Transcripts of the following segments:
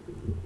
Start.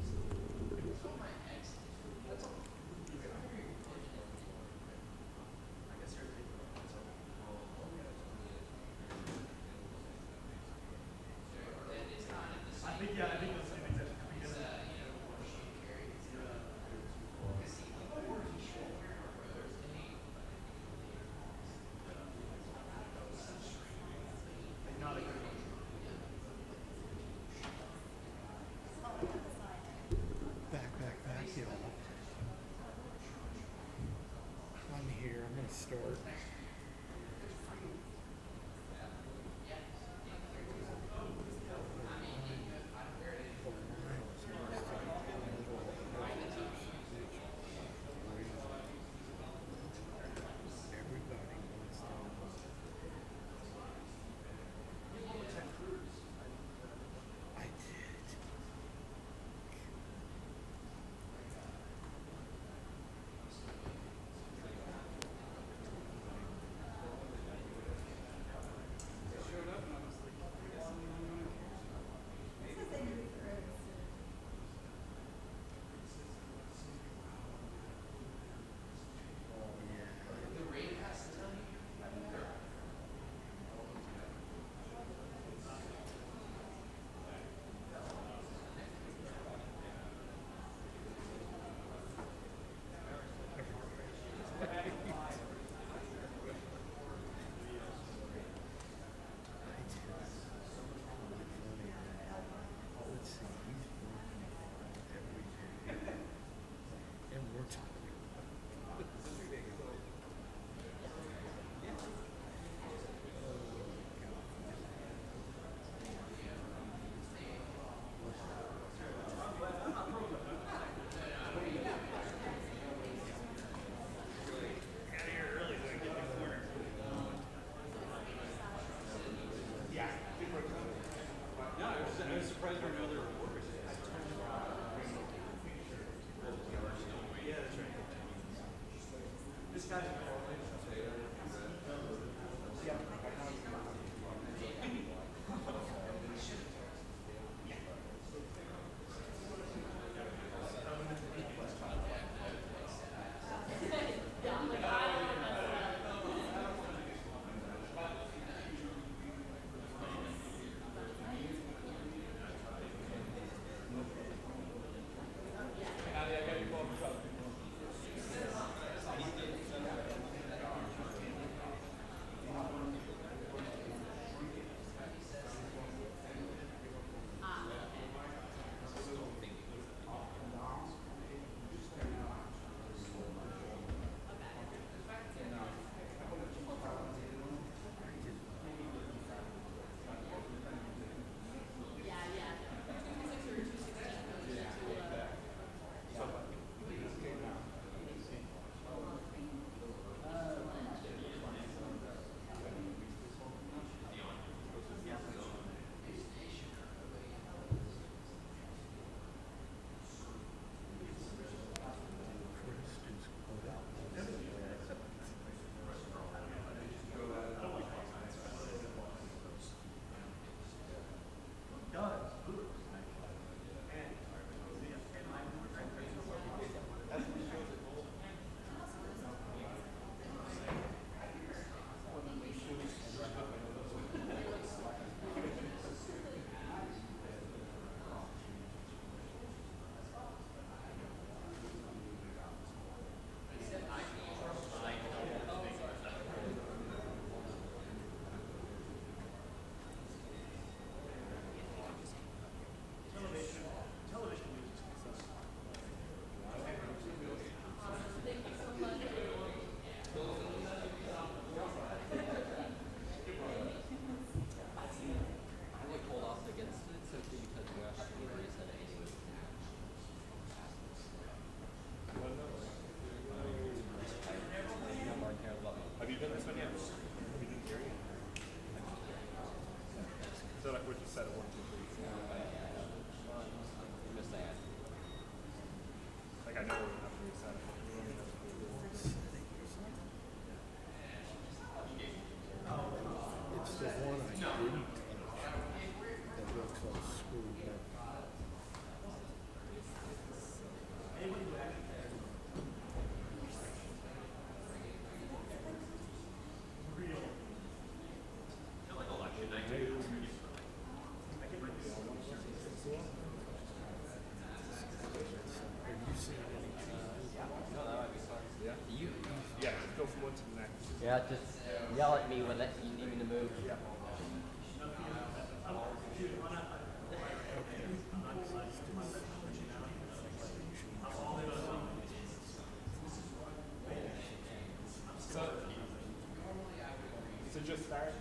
So just start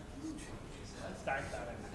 that in.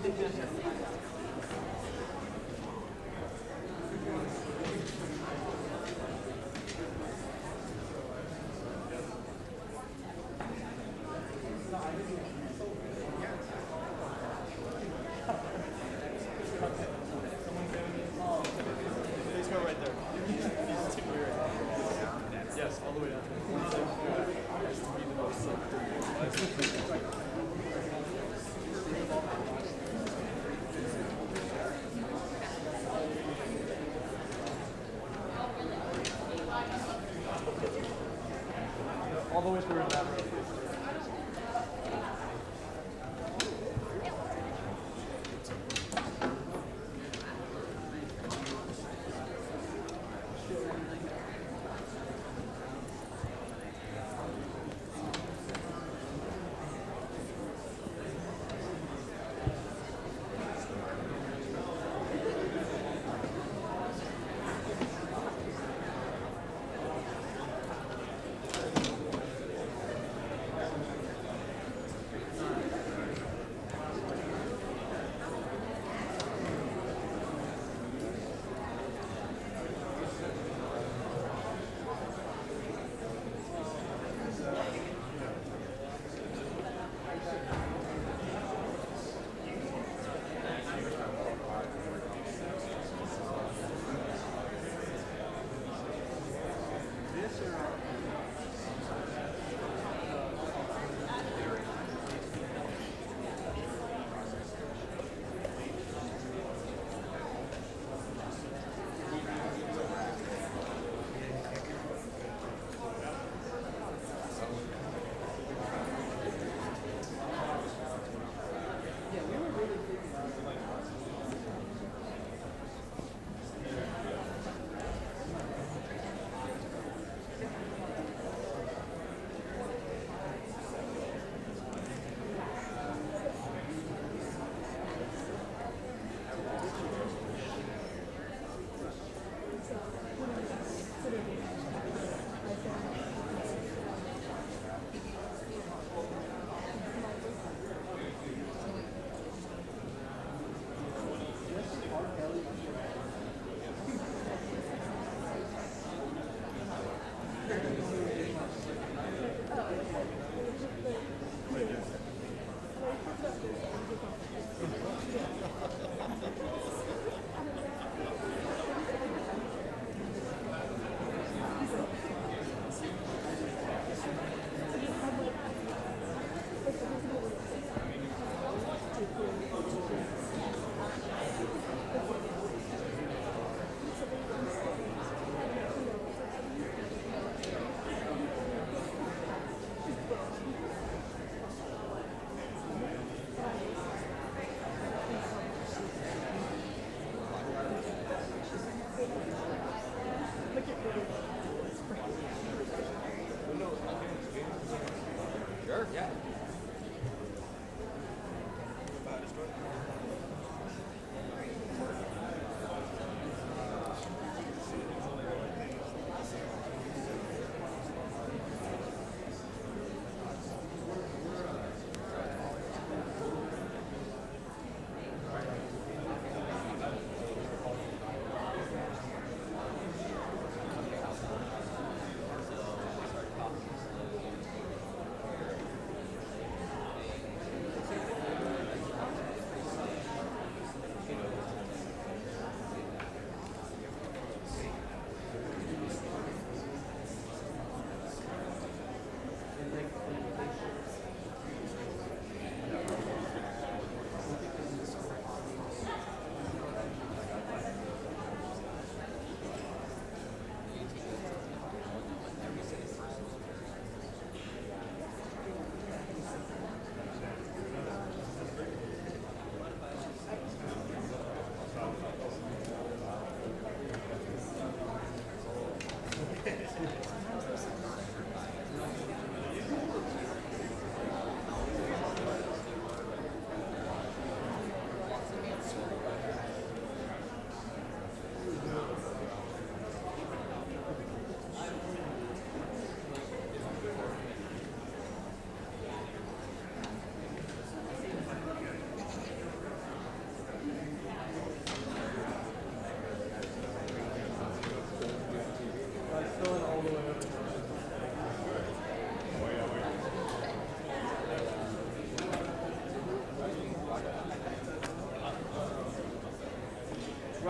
Please go right there. Yes, all the way down.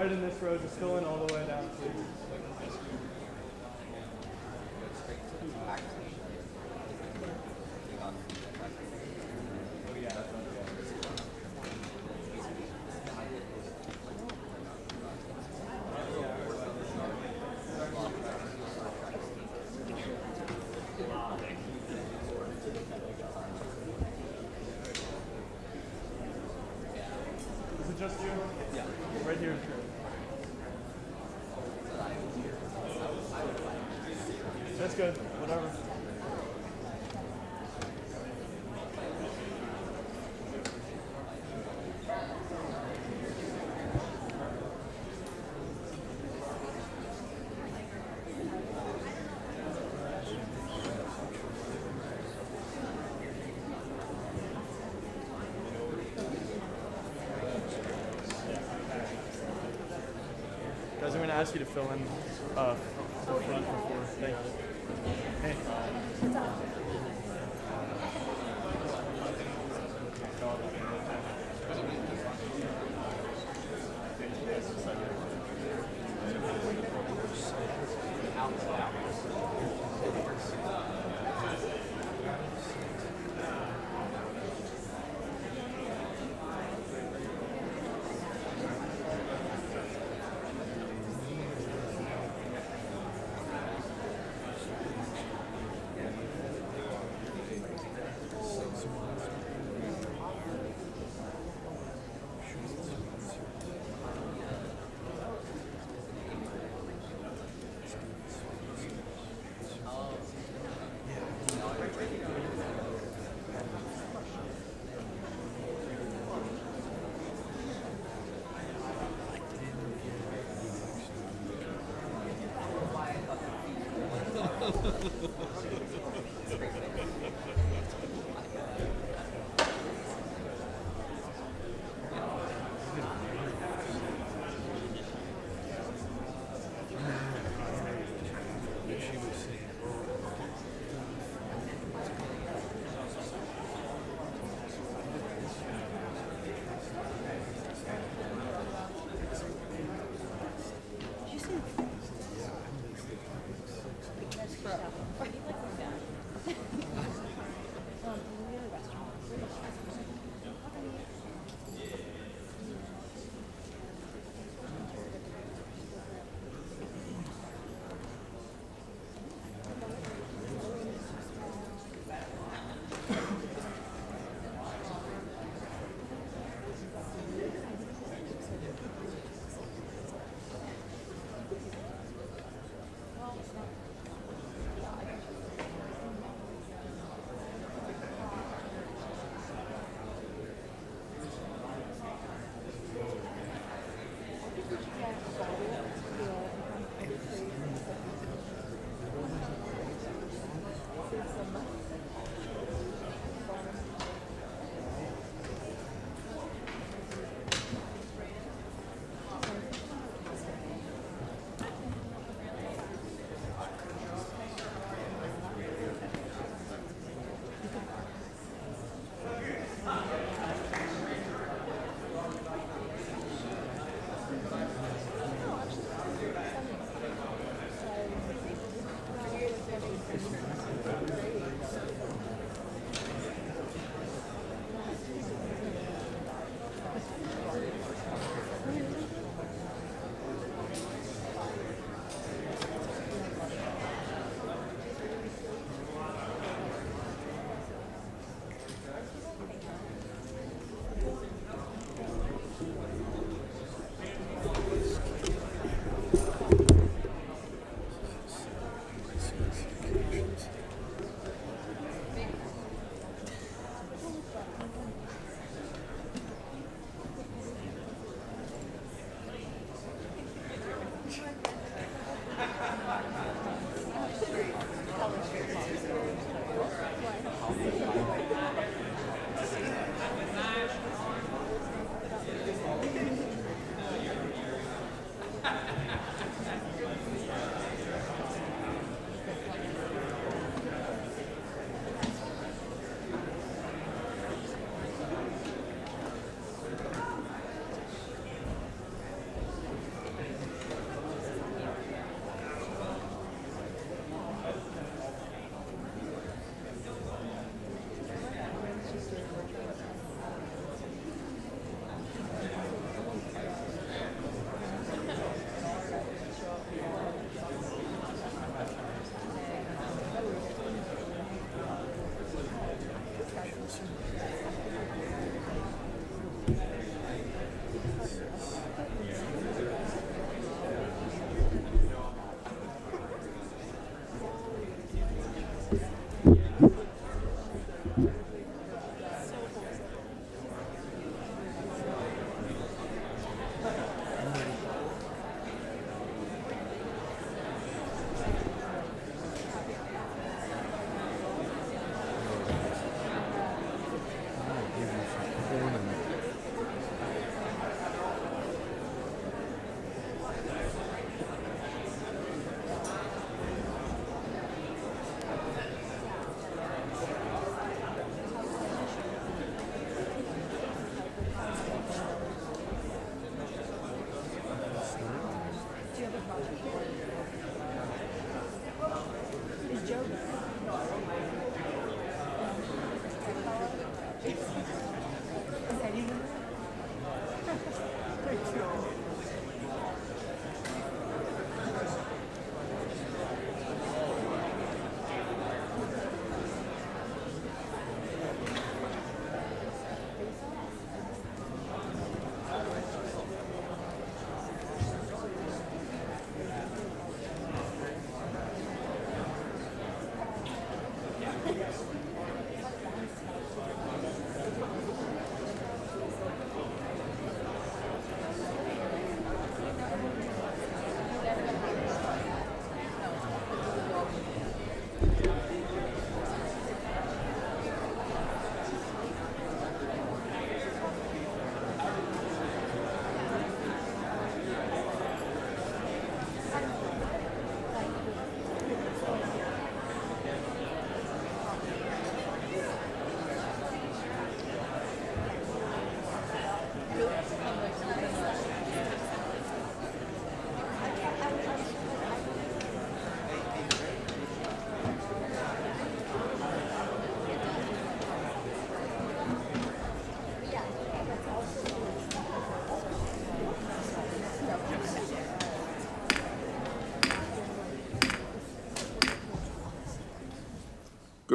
right in this row, just fill in all the way down, please. Is it just you? Yeah. Right here. That's good. Whatever. Guys, I'm going to ask you to fill in the front before. Thank you. Hey.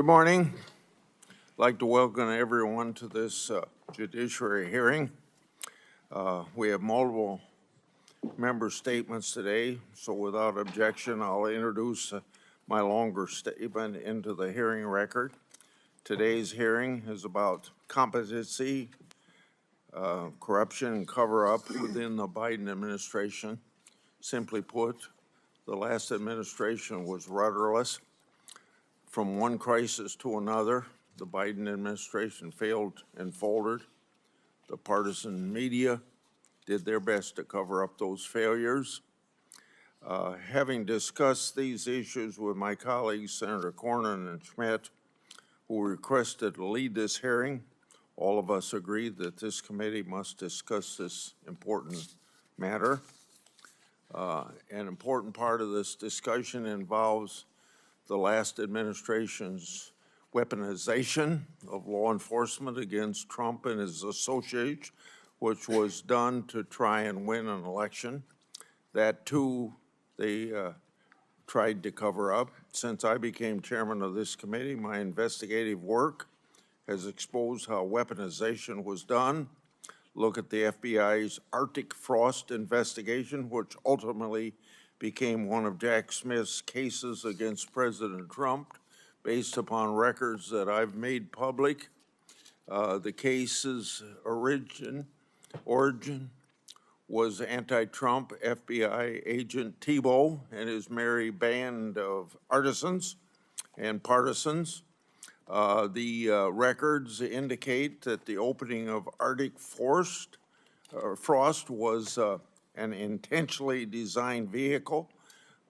morning. I'd like to welcome everyone to this judiciary hearing. We have multiple member statements today, so without objection, I'll introduce my longer statement into the hearing record. Today's hearing is about competency, corruption, and cover-up within the Biden administration. Simply put, the last administration was rudderless. From one crisis to another, the Biden administration failed and faltered. The partisan media did their best to cover up those failures. Having discussed these issues with my colleagues, Senator Cornyn and Schmitt, who requested to lead this hearing, all of us agreed that this committee must discuss this important matter. An important part of this discussion involves the last administration's weaponization of law enforcement against Trump and his associates, which was done to try and win an election. That too, they tried to cover up. Since I became chairman of this committee, my investigative work has exposed how weaponization was done. Look at the FBI's Arctic Frost investigation, which ultimately became one of Jack Smith's cases against President Trump based upon records that I've made public. The case's origin was anti-Trump FBI agent Tebow and his merry band of artisans and partisans. The records indicate that the opening of Arctic Frost was an intentionally designed vehicle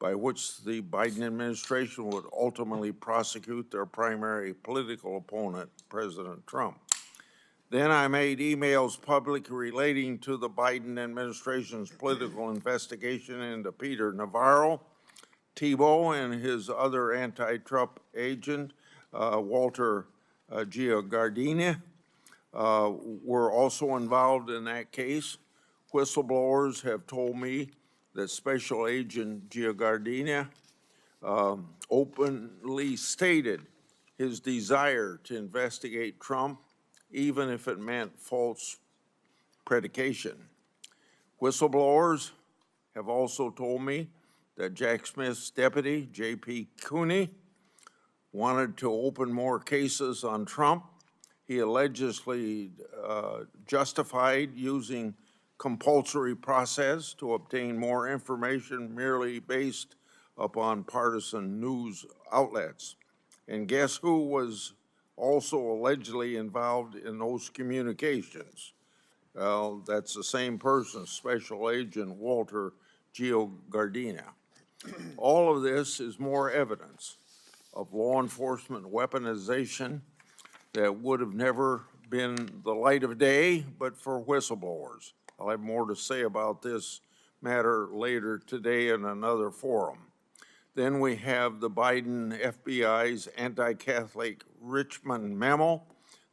by which the Biden administration would ultimately prosecute their primary political opponent, President Trump. Then I made emails public relating to the Biden administration's political investigation into Peter Navarro, Tebow, and his other anti-Trump agent, Walter Giardina, were also involved in that case. Whistleblowers have told me that Special Agent Giardina openly stated his desire to investigate Trump, even if it meant false predication. Whistleblowers have also told me that Jack Smith's deputy, J.P. Cooney, wanted to open more cases on Trump. He allegedly justified using compulsory process to obtain more information merely based upon partisan news outlets. And guess who was also allegedly involved in those communications? Well, that's the same person, Special Agent Walter Giardina. All of this is more evidence of law enforcement weaponization that would have never been the light of day, but for whistleblowers. I'll have more to say about this matter later today in another forum. Then we have the Biden FBI's anti-Catholic Richmond memo.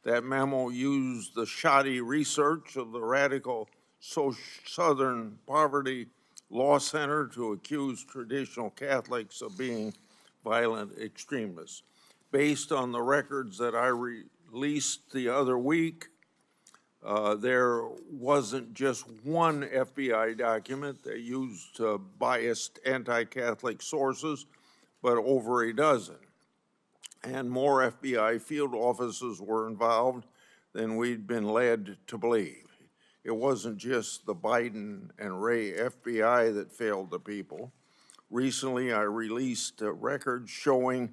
That memo used the shoddy research of the radical Southern Poverty Law Center to accuse traditional Catholics of being violent extremists. Based on the records that I released the other week, there wasn't just one FBI document that used biased anti-Catholic sources, but over a dozen. And more FBI field officers were involved than we'd been led to believe. It wasn't just the Biden and Ray FBI that failed the people. Recently, I released records showing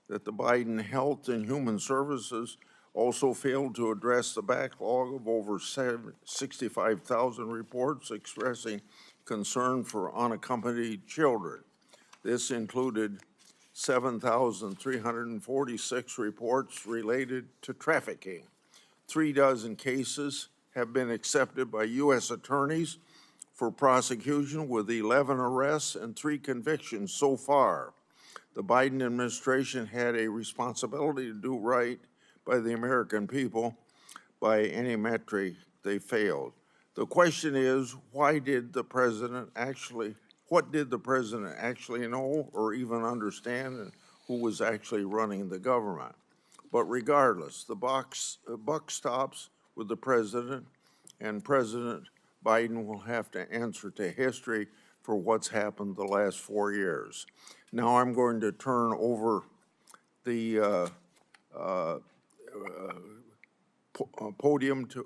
that the Biden Health and Human Services also failed to address the backlog of over 65,000 reports expressing concern for unaccompanied children. This included 7,346 reports related to trafficking. 36 cases have been accepted by U.S. attorneys for prosecution, with 11 arrests and 3 convictions so far. The Biden administration had a responsibility to do right by the American people. By any metric, they failed. The question is, what did the president actually know or even understand, and who was actually running the government? But regardless, the buck stops with the president, and President Biden will have to answer to history for what's happened the last 4 years. Now I'm going to turn over the podium to,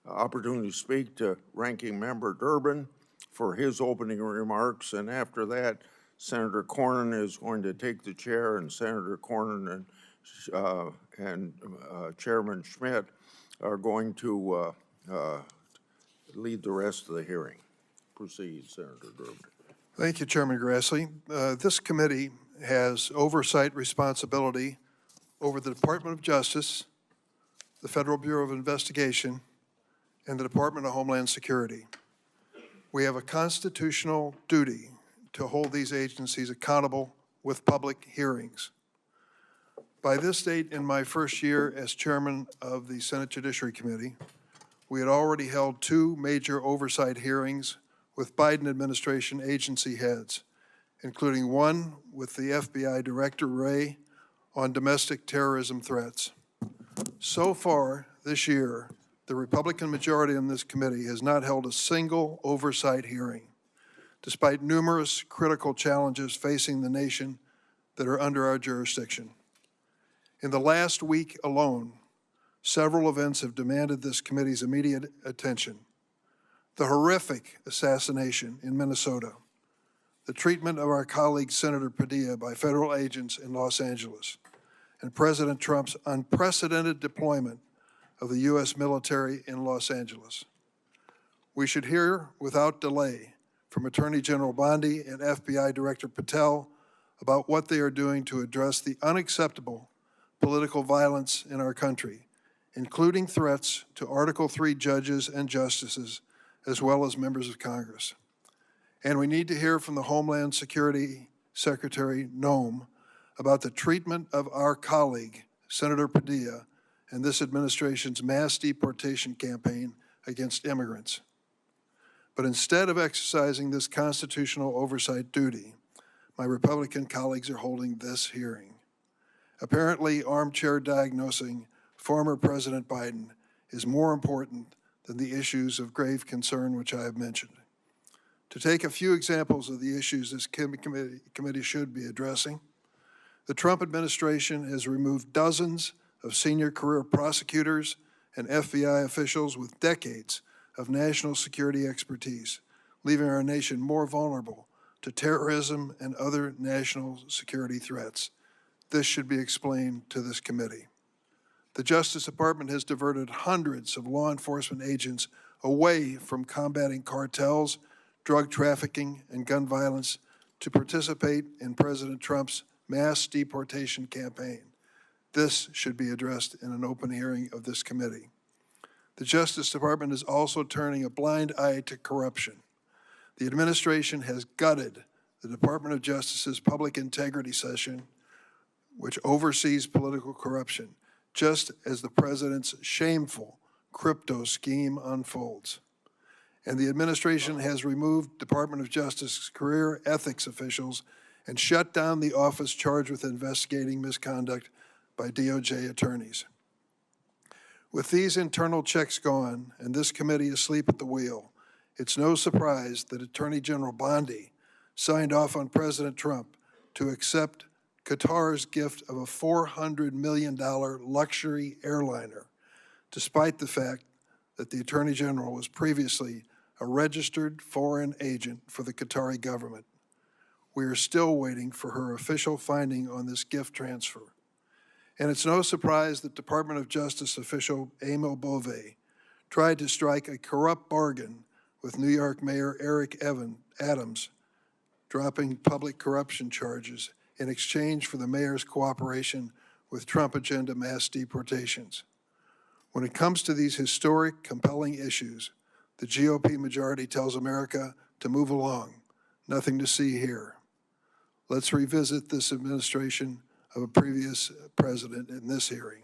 opportunity to speak to Ranking Member Durbin for his opening remarks, and after that, Senator Cornyn is going to take the chair, and Senator Cornyn and Chairman Schmitt are going to lead the rest of the hearing. Proceed, Senator Durbin. Thank you, Chairman Grassley. This committee has oversight responsibility over the Department of Justice, the Federal Bureau of Investigation, and the Department of Homeland Security. We have a constitutional duty to hold these agencies accountable with public hearings. By this date in my first year as chairman of the Senate Judiciary Committee, we had already held 2 major oversight hearings with Biden administration agency heads, including one with the FBI Director Wray on domestic terrorism threats. So far this year, the Republican majority on this committee has not held a single oversight hearing, despite numerous critical challenges facing the nation that are under our jurisdiction. In the last week alone, several events have demanded this committee's immediate attention. The horrific assassination in Minnesota, the treatment of our colleague Senator Padilla by federal agents in Los Angeles, and President Trump's unprecedented deployment of the U.S. military in Los Angeles. We should hear without delay from Attorney General Bondi and FBI Director Patel about what they are doing to address the unacceptable political violence in our country, including threats to Article III judges and justices, as well as members of Congress. And we need to hear from the Homeland Security Secretary Noem about the treatment of our colleague, Senator Padilla, and this administration's mass deportation campaign against immigrants. But instead of exercising this constitutional oversight duty, my Republican colleagues are holding this hearing. Apparently, armchair diagnosing former President Biden is more important than the issues of grave concern which I have mentioned. To take a few examples of the issues this committee should be addressing, the Trump administration has removed dozens of senior career prosecutors and FBI officials with decades of national security expertise, leaving our nation more vulnerable to terrorism and other national security threats. This should be explained to this committee. The Justice Department has diverted hundreds of law enforcement agents away from combating cartels, drug trafficking, and gun violence to participate in President Trump's mass deportation campaign. This should be addressed in an open hearing of this committee. The Justice Department is also turning a blind eye to corruption. The administration has gutted the Department of Justice's Public Integrity Session, which oversees political corruption, just as the president's shameful crypto scheme unfolds. And the administration has removed Department of Justice's career ethics officials and shut down the office charged with investigating misconduct by DOJ attorneys. With these internal checks gone and this committee asleep at the wheel, it's no surprise that Attorney General Bondi signed off on President Trump to accept Qatar's gift of a $400 million luxury airliner, despite the fact that the Attorney General was previously a registered foreign agent for the Qatari government. We are still waiting for her official finding on this gift transfer. And it's no surprise that Department of Justice official Emil Bove tried to strike a corrupt bargain with New York Mayor Eric Adams, dropping public corruption charges in exchange for the mayor's cooperation with Trump agenda mass deportations. When it comes to these historic, compelling issues, the GOP majority tells America to move along. Nothing to see here. Let's revisit this administration of a previous president in this hearing.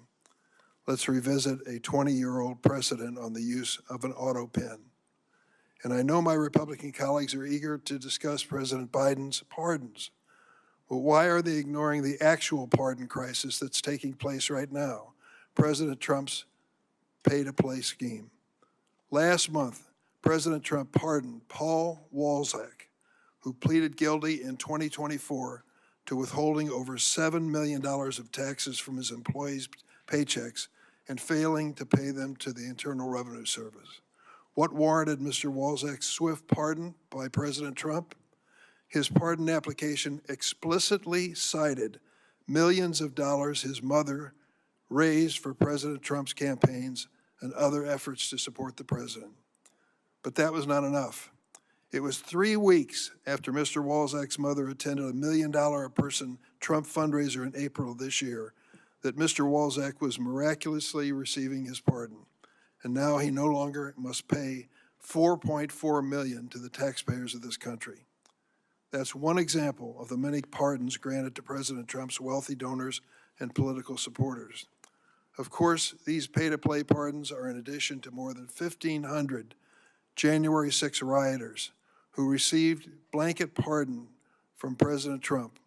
Let's revisit a 20-year-old precedent on the use of an auto pen. And I know my Republican colleagues are eager to discuss President Biden's pardons. But why are they ignoring the actual pardon crisis that's taking place right now? President Trump's pay-to-play scheme. Last month, President Trump pardoned Paul Walczak, who pleaded guilty in 2024 to withholding over $7 million of taxes from his employees' paychecks and failing to pay them to the Internal Revenue Service. What warranted Mr. Walczak's swift pardon by President Trump? His pardon application explicitly cited millions of dollars his mother raised for President Trump's campaigns and other efforts to support the president. But that was not enough. It was 3 weeks after Mr. Walczak's mother attended a $1 million a person Trump fundraiser in April of this year that Mr. Walczak was miraculously receiving his pardon. And now he no longer must pay $4.4 million to the taxpayers of this country. That's one example of the many pardons granted to President Trump's wealthy donors and political supporters. Of course, these pay-to-play pardons are in addition to more than 1,500 January 6 rioters who received blanket pardon from President Trump,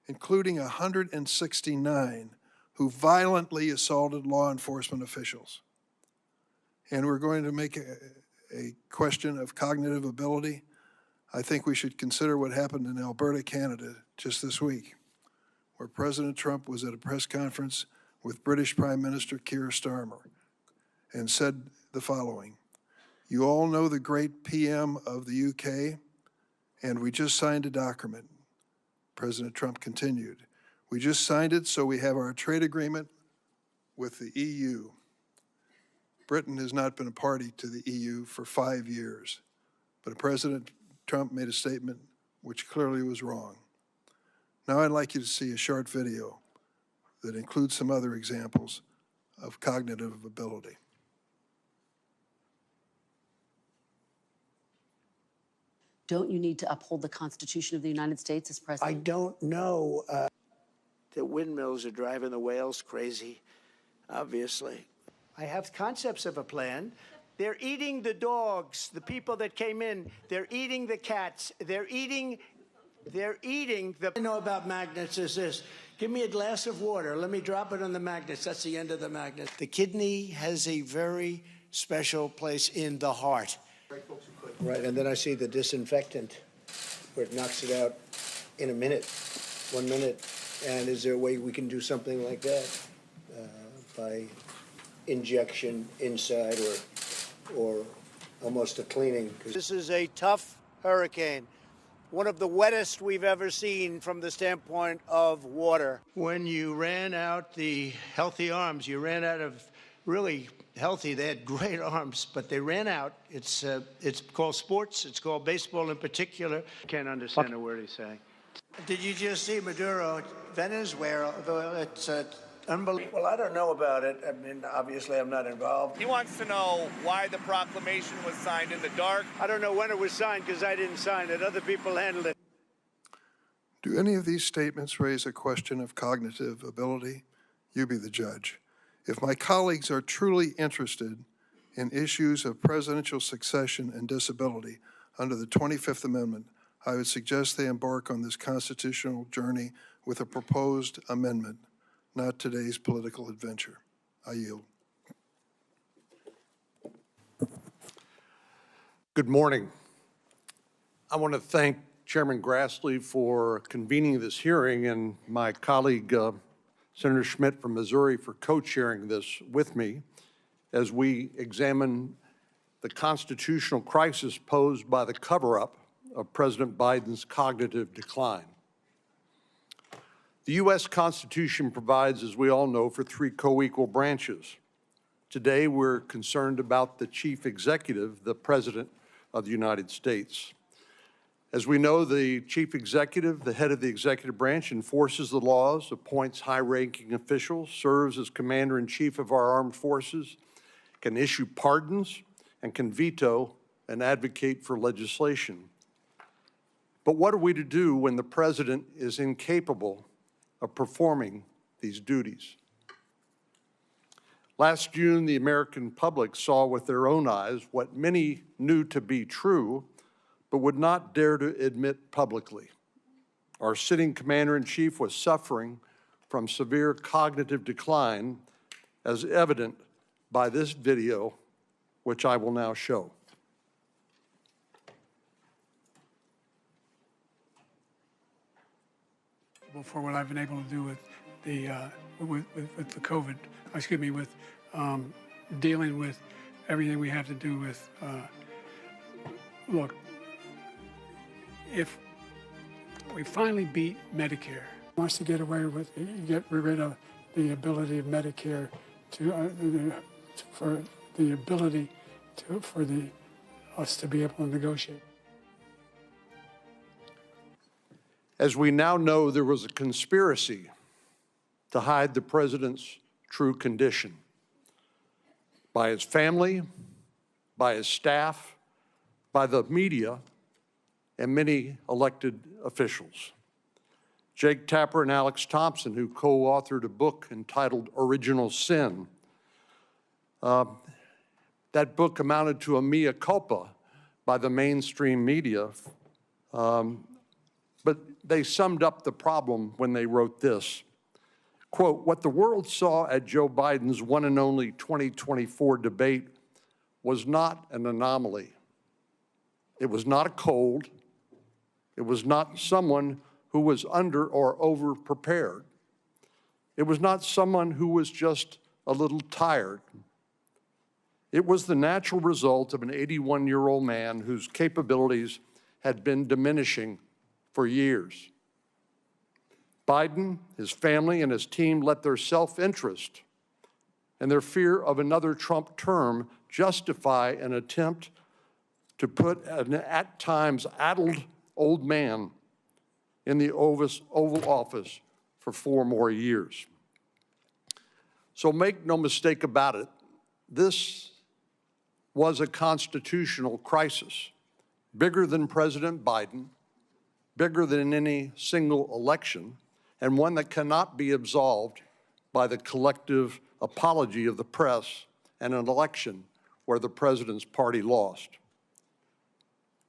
including 169 who violently assaulted law enforcement officials. And we're going to make a question of cognitive ability. I think we should consider what happened in Alberta, Canada, just this week, where President Trump was at a press conference with British Prime Minister Keir Starmer and said the following: "You all know the great PM of the UK, and we just signed a document." President Trump continued, "We just signed it so we have our trade agreement with the EU. Britain has not been a party to the EU for 5 years, but President Trump made a statement which clearly was wrong." Now I'd like you to see a short video that includes some other examples of cognitive ability. Don't you need to uphold the Constitution of the United States as president? I don't know. The windmills are driving the whales crazy, obviously. I have concepts of a plan. They're eating the dogs, the people that came in. They're eating the cats. They're eating the... I know about magnets is this. Give me a glass of water. Let me drop it on the magnets. That's the end of the magnet. The kidney has a very special place in the heart. Right, and then I see the disinfectant where it knocks it out in a minute, 1 minute. And is there a way we can do something like that by injection inside or almost a cleaning? This is a tough hurricane, one of the wettest we've ever seen from the standpoint of water. When you ran out the healthy arms, you ran out of really healthy. They had great arms, but they ran out. It's called sports. It's called baseball in particular. Can't understand a word he's saying. Did you just see Maduro, Venezuela? It's unbelievable. Well, I don't know about it. I mean, obviously, I'm not involved. He wants to know why the proclamation was signed in the dark. I don't know when it was signed because I didn't sign it. Other people handled it. Do any of these statements raise a question of cognitive ability? You be the judge. If my colleagues are truly interested in issues of presidential succession and disability under the 25th Amendment, I would suggest they embark on this constitutional journey with a proposed amendment, not today's political adventure. I yield. Good morning. I want to thank Chairman Grassley for convening this hearing and my colleague, Senator Schmitt from Missouri, for co-chairing this with me as we examine the constitutional crisis posed by the cover-up of President Biden's cognitive decline. The U.S. Constitution provides, as we all know, for 3 co-equal branches. Today, we're concerned about the chief executive, the President of the United States. As we know, the chief executive, the head of the executive branch, enforces the laws, appoints high-ranking officials, serves as commander-in-chief of our armed forces, can issue pardons, and can veto and advocate for legislation. But what are we to do when the president is incapable of performing these duties? Last June, the American public saw with their own eyes what many knew to be true, but would not dare to admit publicly. Our sitting commander-in-chief was suffering from severe cognitive decline, as evident by this video, which I will now show. For what I've been able to do with the with the COVID, with dealing with everything we have to do with. Look, if we finally beat Medicare, wants to get rid of the ability of Medicare for us to be able to negotiate. As we now know, there was a conspiracy to hide the president's true condition by his family, by his staff, by the media, and many elected officials. Jake Tapper and Alex Thompson, who co-authored a book entitled Original Sin. That book amounted to a mea culpa by the mainstream media, but they summed up the problem when they wrote this. Quote, "What the world saw at Joe Biden's one and only 2024 debate was not an anomaly. It was not a cold. It was not someone who was under or over prepared. It was not someone who was just a little tired. It was the natural result of an 81-year-old man whose capabilities had been diminishing for years. Biden, his family, and his team let their self-interest and their fear of another Trump term justify an attempt to put an at times addled old man in the Oval Office for 4 more years. So make no mistake about it, this was a constitutional crisis, bigger than President Biden, bigger than any single election, and one that cannot be absolved by the collective apology of the press and an election where the president's party lost.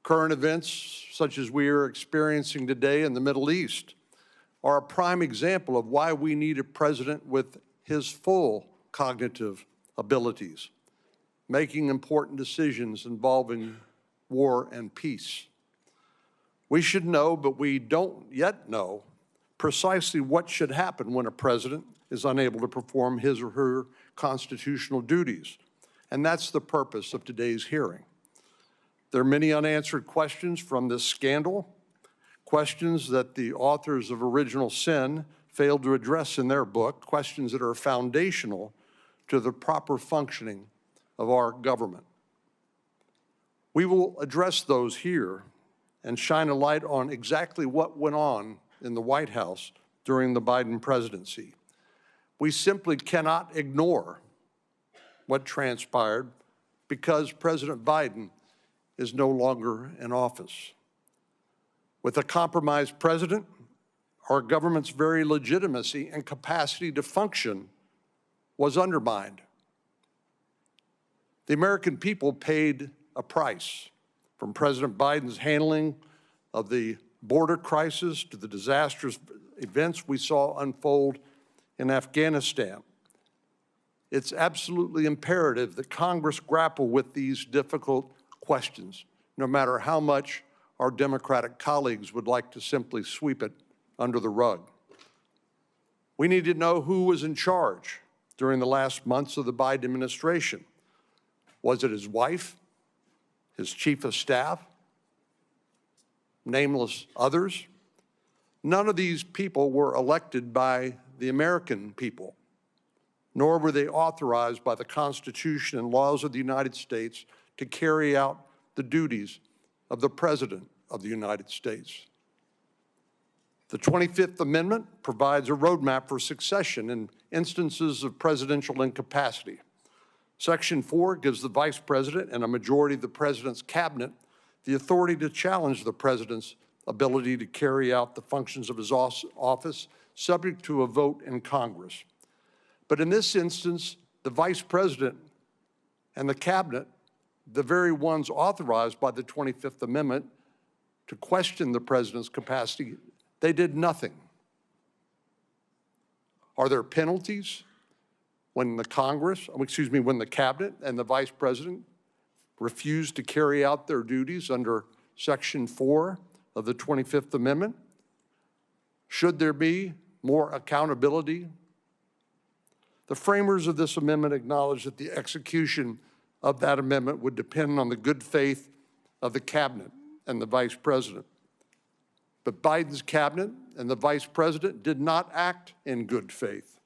Current events, such as we are experiencing today in the Middle East, are a prime example of why we need a president with his full cognitive abilities, making important decisions involving war and peace. We should know, but we don't yet know, precisely what should happen when a president is unable to perform his or her constitutional duties. And that's the purpose of today's hearing. There are many unanswered questions from this scandal, questions that the authors of Original Sin failed to address in their book, questions that are foundational to the proper functioning of our government. We will address those here and shine a light on exactly what went on in the White House during the Biden presidency. We simply cannot ignore what transpired because President Biden is no longer in office. With a compromised president, our government's very legitimacy and capacity to function was undermined. The American people paid a price, from President Biden's handling of the border crisis to the disastrous events we saw unfold in Afghanistan. It's absolutely imperative that Congress grapple with these difficult questions, no matter how much our Democratic colleagues would like to simply sweep it under the rug. We need to know who was in charge during the last months of the Biden administration. Was it his wife, his chief of staff, nameless others? None of these people were elected by the American people, nor were they authorized by the Constitution and laws of the United States to carry out the duties of the President of the United States. The 25th Amendment provides a roadmap for succession in instances of presidential incapacity. Section 4 gives the Vice President and a majority of the President's cabinet the authority to challenge the President's ability to carry out the functions of his office subject to a vote in Congress. But in this instance, the Vice President and the cabinet, the very ones authorized by the 25th Amendment to question the President's capacity, They did nothing. Are there penalties when the when the cabinet and the vice president refuse to carry out their duties under Section 4 of the 25th Amendment? Should there be more accountability? The framers of this amendment acknowledged that the execution of that amendment would depend on the good faith of the cabinet and the vice president. But Biden's cabinet and the vice president did not act in good faith.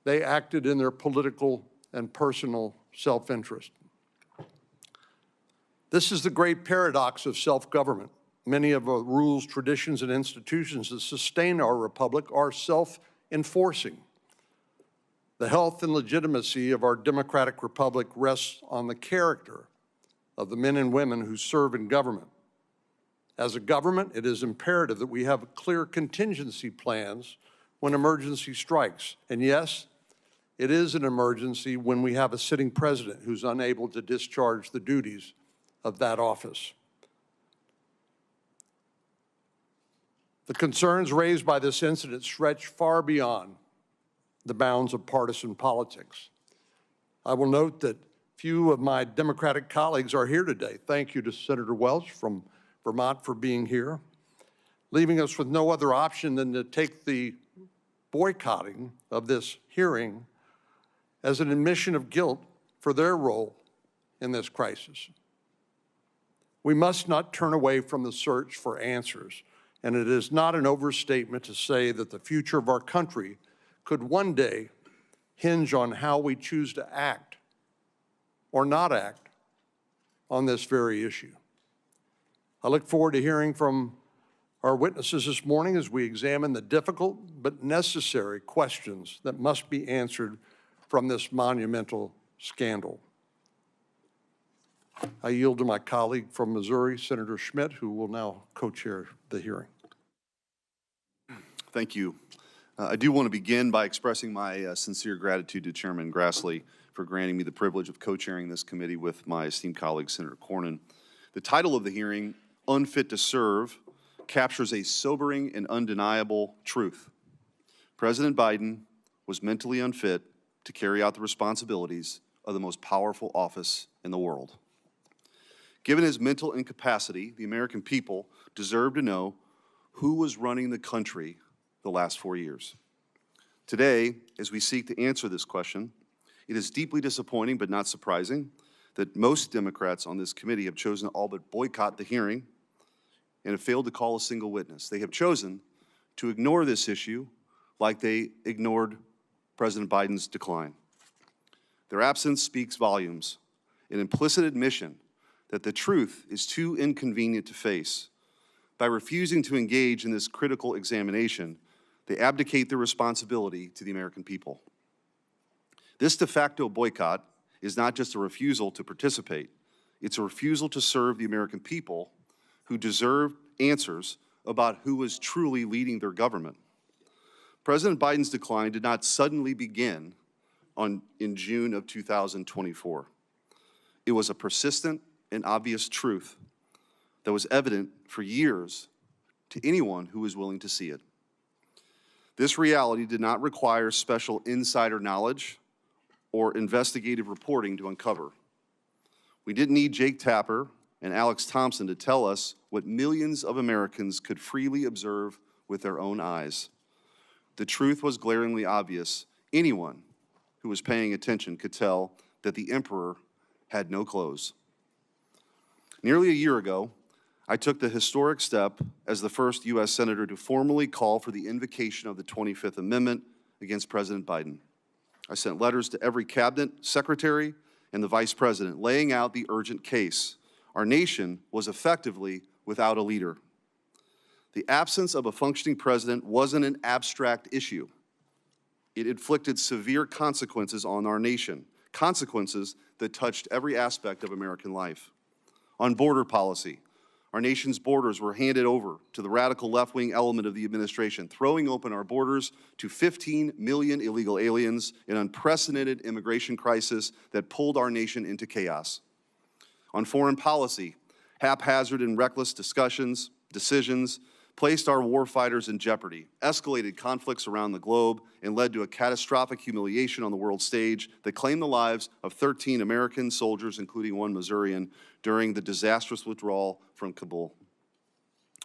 They acted in their political and personal self-interest. This is the great paradox of self-government. Many of the rules, traditions, and institutions that sustain our republic are self-enforcing. The health and legitimacy of our democratic republic rests on the character of the men and women who serve in government. As a government, it is imperative that we have clear contingency plans when emergency strikes. And yes, it is an emergency when we have a sitting president who's unable to discharge the duties of that office. The concerns raised by this incident stretch far beyond the bounds of partisan politics. I will note that few of my Democratic colleagues are here today. Thank you to Senator Welch from Vermont for being here, leaving us with no other option than to take the boycotting of this hearing as an admission of guilt for their role in this crisis. We must not turn away from the search for answers, and it is not an overstatement to say that the future of our country could one day hinge on how we choose to act or not act on this very issue. I look forward to hearing from our witnesses this morning as we examine the difficult but necessary questions that must be answered from this monumental scandal. I yield to my colleague from Missouri, Senator Schmitt, who will now co-chair the hearing. Thank you. I do want to begin by expressing my sincere gratitude to Chairman Grassley for granting me the privilege of co-chairing this committee with my esteemed colleague, Senator Cornyn. The title of the hearing, Unfit to Serve, captures a sobering and undeniable truth. President Biden was mentally unfit to carry out the responsibilities of the most powerful office in the world. Given his mental incapacity, the American people deserve to know who was running the country the last 4 years. Today, as we seek to answer this question, it is deeply disappointing but not surprising that most Democrats on this committee have chosen to all but boycott the hearing and have failed to call a single witness. They have chosen to ignore this issue like they ignored President Biden's decline. Their absence speaks volumes, an implicit admission that the truth is too inconvenient to face. By refusing to engage in this critical examination, they abdicate their responsibility to the American people. This de facto boycott is not just a refusal to participate, it's a refusal to serve the American people who deserve answers about who is truly leading their government. President Biden's decline did not suddenly begin in June of 2024. It was a persistent and obvious truth that was evident for years to anyone who was willing to see it. This reality did not require special insider knowledge or investigative reporting to uncover. We didn't need Jake Tapper and Alex Thompson to tell us what millions of Americans could freely observe with their own eyes. The truth was glaringly obvious. Anyone who was paying attention could tell that the emperor had no clothes. Nearly a year ago, I took the historic step as the first U.S. Senator to formally call for the invocation of the 25th Amendment against President Biden. I sent letters to every cabinet secretary and the vice president laying out the urgent case. Our nation was effectively without a leader. The absence of a functioning president wasn't an abstract issue. It inflicted severe consequences on our nation, consequences that touched every aspect of American life. On border policy, our nation's borders were handed over to the radical left-wing element of the administration, throwing open our borders to 15 million illegal aliens, an unprecedented immigration crisis that pulled our nation into chaos. On foreign policy, haphazard and reckless decisions placed our warfighters in jeopardy, escalated conflicts around the globe, and led to a catastrophic humiliation on the world stage that claimed the lives of 13 American soldiers, including one Missourian, during the disastrous withdrawal from Kabul.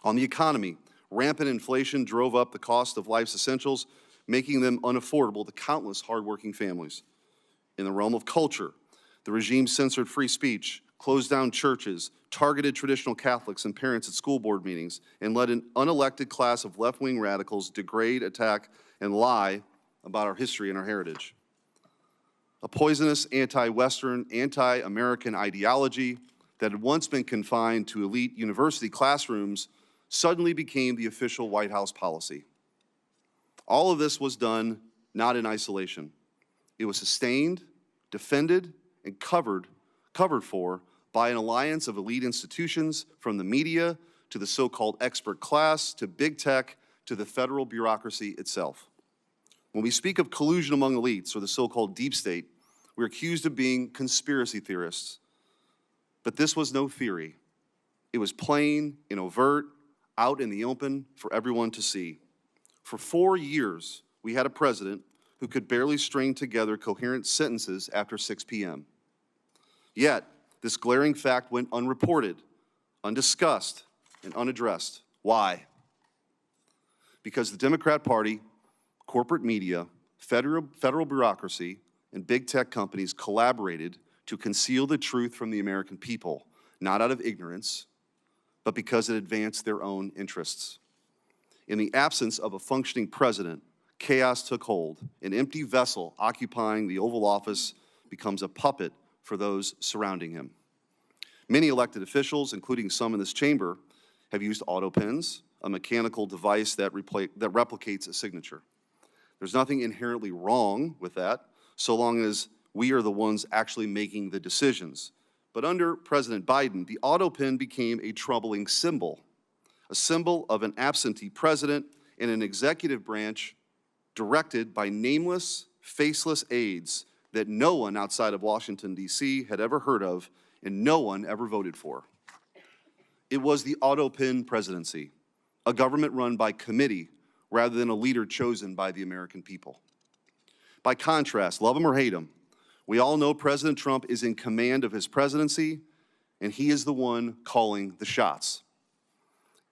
On the economy, rampant inflation drove up the cost of life's essentials, making them unaffordable to countless hardworking families. In the realm of culture, the regime censored free speech, closed down churches, targeted traditional Catholics and parents at school board meetings, and let an unelected class of left-wing radicals degrade, attack, and lie about our history and our heritage. A poisonous anti-Western, anti-American ideology that had once been confined to elite university classrooms suddenly became the official White House policy. All of this was done not in isolation. It was sustained, defended, and covered for by an alliance of elite institutions, from the media to the so-called expert class to big tech to the federal bureaucracy itself. When we speak of collusion among elites, or the so-called deep state, we're accused of being conspiracy theorists. But this was no theory. It was plain and overt, out in the open for everyone to see. For 4 years, we had a president who could barely string together coherent sentences after 6 p.m. Yet, this glaring fact went unreported, undiscussed, and unaddressed. Why? Because the Democrat Party, corporate media, federal bureaucracy, and big tech companies collaborated to conceal the truth from the American people, not out of ignorance, but because it advanced their own interests. In the absence of a functioning president, chaos took hold. An empty vessel occupying the Oval Office becomes a puppet for those surrounding him. Many elected officials, including some in this chamber, have used autopens, a mechanical device that replicates a signature. There's nothing inherently wrong with that, so long as we are the ones actually making the decisions. But under President Biden, the autopen became a troubling symbol, a symbol of an absentee president and an executive branch directed by nameless, faceless aides that no one outside of Washington, D.C. had ever heard of and no one ever voted for. It was the autopen presidency, a government run by committee rather than a leader chosen by the American people. By contrast, love him or hate him, we all know President Trump is in command of his presidency, and he is the one calling the shots.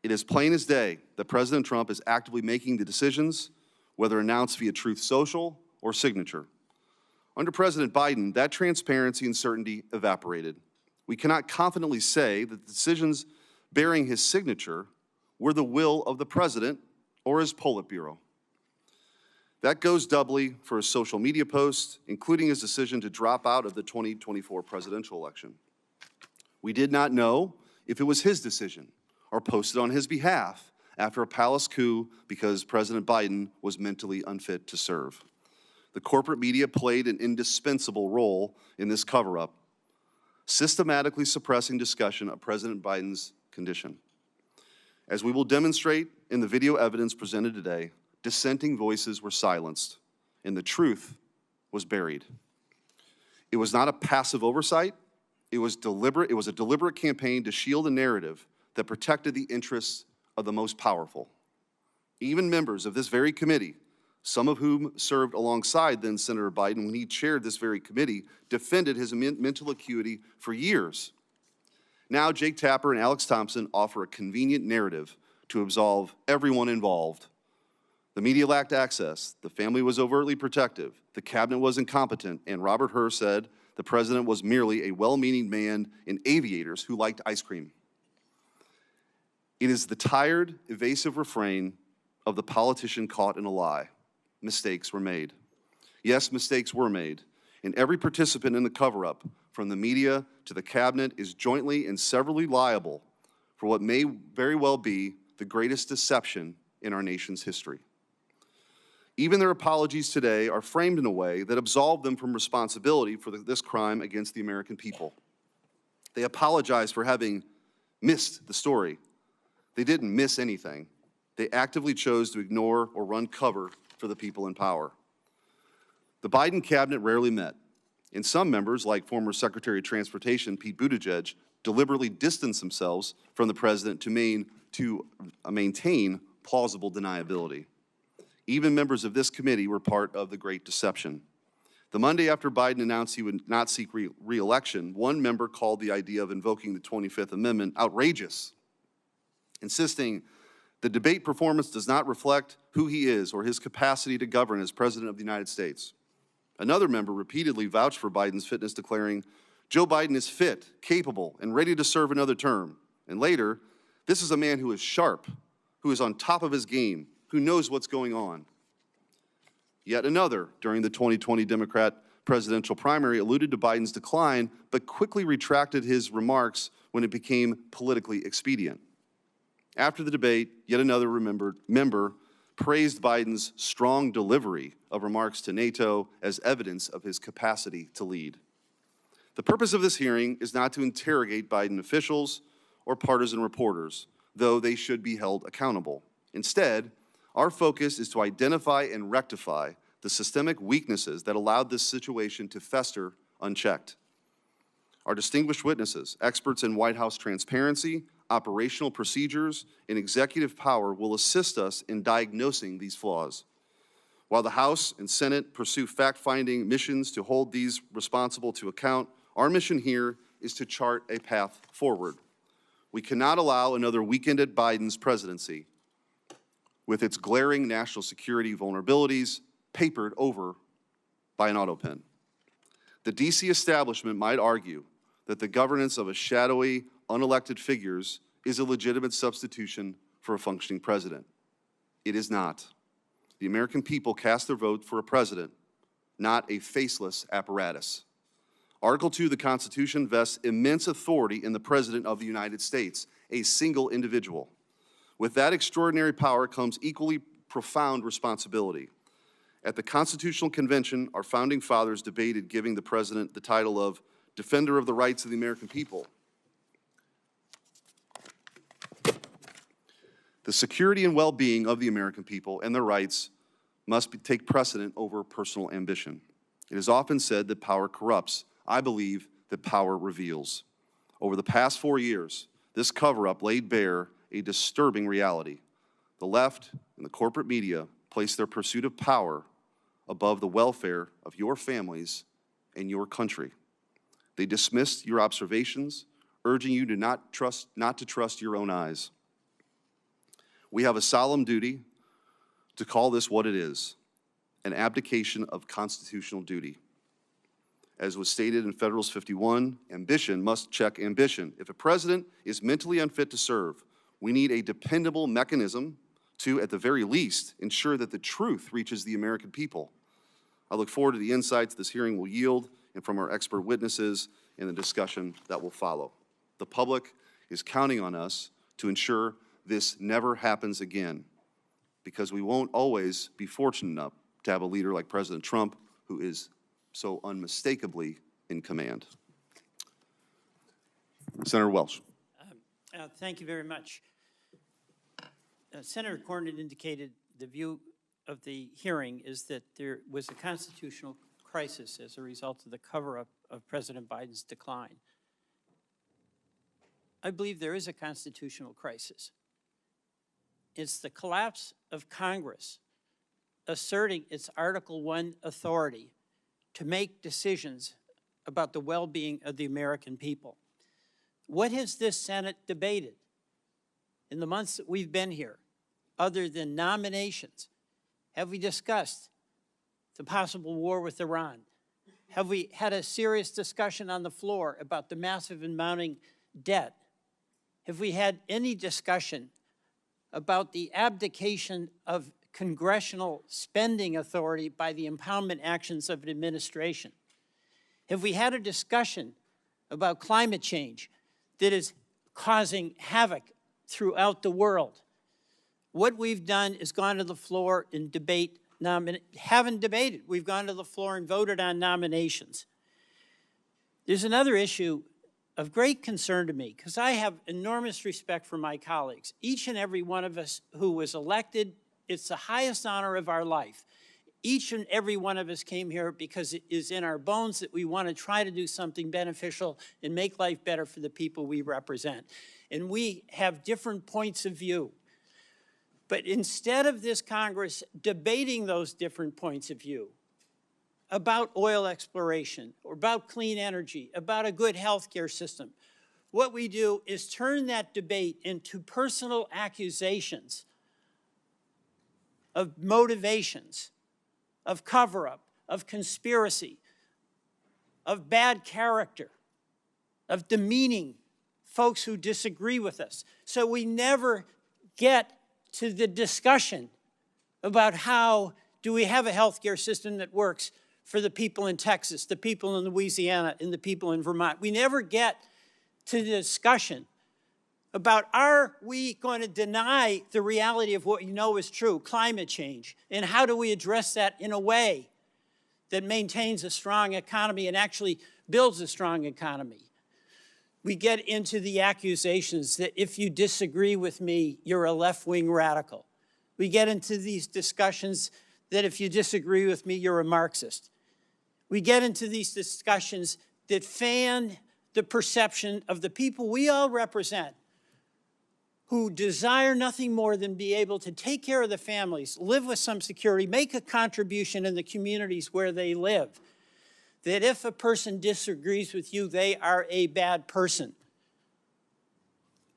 It is plain as day that President Trump is actively making the decisions, whether announced via Truth Social or signature. Under President Biden, that transparency and certainty evaporated. We cannot confidently say that the decisions bearing his signature were the will of the president or his Politburo. That goes doubly for his social media posts, including his decision to drop out of the 2024 presidential election. We did not know if it was his decision or posted on his behalf after a palace coup because President Biden was mentally unfit to serve. The corporate media played an indispensable role in this cover-up, systematically suppressing discussion of President Biden's condition. As we will demonstrate in the video evidence presented today, dissenting voices were silenced, and the truth was buried. It was not a passive oversight. It was deliberate. It was a deliberate campaign to shield a narrative that protected the interests of the most powerful. Even members of this very committee, some of whom served alongside then Senator Biden when he chaired this very committee, defended his mental acuity for years. Now Jake Tapper and Alex Thompson offer a convenient narrative to absolve everyone involved. The media lacked access, the family was overtly protective, the cabinet was incompetent, and Robert Hur said the president was merely a well-meaning man in aviators who liked ice cream. It is the tired, evasive refrain of the politician caught in a lie. Mistakes were made. Yes, mistakes were made, and every participant in the cover-up, from the media to the cabinet, is jointly and severally liable for what may very well be the greatest deception in our nation's history. Even their apologies today are framed in a way that absolve them from responsibility for this crime against the American people. They apologize for having missed the story. They didn't miss anything. They actively chose to ignore or run cover for the people in power. The Biden cabinet rarely met, and some members, like former Secretary of Transportation Pete Buttigieg, deliberately distanced themselves from the president to to maintain plausible deniability. Even members of this committee were part of the Great Deception. The Monday after Biden announced he would not seek re-election, one member called the idea of invoking the 25th Amendment outrageous, insisting the debate performance does not reflect who he is or his capacity to govern as President of the United States. Another member repeatedly vouched for Biden's fitness, declaring, Joe Biden is fit, capable, and ready to serve another term. And later, this is a man who is sharp, who is on top of his game, who knows what's going on. Yet another, during the 2020 Democrat presidential primary, alluded to Biden's decline, but quickly retracted his remarks when it became politically expedient. After the debate, yet another member praised Biden's strong delivery of remarks to NATO as evidence of his capacity to lead. The purpose of this hearing is not to interrogate Biden officials or partisan reporters, though they should be held accountable. Instead, our focus is to identify and rectify the systemic weaknesses that allowed this situation to fester unchecked. Our distinguished witnesses, experts in White House transparency, operational procedures, and executive power will assist us in diagnosing these flaws. While the House and Senate pursue fact-finding missions to hold these responsible to account, our mission here is to chart a path forward. We cannot allow another weekend at Biden's presidency with its glaring national security vulnerabilities papered over by an autopen. The DC establishment might argue that the governance of a shadowy, unelected figures is a legitimate substitution for a functioning president. It is not. The American people cast their vote for a president, not a faceless apparatus. Article 2 of the Constitution vests immense authority in the President of the United States, a single individual. With that extraordinary power comes equally profound responsibility. At the Constitutional Convention, our founding fathers debated giving the President the title of Defender of the Rights of the American People. The security and well-being of the American people and their rights must take precedent over personal ambition. It is often said that power corrupts. I believe that power reveals. Over the past 4 years, this cover-up laid bare a disturbing reality. The left and the corporate media place their pursuit of power above the welfare of your families and your country. They dismissed your observations, urging you to not to trust your own eyes. We have a solemn duty to call this what it is, an abdication of constitutional duty. As was stated in Federalist 51, ambition must check ambition. If a president is mentally unfit to serve, we need a dependable mechanism to, at the very least, ensure that the truth reaches the American people. I look forward to the insights this hearing will yield and from our expert witnesses in the discussion that will follow. The public is counting on us to ensure this never happens again, because we won't always be fortunate enough to have a leader like President Trump who is so unmistakably in command. Senator Welch. Thank you very much. Senator Cornyn indicated the view of the hearing is that there was a constitutional crisis as a result of the cover-up of President Biden's decline. I believe there is a constitutional crisis. It's the collapse of Congress asserting its Article I authority to make decisions about the well-being of the American people. What has this Senate debated in the months that we've been here, other than nominations? Have we discussed the possible war with Iran? Have we had a serious discussion on the floor about the massive and mounting debt? Have we had any discussion about the abdication of congressional spending authority by the impoundment actions of an administration? Have we had a discussion about climate change that is causing havoc throughout the world? What we've done is gone to the floor and haven't debated. We've gone to the floor and voted on nominations. There's another issue of great concern to me, because I have enormous respect for my colleagues. Each and every one of us who was elected, it's the highest honor of our life. Each and every one of us came here because it is in our bones that we want to try to do something beneficial and make life better for the people we represent. And we have different points of view. But instead of this Congress debating those different points of view about oil exploration or about clean energy, about a good healthcare system, what we do is turn that debate into personal accusations of motivations, of cover-up, of conspiracy, of bad character, of demeaning folks who disagree with us. So we never get to the discussion about how do we have a healthcare system that works for the people in Texas, the people in Louisiana, and the people in Vermont. We never get to the discussion about are we going to deny the reality of what you know is true, climate change, and how do we address that in a way that maintains a strong economy and actually builds a strong economy. We get into the accusations that if you disagree with me, you're a left-wing radical. We get into these discussions that if you disagree with me, you're a Marxist. We get into these discussions that fan the perception of the people we all represent, who desire nothing more than be able to take care of the families, live with some security, make a contribution in the communities where they live. That if a person disagrees with you, they are a bad person.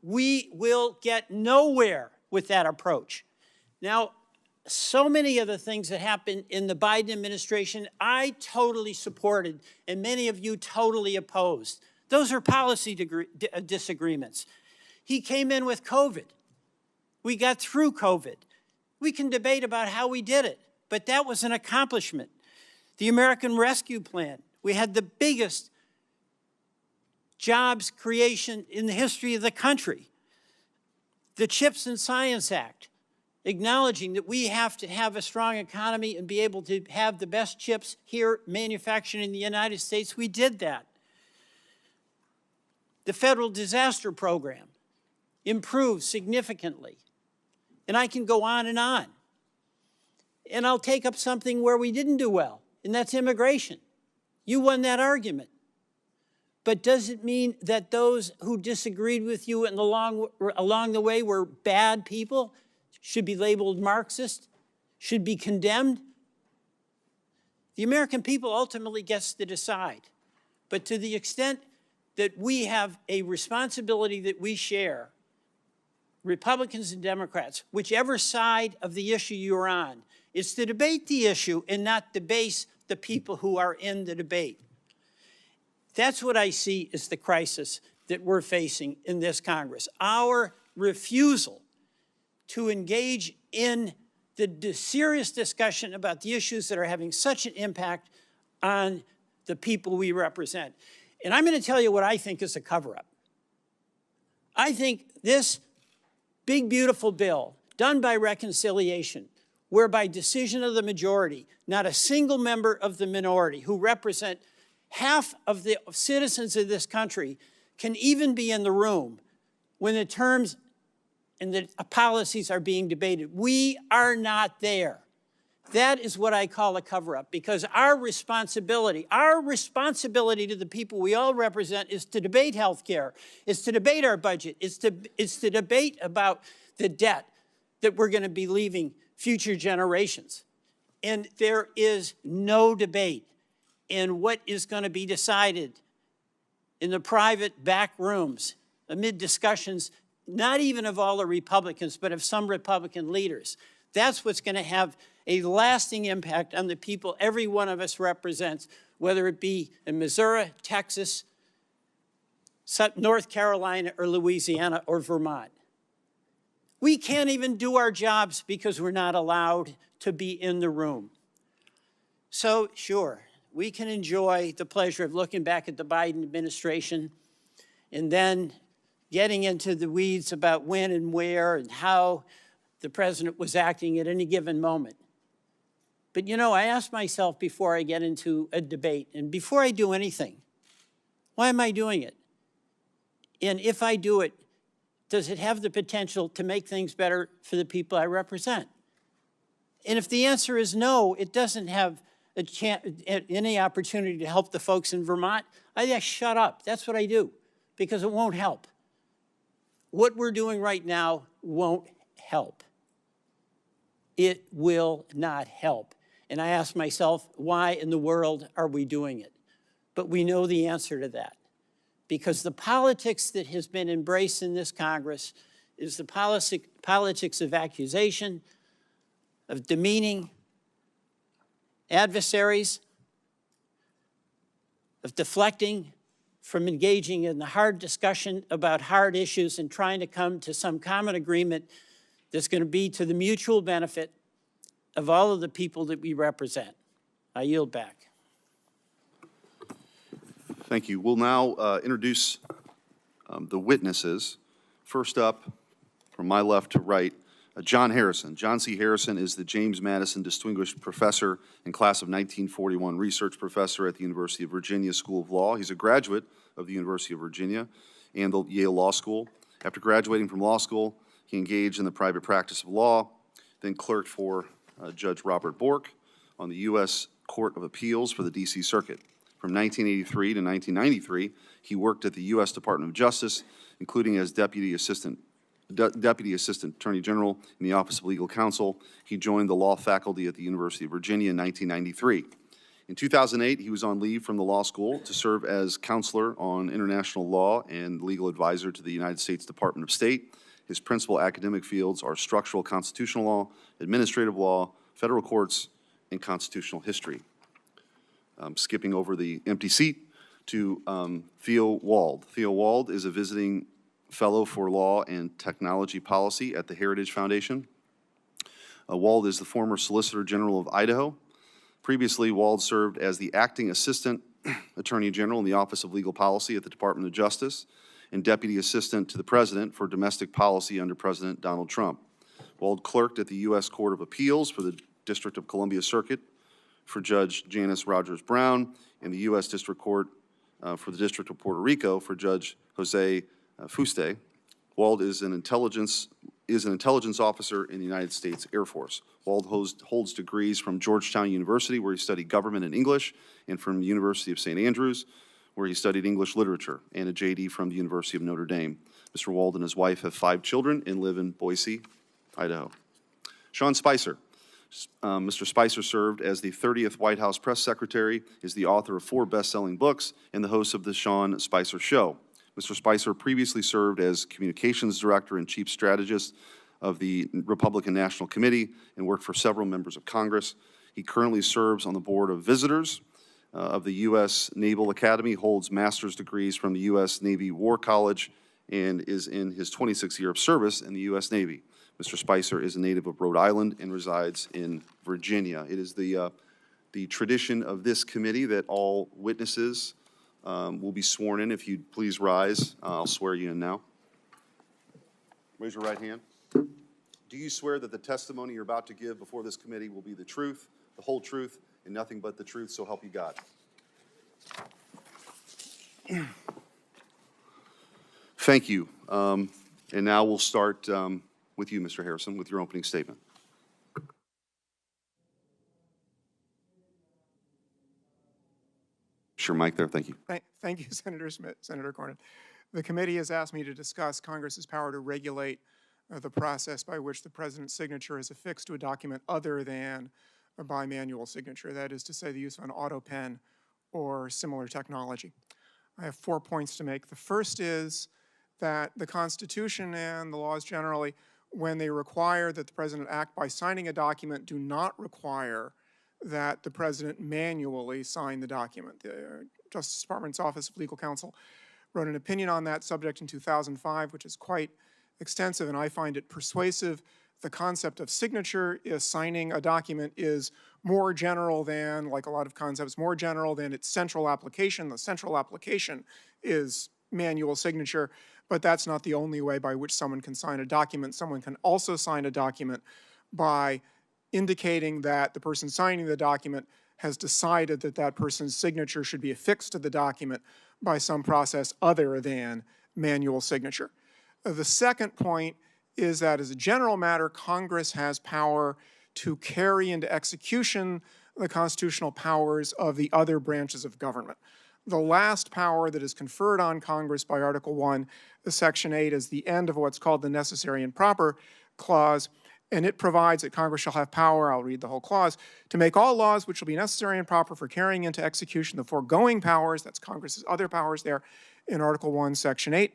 We will get nowhere with that approach. Now, so many of the things that happened in the Biden administration, I totally supported, and many of you totally opposed. Those are policy disagreements. He came in with COVID. We got through COVID. We can debate about how we did it, but that was an accomplishment. The American Rescue Plan, we had the biggest jobs creation in the history of the country. The CHIPS and Science Act, acknowledging that we have to have a strong economy and be able to have the best chips here manufactured in the United States. We did that. The Federal Disaster Program improved significantly. And I can go on. And I'll take up something where we didn't do well, and that's immigration. You won that argument. But does it mean that those who disagreed with you and along the way were bad people, should be labeled Marxist, should be condemned? The American people ultimately gets to decide. But to the extent that we have a responsibility that we share, Republicans and Democrats, whichever side of the issue you're on, is to debate the issue and not debase the people who are in the debate. That's what I see as the crisis that we're facing in this Congress. Our refusal to engage in the serious discussion about the issues that are having such an impact on the people we represent. And I'm going to tell you what I think is a cover-up. I think this big, beautiful bill done by reconciliation, where by decision of the majority, not a single member of the minority who represent half of the citizens of this country can even be in the room when the terms and the policies are being debated. We are not there. That is what I call a cover-up, because our responsibility to the people we all represent is to debate health care, is to debate our budget, is to debate about the debt that we're going to be leaving future generations. And there is no debate in what is going to be decided in the private back rooms amid discussions, not even of all the Republicans, but of some Republican leaders. That's what's going to have a lasting impact on the people every one of us represents, whether it be in Missouri, Texas, North Carolina, or Louisiana, or Vermont. We can't even do our jobs because we're not allowed to be in the room. So, sure, we can enjoy the pleasure of looking back at the Biden administration and then getting into the weeds about when and where and how the president was acting at any given moment. But you know, I ask myself before I get into a debate and before I do anything, why am I doing it? And if I do it, does it have the potential to make things better for the people I represent? And if the answer is no, it doesn't have any opportunity to help the folks in Vermont, I just shut up. That's what I do, because it won't help. What we're doing right now won't help. It will not help. And I ask myself, why in the world are we doing it? But we know the answer to that, because the politics that has been embraced in this Congress is the politics of accusation, of demeaning adversaries, of deflecting from engaging in the hard discussion about hard issues and trying to come to some common agreement that's going to be to the mutual benefit of all of the people that we represent. I yield back. Thank you. We'll now introduce the witnesses. First up, from my left to right, John Harrison. John C. Harrison is the James Madison Distinguished Professor and Class of 1941 Research Professor at the University of Virginia School of Law. He's a graduate of the University of Virginia and the Yale Law School. After graduating from law school, he engaged in the private practice of law, then clerked for Judge Robert Bork on the U.S. Court of Appeals for the D.C. Circuit. From 1983 to 1993, he worked at the U.S. Department of Justice, including as Deputy Assistant Attorney General in the Office of Legal Counsel. He joined the law faculty at the University of Virginia in 1993. In 2008, he was on leave from the law school to serve as counselor on international law and legal advisor to the United States Department of State. His principal academic fields are structural constitutional law, administrative law, federal courts, and constitutional history. Skipping over the empty seat to Theo Wald. Theo Wald is a visiting fellow for law and technology policy at the Heritage Foundation. Wald is the former Solicitor General of Idaho. Previously, Wald served as the acting assistant attorney general in the Office of Legal Policy at the Department of Justice and deputy assistant to the president for domestic policy under President Donald Trump. Wald clerked at the U.S. Court of Appeals for the District of Columbia Circuit for Judge Janice Rogers Brown and the U.S. District Court for the District of Puerto Rico for Judge Jose Fuste. Wald is an intelligence officer in the United States Air Force. Wald holds degrees from Georgetown University, where he studied government and English, and from the University of St. Andrews, where he studied English literature, and a JD from the University of Notre Dame. Mr. Wald and his wife have 5 children and live in Boise, Idaho. Sean Spicer. Mr. Spicer served as the 30th White House press secretary, is the author of 4 best-selling books, and the host of the Sean Spicer Show. Mr. Spicer previously served as communications director and chief strategist of the Republican National Committee and worked for several members of Congress. He currently serves on the board of visitors of the U.S. Naval Academy, holds master's degrees from the U.S. Navy War College, and is in his 26th year of service in the U.S. Navy. Mr. Spicer is a native of Rhode Island and resides in Virginia. It is the tradition of this committee that all witnesses will be sworn in. If you'd please rise, I'll swear you in now. Raise your right hand. Do you swear that the testimony you're about to give before this committee will be the truth, the whole truth, and nothing but the truth, so help you God? Thank you. And now we'll start with you, Mr. Harrison, with your opening statement. Sure, Mike there. Thank you. Thank you, Senator Schmitt, Senator Cornyn. The committee has asked me to discuss Congress's power to regulate the process by which the president's signature is affixed to a document other than a bimanual signature, that is to say the use of an auto pen or similar technology. I have 4 points to make. The first is that the Constitution and the laws generally, when they require that the president act by signing a document, do not require that the president manually sign the document. The Justice Department's Office of Legal Counsel wrote an opinion on that subject in 2005, which is quite extensive, and I find it persuasive. The concept of signature is signing a document is more general than, like a lot of concepts, more general than its central application. The central application is manual signature, but that's not the only way by which someone can sign a document. Someone can also sign a document by indicating that the person signing the document has decided that that person's signature should be affixed to the document by some process other than manual signature. The second point is that as a general matter, Congress has power to carry into execution the constitutional powers of the other branches of government. The last power that is conferred on Congress by Article 1, Section 8, is the end of what's called the Necessary and Proper Clause, and it provides that Congress shall have power, I'll read the whole clause, to make all laws which shall be necessary and proper for carrying into execution the foregoing powers, that's Congress's other powers there in Article 1, Section 8,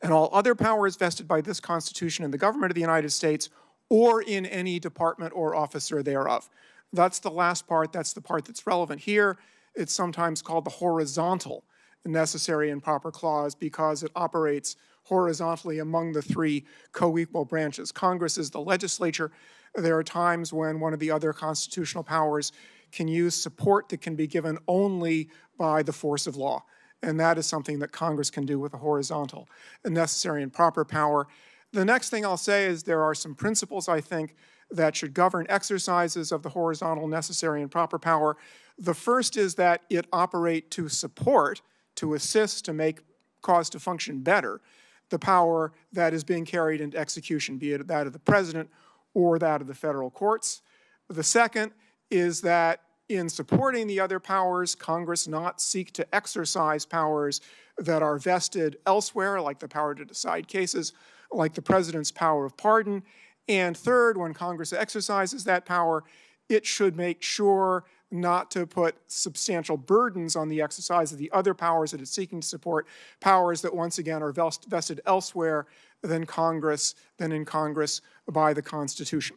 and all other powers vested by this Constitution in the government of the United States or in any department or officer thereof. That's the last part. That's the part that's relevant here. It's sometimes called the horizontal necessary and proper clause because it operates horizontally among the three co-equal branches. Congress is the legislature. There are times when one of the other constitutional powers can use support that can be given only by the force of law. And that is something that Congress can do with a horizontal necessary and proper power. The next thing I'll say is there are some principles, I think, that should govern exercises of the horizontal necessary and proper power. The first is that it operate to support, to assist, to make cause to function better, the power that is being carried into execution, be it that of the president or that of the federal courts. The second is that in supporting the other powers, Congress not seek to exercise powers that are vested elsewhere, like the power to decide cases, like the president's power of pardon. And third, when Congress exercises that power, it should make sure not to put substantial burdens on the exercise of the other powers that it's seeking to support, powers that once again are vested elsewhere than in Congress by the Constitution.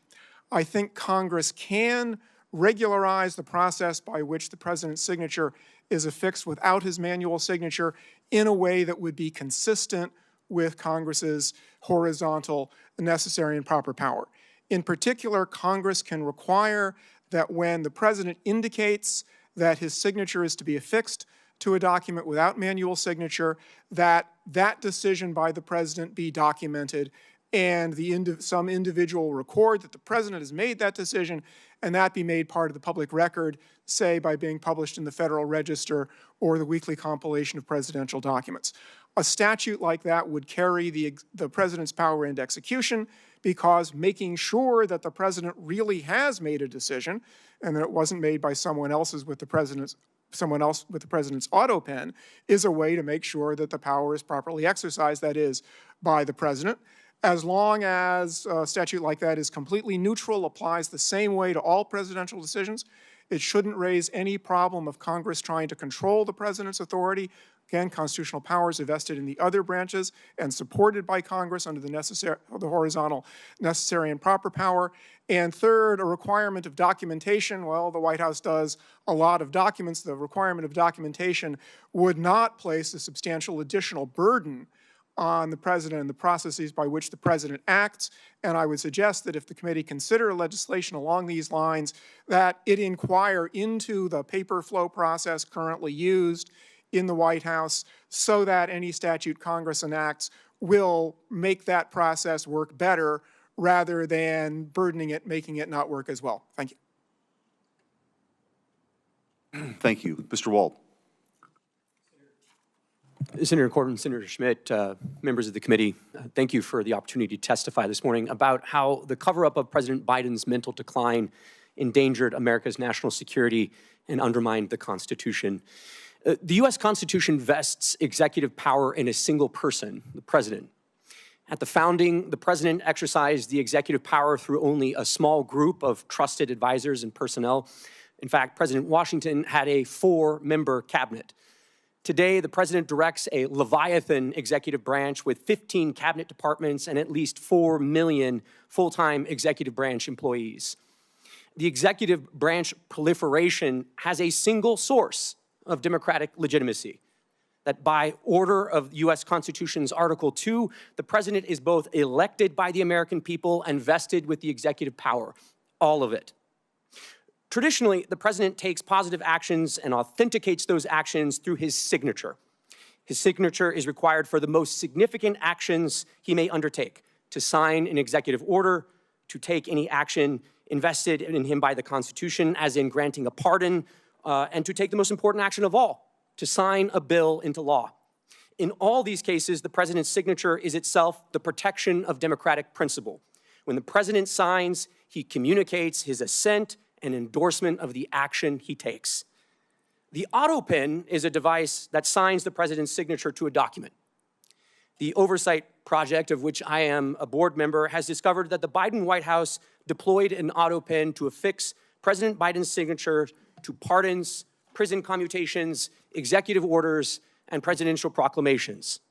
I think Congress can regularize the process by which the president's signature is affixed without his manual signature in a way that would be consistent with Congress's horizontal necessary and proper power. In particular, Congress can require that when the president indicates that his signature is to be affixed to a document without manual signature, that that decision by the president be documented and some individual record that the president has made that decision, and that be made part of the public record, say by being published in the Federal Register or the weekly compilation of presidential documents. A statute like that would carry the president's power into execution because making sure that the president really has made a decision and that it wasn't made by someone else with the president's Autopen is a way to make sure that the power is properly exercised, that is, by the president. As long as a statute like that is completely neutral, applies the same way to all presidential decisions, it shouldn't raise any problem of Congress trying to control the president's authority. Again, constitutional powers are vested in the other branches and supported by Congress under the horizontal necessary and proper power. And third, a requirement of documentation. Well, the White House does a lot of documents. The requirement of documentation would not place a substantial additional burden on the president and the processes by which the president acts. And I would suggest that if the committee consider legislation along these lines, that it inquire into the paper flow process currently used in the White House so that any statute Congress enacts will make that process work better rather than burdening it, making it not work as well. Thank you. Thank you. Mr. Wald. Senator Cornyn, Senator Schmitt, members of the committee, thank you for the opportunity to testify this morning about how the cover-up of President Biden's mental decline endangered America's national security and undermined the Constitution. The U.S. Constitution vests executive power in a single person, the president. At the founding, the president exercised the executive power through only a small group of trusted advisors and personnel. In fact, President Washington had a 4-member cabinet. Today, the president directs a Leviathan executive branch with 15 cabinet departments and at least 4 million full-time executive branch employees. The executive branch proliferation has a single source of democratic legitimacy, that by order of the U.S. Constitution's Article 2, the president is both elected by the American people and vested with the executive power, all of it. Traditionally, the president takes positive actions and authenticates those actions through his signature. His signature is required for the most significant actions he may undertake, to sign an executive order, to take any action invested in him by the Constitution, as in granting a pardon, and to take the most important action of all, to sign a bill into law. In all these cases, the president's signature is itself the protection of democratic principle. When the president signs, he communicates his assent and endorsement of the action he takes. The Autopen is a device that signs the president's signature to a document. The oversight project, of which I am a board member, has discovered that the Biden White House deployed an Autopen to affix President Biden's signature to pardons, prison commutations, executive orders, and presidential proclamations.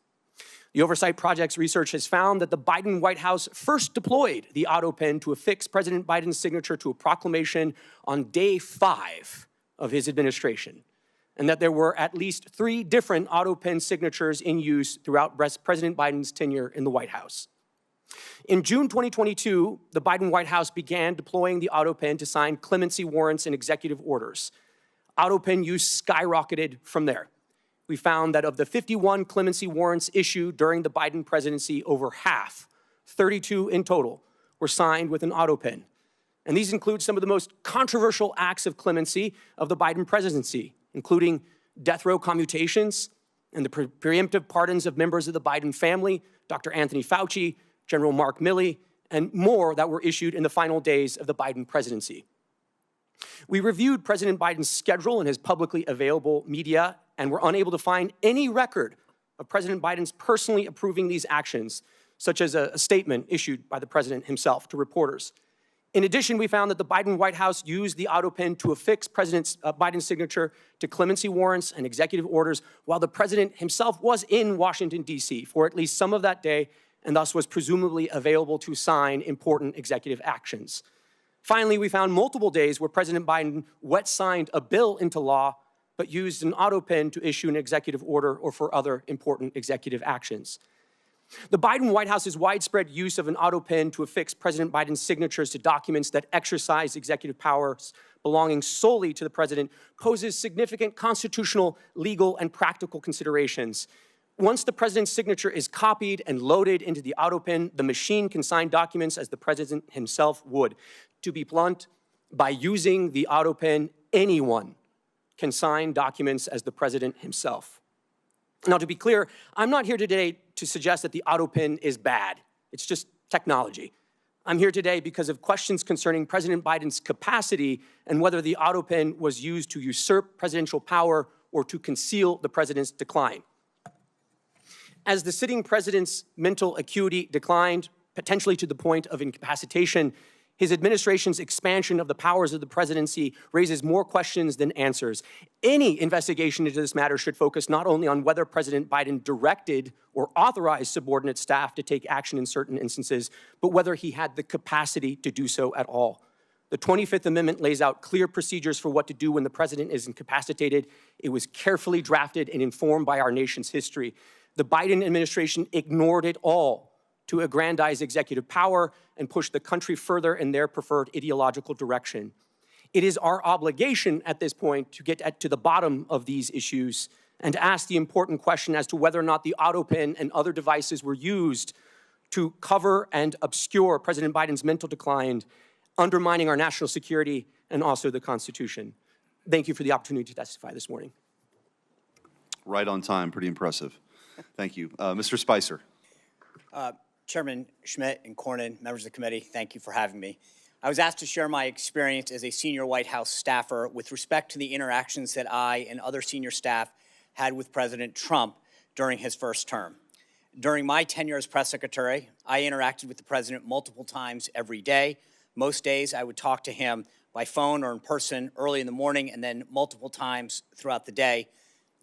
The Oversight Project's research has found that the Biden White House first deployed the Autopen to affix President Biden's signature to a proclamation on day 5 of his administration, and that there were at least 3 different Autopen signatures in use throughout President Biden's tenure in the White House. In June 2022, the Biden White House began deploying the Autopen to sign clemency warrants and executive orders. Autopen use skyrocketed from there. We found that of the 51 clemency warrants issued during the Biden presidency, over half, 32 in total, were signed with an Autopen. And these include some of the most controversial acts of clemency of the Biden presidency, including death row commutations and the preemptive pardons of members of the Biden family, Dr. Anthony Fauci, General Mark Milley, and more that were issued in the final days of the Biden presidency. We reviewed President Biden's schedule and his publicly available media and were unable to find any record of President Biden's personally approving these actions, such as a statement issued by the president himself to reporters. In addition, we found that the Biden White House used the Autopen to affix President Biden's signature to clemency warrants and executive orders while the president himself was in Washington, D.C. for at least some of that day, and thus was presumably available to sign important executive actions. Finally, we found multiple days where President Biden wet-signed a bill into law, but used an Autopen to issue an executive order or for other important executive actions. The Biden White House's widespread use of an Autopen to affix President Biden's signatures to documents that exercise executive powers belonging solely to the president poses significant constitutional, legal, and practical considerations. Once the president's signature is copied and loaded into the Autopen, the machine can sign documents as the president himself would. To be blunt, by using the Autopen, anyone can sign documents as the president himself. Now, to be clear, I'm not here today to suggest that the Autopen is bad. It's just technology. I'm here today because of questions concerning President Biden's capacity and whether the Autopen was used to usurp presidential power or to conceal the president's decline. As the sitting president's mental acuity declined, potentially to the point of incapacitation, his administration's expansion of the powers of the presidency raises more questions than answers. Any investigation into this matter should focus not only on whether President Biden directed or authorized subordinate staff to take action in certain instances, but whether he had the capacity to do so at all. The 25th Amendment lays out clear procedures for what to do when the president is incapacitated. It was carefully drafted and informed by our nation's history. The Biden administration ignored it all to aggrandize executive power and push the country further in their preferred ideological direction. It is our obligation at this point to get to the bottom of these issues and to ask the important question as to whether or not the Autopen and other devices were used to cover and obscure President Biden's mental decline, undermining our national security and also the Constitution. Thank you for the opportunity to testify this morning. Right on time, pretty impressive. Thank you. Mr. Spicer. Chairman Schmitt and Cornyn, members of the committee, thank you for having me. I was asked to share my experience as a senior White House staffer with respect to the interactions that I and other senior staff had with President Trump during his first term. During my tenure as press secretary, I interacted with the president multiple times every day. Most days I would talk to him by phone or in person early in the morning and then multiple times throughout the day,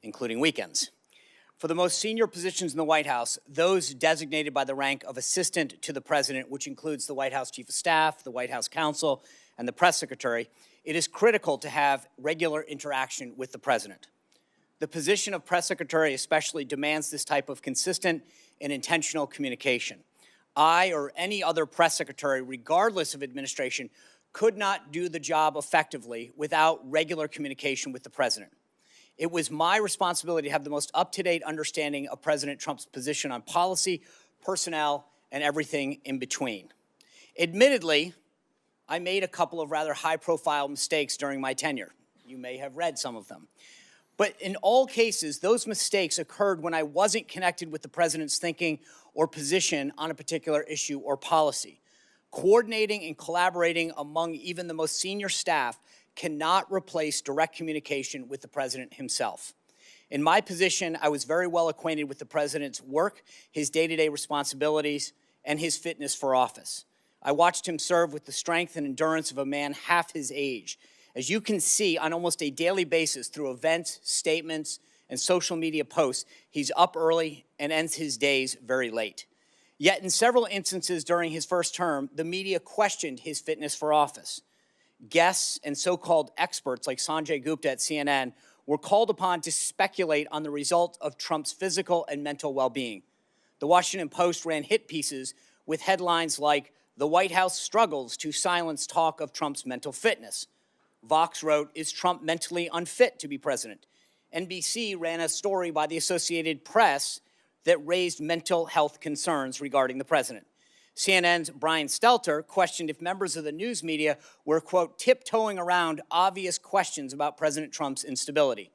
including weekends. For the most senior positions in the White House, those designated by the rank of assistant to the president, which includes the White House chief of staff, the White House counsel, and the press secretary, it is critical to have regular interaction with the president. The position of press secretary especially demands this type of consistent and intentional communication. I or any other press secretary, regardless of administration, could not do the job effectively without regular communication with the president. It was my responsibility to have the most up-to-date understanding of President Trump's position on policy, personnel, and everything in between. Admittedly, I made a couple of rather high-profile mistakes during my tenure. You may have read some of them. But in all cases, those mistakes occurred when I wasn't connected with the president's thinking or position on a particular issue or policy. Coordinating and collaborating among even the most senior staff cannot replace direct communication with the president himself. In my position, I was very well acquainted with the president's work, his day-to-day responsibilities, and his fitness for office. I watched him serve with the strength and endurance of a man half his age. As you can see on almost a daily basis through events, statements, and social media posts, he's up early and ends his days very late. Yet in several instances during his first term, the media questioned his fitness for office. Guests and so-called experts like Sanjay Gupta at CNN were called upon to speculate on the result of Trump's physical and mental well-being. The Washington Post ran hit pieces with headlines like, "The White House struggles to silence talk of Trump's mental fitness." Vox wrote, "Is Trump mentally unfit to be president?" NBC ran a story by the Associated Press that raised mental health concerns regarding the president. CNN's Brian Stelter questioned if members of the news media were, quote, tiptoeing around obvious questions about President Trump's instability.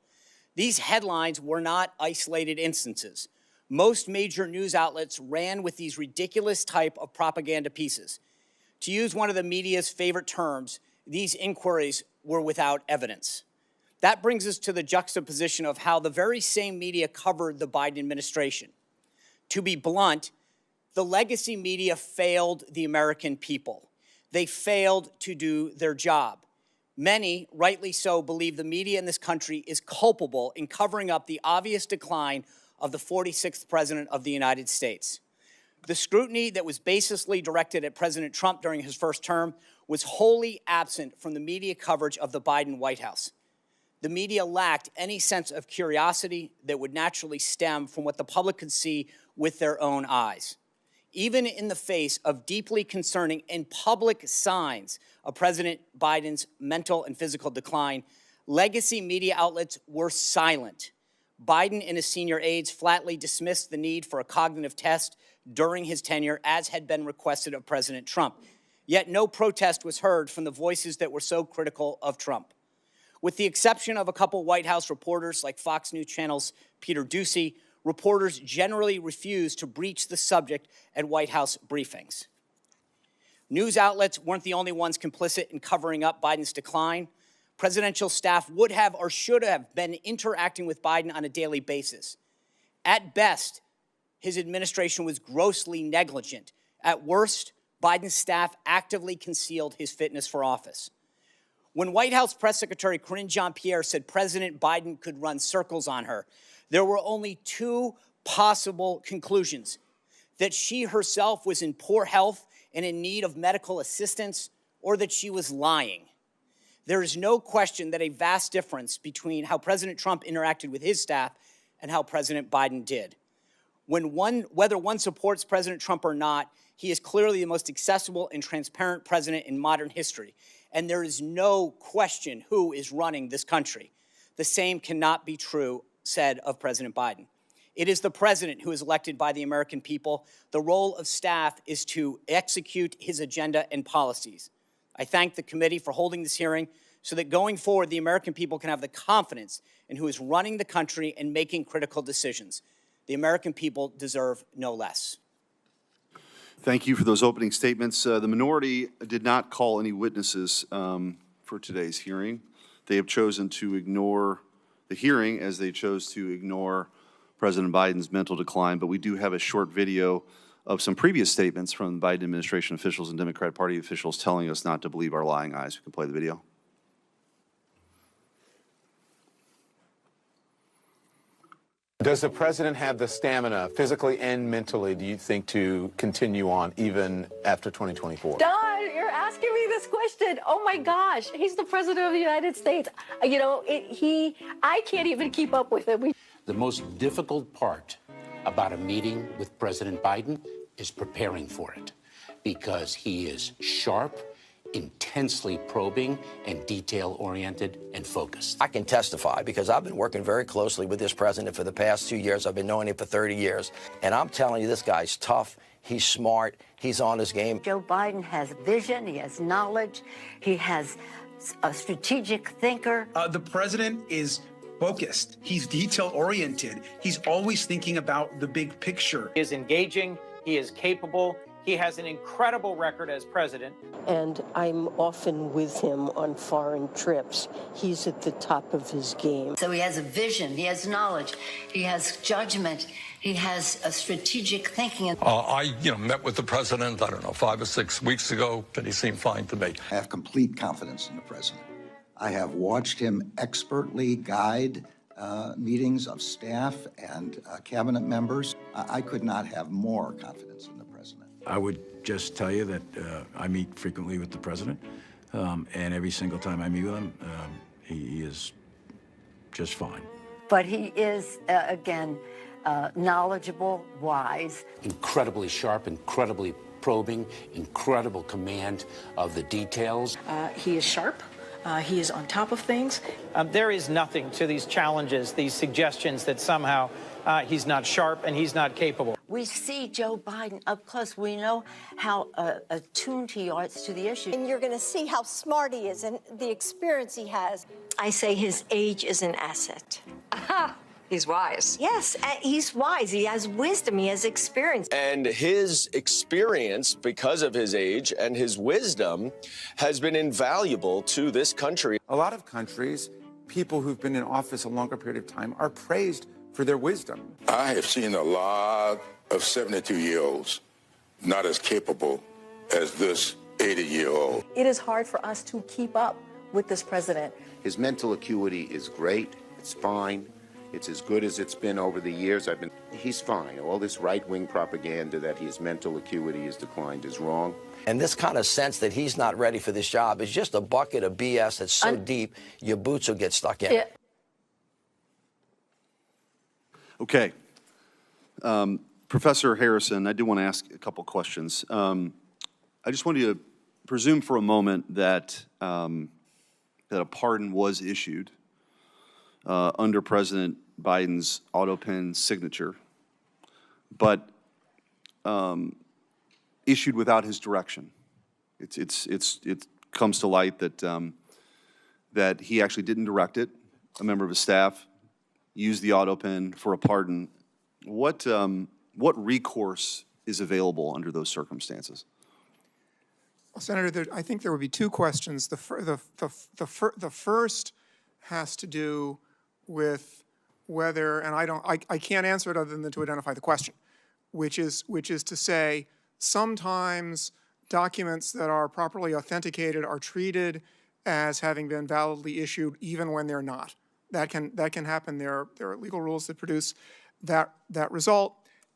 These headlines were not isolated instances. Most major news outlets ran with these ridiculous type of propaganda pieces. To use one of the media's favorite terms, these inquiries were without evidence. That brings us to the juxtaposition of how the very same media covered the Biden administration. To be blunt, the legacy media failed the American people. They failed to do their job. Many, rightly so, believe the media in this country is culpable in covering up the obvious decline of the 46th president of the United States. The scrutiny that was baselessly directed at President Trump during his first term was wholly absent from the media coverage of the Biden White House. The media lacked any sense of curiosity that would naturally stem from what the public could see with their own eyes. Even in the face of deeply concerning and public signs of President Biden's mental and physical decline, legacy media outlets were silent. Biden and his senior aides flatly dismissed the need for a cognitive test during his tenure, as had been requested of President Trump. Yet no protest was heard from the voices that were so critical of Trump. With the exception of a couple White House reporters like Fox News Channel's Peter Doocy, reporters generally refused to breach the subject at White House briefings. News outlets weren't the only ones complicit in covering up Biden's decline. Presidential staff would have or should have been interacting with Biden on a daily basis. At best, his administration was grossly negligent. At worst, Biden's staff actively concealed his fitness for office. When White House Press Secretary Karine Jean-Pierre said President Biden could run circles on her, there were only two possible conclusions: that she herself was in poor health and in need of medical assistance, or that she was lying. There is no question that a vast difference between how President Trump interacted with his staff and how President Biden did. Whether one supports President Trump or not, he is clearly the most accessible and transparent president in modern history, and there is no question who is running this country. The same cannot be said of President Biden. It is the president who is elected by the American people. The role of staff is to execute his agenda and policies. I thank the committee for holding this hearing so that going forward, the American people can have the confidence in who is running the country and making critical decisions. The American people deserve no less. Thank you for those opening statements. The minority did not call any witnesses for today's hearing. They have chosen to ignore the hearing as they chose to ignore President Biden's mental decline, but we do have a short video of some previous statements from the Biden administration officials and Democratic Party officials telling us not to believe our lying eyes. We can play the video. Does the president have the stamina, physically and mentally, do you think, to continue on even after 2024? Don, you're asking me this question. Oh my gosh, he's the president of the United States. You know, I can't even keep up with him. The most difficult part about a meeting with President Biden is preparing for it, because he is sharp, intensely probing, and detail-oriented and focused. I can testify because I've been working very closely with this president for the past 2 years. I've been knowing him for 30 years. And I'm telling you, this guy's tough. He's smart. He's on his game. Joe Biden has vision. He has knowledge. He has a strategic thinker. The president is focused. He's detail-oriented. He's always thinking about the big picture. He is engaging. He is capable. He has an incredible record as president. And I'm often with him on foreign trips. He's at the top of his game. So he has a vision, he has knowledge, he has judgment, he has a strategic thinking. I met with the president, I don't know, 5 or 6 weeks ago, and he seemed fine to me. I have complete confidence in the president. I have watched him expertly guide meetings of staff and cabinet members. I could not have more confidence in the president. I would just tell you that I meet frequently with the president, and every single time I meet with him, he is just fine. But he is, again, knowledgeable, wise. Incredibly sharp, incredibly probing, incredible command of the details. He is sharp. He is on top of things. There is nothing to these challenges, these suggestions that somehow he's not sharp and he's not capable. We see Joe Biden up close. We know how attuned he is to the issue. And you're going to see how smart he is and the experience he has. I say his age is an asset. Aha! He's wise. Yes, he's wise. He has wisdom. He has experience. And his experience, because of his age and his wisdom, has been invaluable to this country. A lot of countries, people who've been in office a longer period of time are praised for their wisdom. I have seen a lot of 72-year-olds not as capable as this 80-year-old. It is hard for us to keep up with this president. His mental acuity is great. It's fine. It's as good as it's been over the years. He's fine. All this right-wing propaganda that his mental acuity has declined is wrong. And this kind of sense that he's not ready for this job is just a bucket of BS that's so deep, your boots will get stuck in. Yeah. Okay. Professor Harrison, I do want to ask a couple questions. I just want you to presume for a moment that, that a pardon was issued under President Biden's Autopen signature, but issued without his direction. It comes to light that that he actually didn't direct it. A member of his staff used the Autopen for a pardon. What recourse is available under those circumstances? Well, Senator, I think there would be two questions. The first has to do with whether, and I can't answer it other than to identify the question, which is to say sometimes documents that are properly authenticated are treated as having been validly issued even when they're not. That can happen. There are legal rules that produce that result,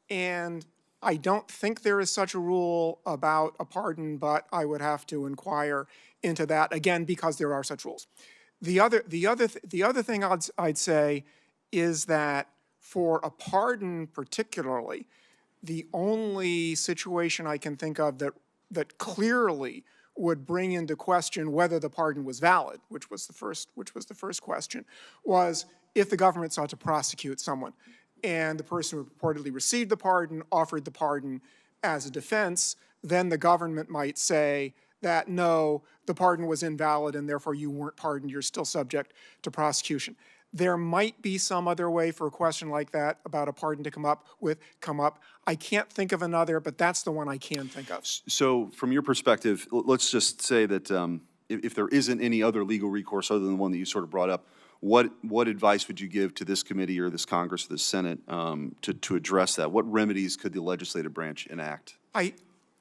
and I don't think there is such a rule about a pardon, but I would have to inquire into that again because there are such rules. The other thing I'd say is that for a pardon particularly, the only situation I can think of that clearly would bring into question whether the pardon was valid, which was the first question, was if the government sought to prosecute someone and the person who purportedly received the pardon offered the pardon as a defense, then the government might say that no, the pardon was invalid and therefore you weren't pardoned, you're still subject to prosecution. There might be some other way for a question like that about a pardon to come up. I can't think of another, but that's the one I can think of. So from your perspective, let's just say that if there isn't any other legal recourse other than the one that you sort of brought up, what advice would you give to this committee or this Congress or this Senate to address that? What remedies could the legislative branch enact?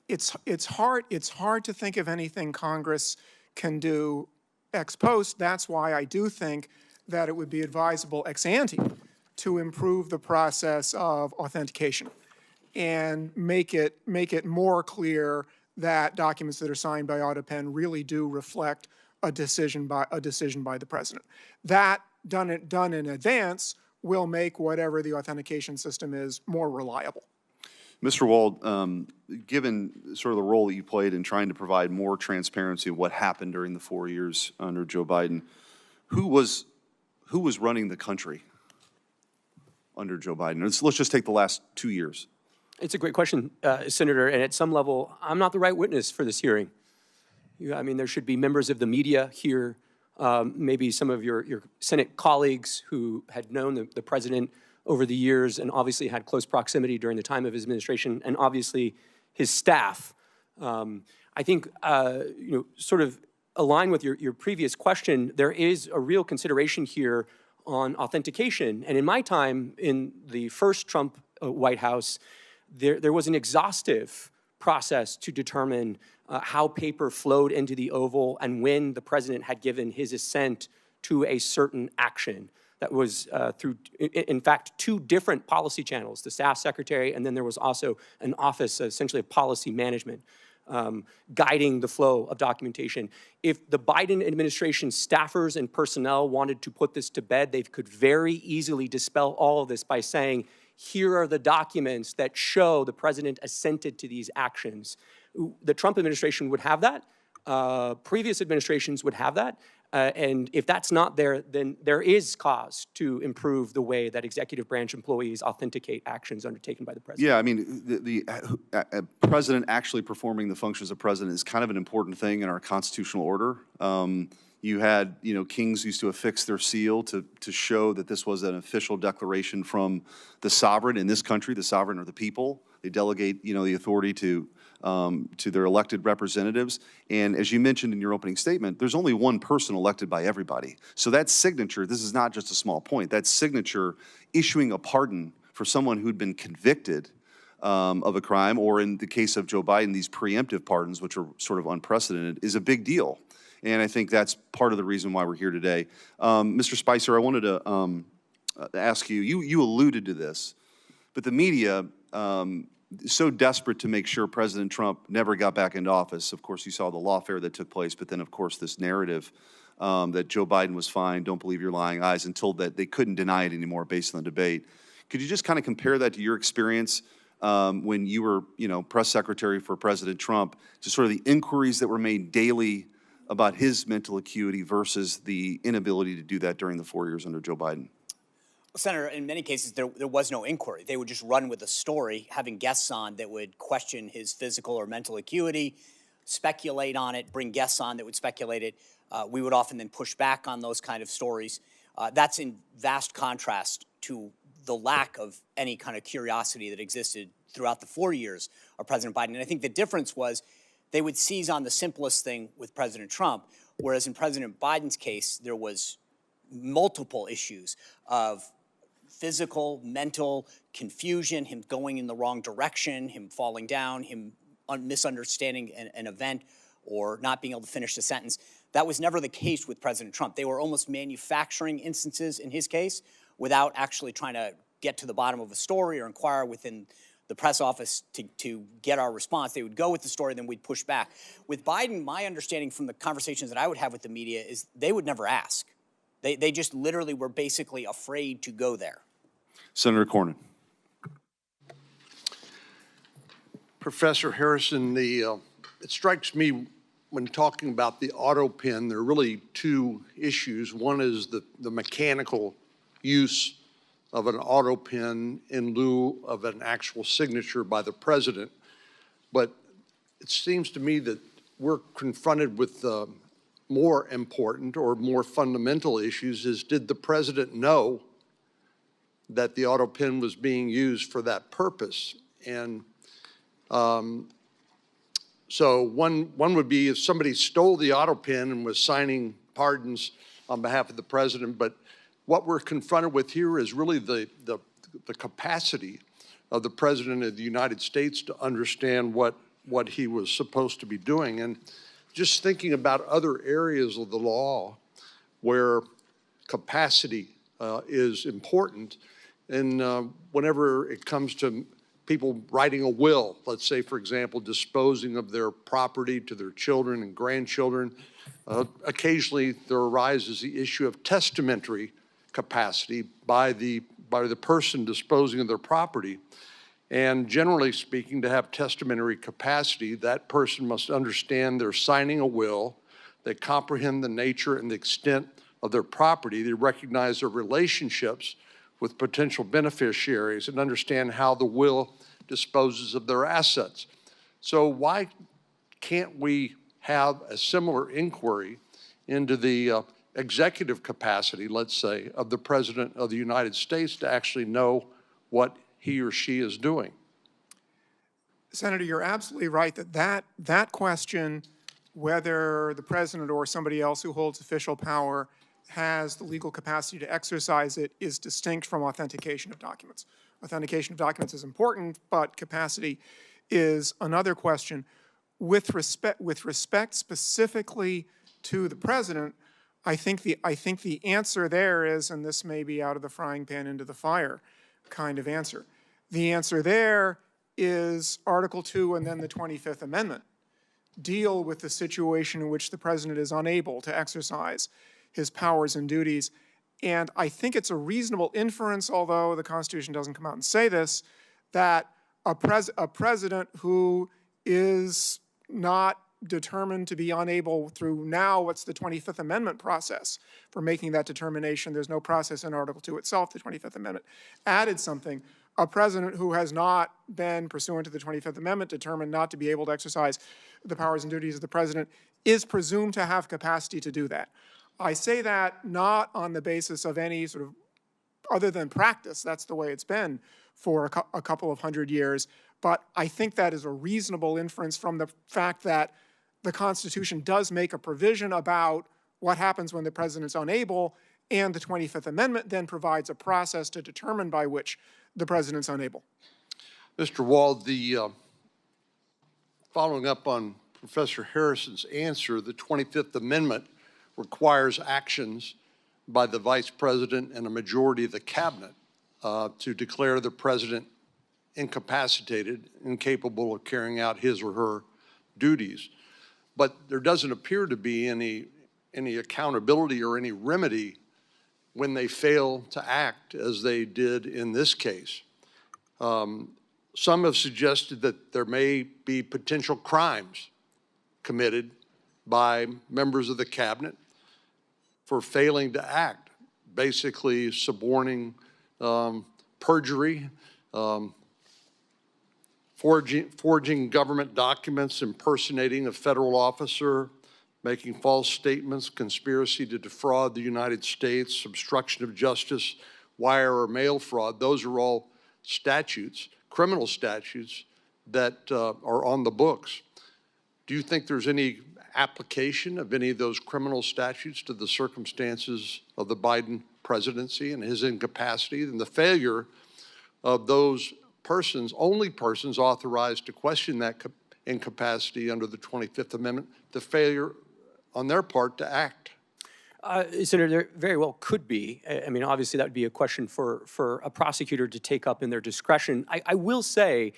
It's hard to think of anything Congress can do ex post. That's why I do think that it would be advisable ex ante to improve the process of authentication and make it more clear that documents that are signed by Autopen really do reflect a decision by the president. That done in advance will make whatever the authentication system is more reliable. Mr. Wald, given sort of the role that you played in trying to provide more transparency of what happened during the 4 years under Joe Biden, who was running the country under Joe Biden? Let's just take the last 2 years. It's a great question, Senator, and at some level, I'm not the right witness for this hearing. I mean, there should be members of the media here, maybe some of your Senate colleagues who had known the president over the years and obviously had close proximity during the time of his administration, and obviously his staff. I think, sort of align with your previous question, there is a real consideration here on authentication. And in my time in the first Trump White House, there was an exhaustive process to determine how paper flowed into the Oval and when the president had given his assent to a certain action. That was through, in fact, 2 different policy channels, the staff secretary, and then there was also an office, essentially of policy management, guiding the flow of documentation. If the Biden administration staffers and personnel wanted to put this to bed, they could very easily dispel all of this by saying, here are the documents that show the president assented to these actions. The Trump administration would have that. Previous administrations would have that. And if that's not there, then there is cause to improve the way that executive branch employees authenticate actions undertaken by the president. Yeah, I mean, the president actually performing the functions of president is kind of an important thing in our constitutional order. You had, kings used to affix their seal to show that this was an official declaration from the sovereign. In this country, the sovereign are the people. They delegate, the authority to their elected representatives. And as you mentioned in your opening statement, there's only one person elected by everybody. So that signature, this is not just a small point, that signature issuing a pardon for someone who'd been convicted of a crime, or in the case of Joe Biden, these preemptive pardons, which are sort of unprecedented, is a big deal. And I think that's part of the reason why we're here today. Mr. Spicer, I wanted to ask you, you alluded to this, but the media, so desperate to make sure President Trump never got back into office. Of course, you saw the lawfare that took place, but then, of course, this narrative that Joe Biden was fine, don't believe your lying eyes, until that they couldn't deny it anymore based on the debate. Could you just kind of compare that to your experience when you were, press secretary for President Trump, to sort of the inquiries that were made daily about his mental acuity versus the inability to do that during the 4 years under Joe Biden? Senator, in many cases, there was no inquiry. They would just run with a story, having guests on that would question his physical or mental acuity, speculate on it, bring guests on that would speculate it. We would often then push back on those kind of stories. That's in vast contrast to the lack of any kind of curiosity that existed throughout the 4 years of President Biden. And I think the difference was they would seize on the simplest thing with President Trump, whereas in President Biden's case, there was multiple issues of physical, mental confusion, him going in the wrong direction, him falling down, him misunderstanding an event or not being able to finish the sentence. That was never the case with President Trump. They were almost manufacturing instances in his case without actually trying to get to the bottom of a story or inquire within the press office to get our response. They would go with the story, then we'd push back. With Biden, my understanding from the conversations that I would have with the media is they would never ask. They just literally were basically afraid to go there. Senator Cornyn. Professor Harrison, it strikes me when talking about the Autopen, there are really 2 issues. One is the mechanical use of an Autopen in lieu of an actual signature by the president. But it seems to me that we're confronted with more important or more fundamental issues is, did the president know that the Autopen was being used for that purpose? And so one would be if somebody stole the Autopen and was signing pardons on behalf of the president, but what we're confronted with here is really the capacity of the president of the United States to understand what he was supposed to be doing. And just thinking about other areas of the law where capacity is important, and whenever it comes to people writing a will, let's say, for example, disposing of their property to their children and grandchildren, occasionally there arises the issue of testamentary capacity by the person disposing of their property. And generally speaking, to have testamentary capacity, that person must understand they're signing a will, they comprehend the nature and the extent of their property, they recognize their relationships with potential beneficiaries, and understand how the will disposes of their assets. So why can't we have a similar inquiry into the executive capacity, let's say, of the President of the United States to actually know what he or she is doing? Senator, you're absolutely right that question, whether the president or somebody else who holds official power has the legal capacity to exercise it, is distinct from authentication of documents. Authentication of documents is important, but capacity is another question. With respect specifically to the president, I think the answer there is, and this may be out of the frying pan into the fire kind of answer. The answer there is Article 2 and then the 25th Amendment deal with the situation in which the president is unable to exercise his powers and duties. And I think it's a reasonable inference, although the Constitution doesn't come out and say this, that a president who is not determined to be unable through now what's the 25th Amendment process for making that determination. There's no process in Article 2 itself. The 25th Amendment added something. A president who has not been, pursuant to the 25th Amendment, determined not to be able to exercise the powers and duties of the president is presumed to have capacity to do that. I say that not on the basis of any sort of, other than practice, that's the way it's been for a couple of hundred years, but I think that is a reasonable inference from the fact that the Constitution does make a provision about what happens when the president's unable, and the 25th Amendment then provides a process to determine by which the president's unable. Mr. Wald, following up on Professor Harrison's answer, the 25th Amendment requires actions by the Vice President and a majority of the Cabinet to declare the President incapacitated, incapable of carrying out his or her duties. But there doesn't appear to be any accountability or any remedy when they fail to act as they did in this case. Some have suggested that there may be potential crimes committed by members of the Cabinet for failing to act, basically suborning perjury, forging government documents, impersonating a federal officer, making false statements, conspiracy to defraud the United States, obstruction of justice, wire or mail fraud. Those are all statutes, criminal statutes that are on the books. Do you think there's any application of any of those criminal statutes to the circumstances of the Biden presidency and his incapacity and the failure of those persons, only persons authorized to question that incapacity under the 25th Amendment, the failure on their part to act? Senator, there very well could be. I mean, obviously, that would be a question for a prosecutor to take up in their discretion. I will say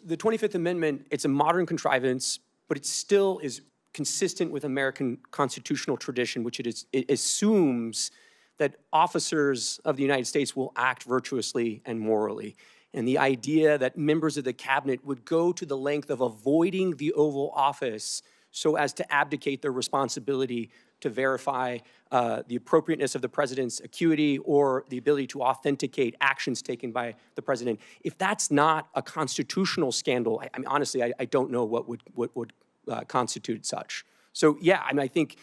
the 25th Amendment, it's a modern contrivance, but it still is consistent with American constitutional tradition, which it assumes that officers of the United States will act virtuously and morally. And the idea that members of the Cabinet would go to the length of avoiding the Oval Office so as to abdicate their responsibility to verify the appropriateness of the president's acuity or the ability to authenticate actions taken by the president. If that's not a constitutional scandal, I mean, honestly, I don't know what would constitute such. So yeah, I mean, I think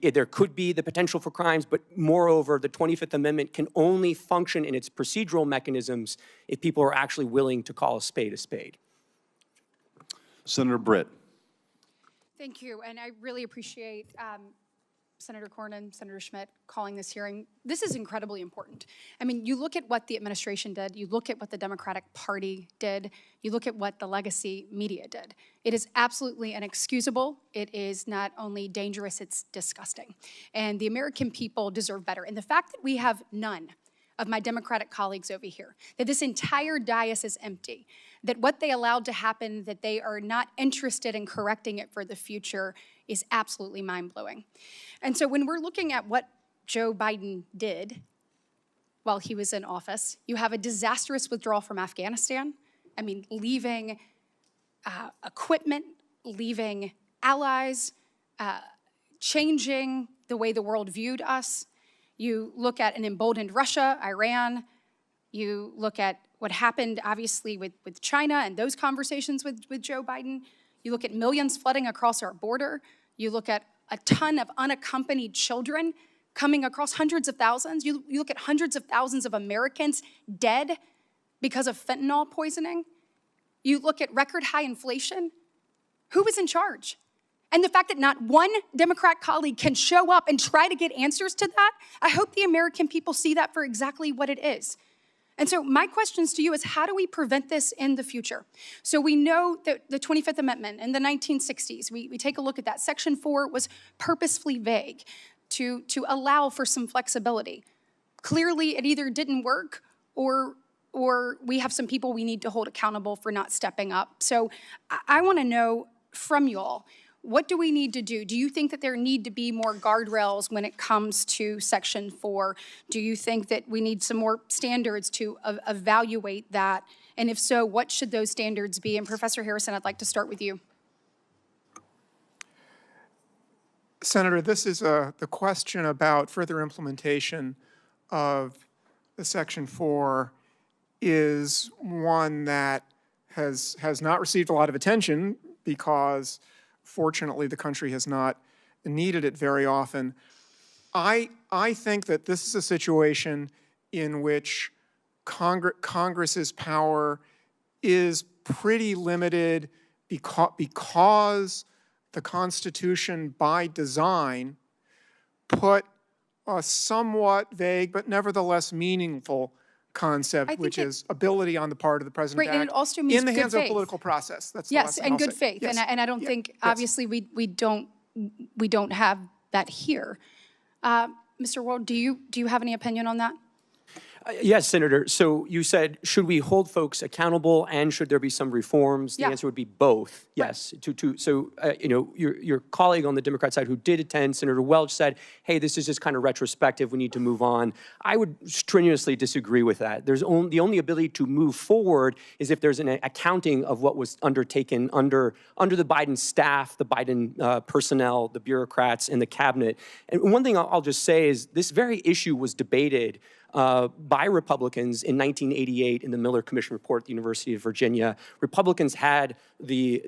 there could be the potential for crimes, but moreover, the 25th Amendment can only function in its procedural mechanisms if people are actually willing to call a spade a spade. Senator Britt. Thank you, and I really appreciate Senator Cornyn, Senator Schmitt calling this hearing. This is incredibly important. I mean, you look at what the administration did, you look at what the Democratic Party did, you look at what the legacy media did. It is absolutely inexcusable. It is not only dangerous, it's disgusting. And the American people deserve better. And the fact that we have none of my Democratic colleagues over here, that this entire dais is empty, that what they allowed to happen, that they are not interested in correcting it for the future is absolutely mind-blowing. And so when we're looking at what Joe Biden did while he was in office, you have a disastrous withdrawal from Afghanistan. I mean, leaving equipment, leaving allies, changing the way the world viewed us. You look at an emboldened Russia, Iran. You look at what happened, obviously, with China and those conversations with Joe Biden. You look at millions flooding across our border. You look at a ton of unaccompanied children coming across, hundreds of thousands. You look at hundreds of thousands of Americans dead because of fentanyl poisoning. You look at record high inflation. Who was in charge? And the fact that not one Democrat colleague can show up and try to get answers to that, I hope the American people see that for exactly what it is. And so my questions to you is, how do we prevent this in the future? So we know that the 25th Amendment in the 1960s, we take a look at that. Section 4 was purposefully vague to allow for some flexibility. Clearly, it either didn't work or we have some people we need to hold accountable for not stepping up. So I want to know from you all, what do we need to do? Do you think that there need to be more guardrails when it comes to Section 4? Do you think that we need some more standards to evaluate that? And if so, what should those standards be? And Professor Harrison, I'd like to start with you. Senator, this is the question about further implementation of the Section 4 is one that has not received a lot of attention because fortunately, the country has not needed it very often. I think that this is a situation in which Congress's power is pretty limited because the Constitution, by design, put a somewhat vague but nevertheless meaningful concept, which is ability on the part of the president to act and it also means in the good hands of faith. a political process. That's the Yes, last thing and I'll good say. faith. Yes. And I don't think, obviously, we don't have that here. Mr. Wald, do you have any opinion on that? Yes, Senator. So you said, should we hold folks accountable and should there be some reforms? The answer would be both, yes. So, you know, your colleague on the Democrat side who did attend, Senator Welch, said, hey, this is just kind of retrospective. We need to move on. I would strenuously disagree with that. The only ability to move forward is if there's an accounting of what was undertaken under the Biden staff, the Biden personnel, the bureaucrats, and the cabinet. And one thing I'll just say is this very issue was debated by Republicans in 1988 in the Miller Commission report at the University of Virginia. Republicans had the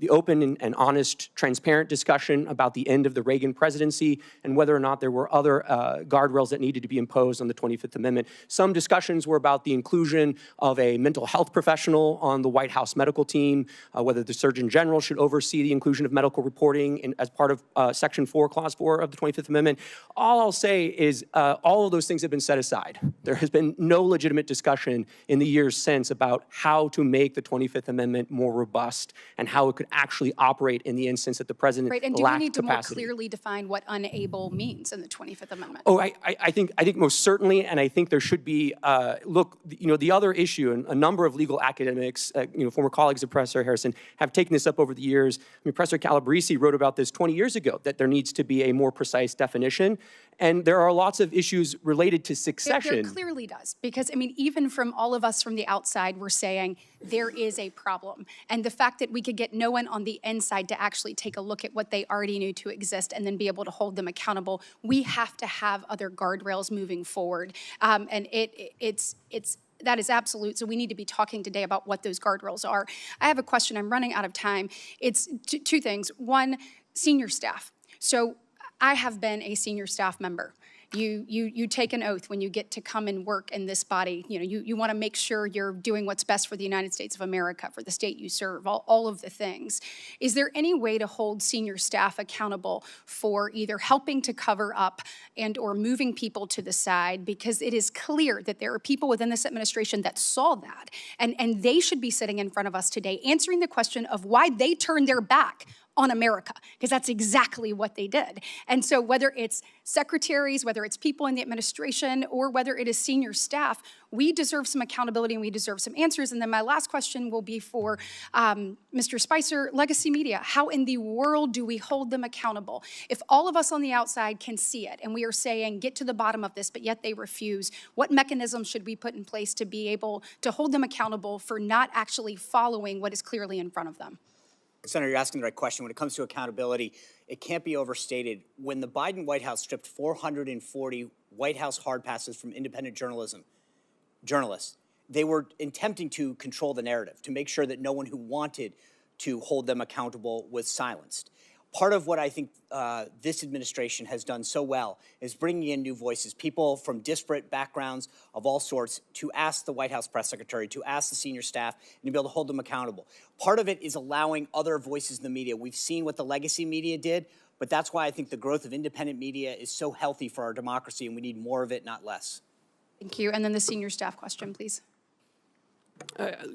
open and honest, transparent discussion about the end of the Reagan presidency and whether or not there were other guardrails that needed to be imposed on the 25th Amendment. Some discussions were about the inclusion of a mental health professional on the White House medical team, whether the Surgeon General should oversee the inclusion of medical reporting as part of Section 4, Clause 4 of the 25th Amendment. All I'll say is all of those things have been set aside. There has been no legitimate discussion in the years since about how to make the 25th Amendment more robust and how it could actually operate in the instance that the president lacked capacity. And do we need to more clearly define what unable means in the 25th Amendment? Oh, I think most certainly, and I think there should be, look, the other issue, and a number of legal academics, former colleagues of Professor Harrison, have taken this up over the years. I mean, Professor Calabresi wrote about this 20 years ago, that there needs to be a more precise definition. And there are lots of issues related to succession. There clearly does, because, I mean, even from all of us from the outside, we're saying there is a problem. And the fact that we could get no one on the inside to actually take a look at what they already knew to exist and then be able to hold them accountable, we have to have other guardrails moving forward. And that is absolute. So we need to be talking today about what those guardrails are. I have a question. I'm running out of time. It's two things. One, senior staff. So I have been a senior staff member. You take an oath when you get to come and work in this body. You want to make sure you're doing what's best for the United States of America, for the state you serve, all of the things. Is there any way to hold senior staff accountable for either helping to cover up and or moving people to the side? Because it is clear that there are people within this administration that saw that, and they should be sitting in front of us today answering the question of why they turned their back on America, because that's exactly what they did. And so whether it's secretaries, whether it's people in the administration, or whether it is senior staff, we deserve some accountability and we deserve some answers. And then my last question will be for Mr. Spicer, legacy media. How in the world do we hold them accountable? If all of us on the outside can see it and we are saying, get to the bottom of this, but yet they refuse, what mechanisms should we put in place to be able to hold them accountable for not actually following what is clearly in front of them? Senator, you're asking the right question. When it comes to accountability, it can't be overstated. When the Biden White House stripped 440 White House hard passes from independent journalists, they were attempting to control the narrative, to make sure that no one who wanted to hold them accountable was silenced. part of what I think this administration has done so well is bringing in new voices, people from disparate backgrounds of all sorts, to ask the White House press secretary, to ask the senior staff, and to be able to hold them accountable. Part of it is allowing other voices in the media. We've seen what the legacy media did, but that's why I think the growth of independent media is so healthy for our democracy, and we need more of it, not less. Thank you. And then the senior staff question, please.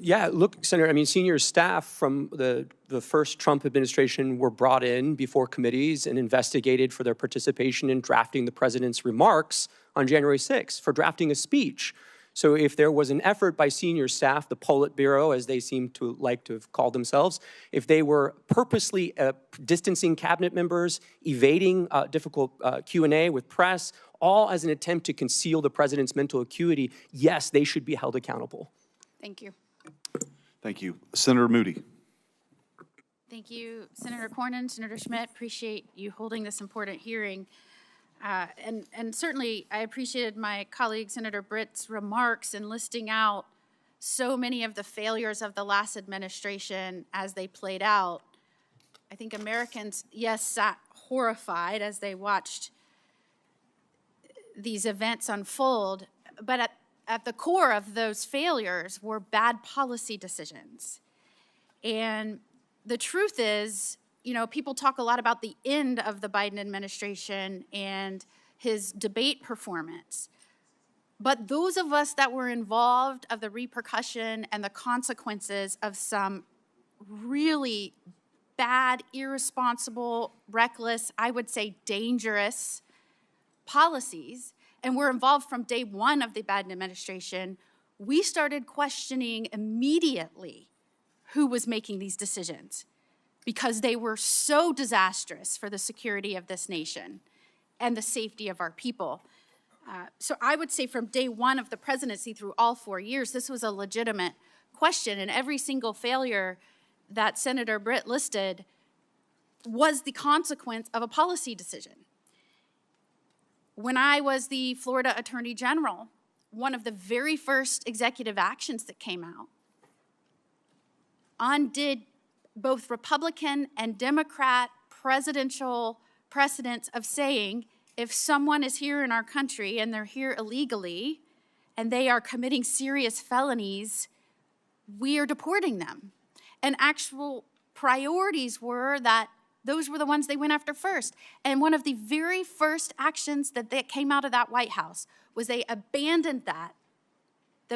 Yeah, look, Senator, I mean, senior staff from the first Trump administration were brought in before committees and investigated for their participation in drafting the president's remarks on January 6th, for drafting a speech. So if there was an effort by senior staff, the Politburo, as they seem to like to have called themselves, if they were purposely distancing cabinet members, evading difficult Q&A with press, all as an attempt to conceal the president's mental acuity, yes, they should be held accountable. Thank you. Thank you. Senator Moody. Thank you, Senator Cornyn, Senator Schmitt. Appreciate you holding this important hearing. And certainly I appreciated my colleague, Senator Britt's remarks in listing out so many of the failures of the last administration as they played out. I think Americans, yes, sat horrified as they watched these events unfold, but at the core of those failures were bad policy decisions. And the truth is, you know, people talk a lot about the end of the Biden administration and his debate performance. But those of us that were involved of the repercussion and the consequences of some really bad, irresponsible, reckless, I would say dangerous policies, and we're involved from day one of the Biden administration, we started questioning immediately who was making these decisions, because they were so disastrous for the security of this nation and the safety of our people. So I would say from day one of the presidency through all 4 years, this was a legitimate question, and every single failure that Senator Britt listed was the consequence of a policy decision. When I was the Florida Attorney General, one of the very first executive actions that came out undid both Republican and Democrat presidential precedents of saying, if someone is here in our country and they're here illegally and they are committing serious felonies, we are deporting them. And actual priorities were that those were the ones they went after first. And one of the very first actions that came out of that White House was they abandoned that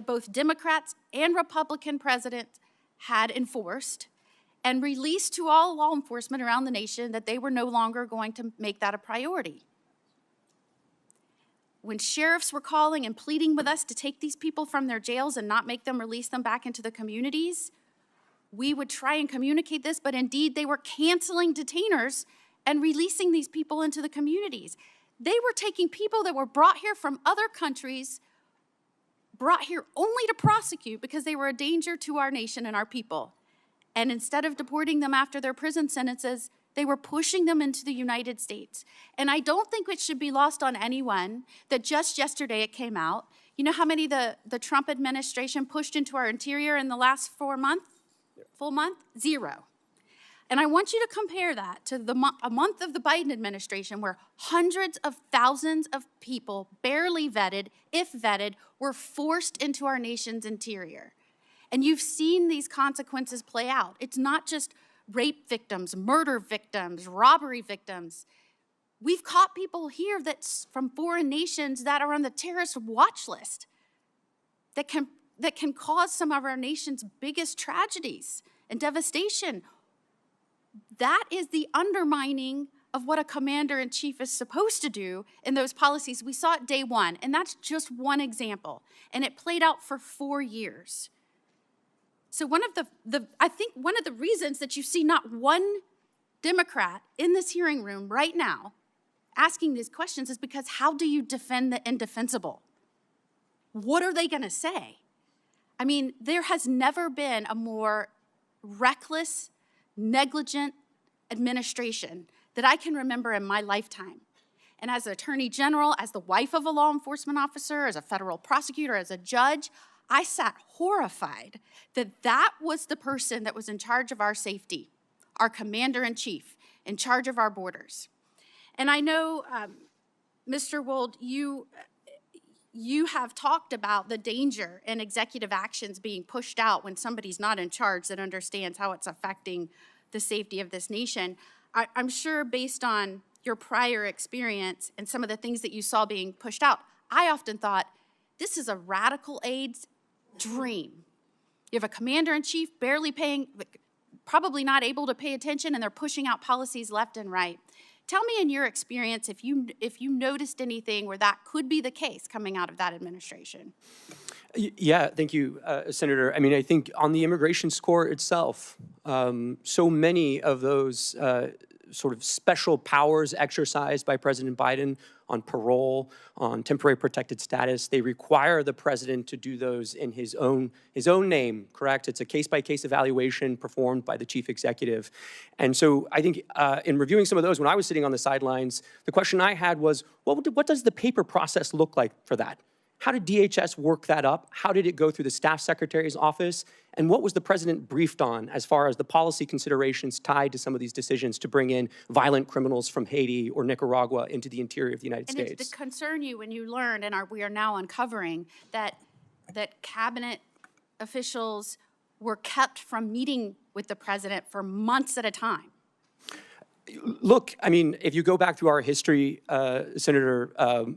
both Democrats and Republican presidents had enforced, and released to all law enforcement around the nation that they were no longer going to make that a priority. When sheriffs were calling and pleading with us to take these people from their jails and not make them release them back into the communities, we would try and communicate this, but indeed they were canceling detainers and releasing these people into the communities. They were taking people that were brought here from other countries, brought here only to prosecute because they were a danger to our nation and our people. And instead of deporting them after their prison sentences, they were pushing them into the United States. And I don't think it should be lost on anyone that just yesterday it came out. You know how many the Trump administration pushed into our interior in the last 4 months? Full month? 0. And I want you to compare that to a month of the Biden administration where hundreds of thousands of people, barely vetted, if vetted, were forced into our nation's interior. And you've seen these consequences play out. It's not just rape victims, murder victims, robbery victims. We've caught people here that's from foreign nations that are on the terrorist watch list that can cause some of our nation's biggest tragedies and devastation. That is the undermining of what a commander-in-chief is supposed to do in those policies. We saw it day one, and that's just one example. And it played out for 4 years. So I think one of the reasons that you see not one Democrat in this hearing room right now asking these questions is because how do you defend the indefensible? What are they going to say? I mean, there has never been a more reckless, negligent administration that I can remember in my lifetime. And as an attorney general, as the wife of a law enforcement officer, as a federal prosecutor, as a judge, I sat horrified that that was the person that was in charge of our safety, our commander-in-chief. in charge of our borders. And I know, Mr. Wold, you have talked about the danger in executive actions being pushed out when somebody's not in charge that understands how it's affecting the safety of this nation. I'm sure based on your prior experience and some of the things that you saw being pushed out, I often thought, this is a radical aide's dream. You have a commander-in-chief barely paying, probably not able to pay attention, and they're pushing out policies left and right. Tell me in your experience if you noticed anything where that could be the case coming out of that administration. Yeah, thank you, Senator. I mean, I think on the immigration score itself, so many of those sort of special powers exercised by President Biden on parole, on temporary protected status, they require the president to do those in his own name, correct? It's a case-by-case evaluation performed by the chief executive. And so I think in reviewing some of those, when I was sitting on the sidelines, the question I had was, what does the paper process look like for that? How did DHS work that up? How did it go through the staff secretary's office? And what was the president briefed on as far as the policy considerations tied to some of these decisions to bring in violent criminals from Haiti or Nicaragua into the interior of the United States? And it concern you when you learned, and we are now uncovering, that cabinet officials were kept from meeting with the president for months at a time? Look, I mean, if you go back through our history, Senator,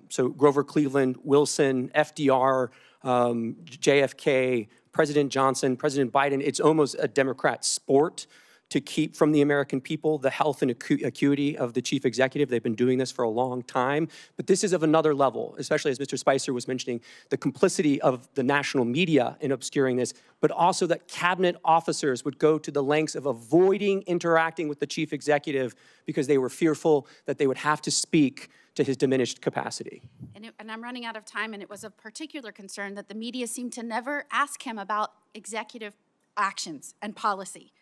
so Grover Cleveland, Wilson, FDR, JFK, President Johnson, President Biden, it's almost a Democrat sport to keep from the American people the health and acuity of the chief executive. They've been doing this for a long time, but this is of another level, especially as Mr. Spicer was mentioning, the complicity of the national media in obscuring this, but also that cabinet officers would go to the lengths of avoiding interacting with the chief executive because they were fearful that they would have to speak to his diminished capacity. And I'm running out of time, and it was of particular concern that the media seemed to never ask him about executive actions and policy.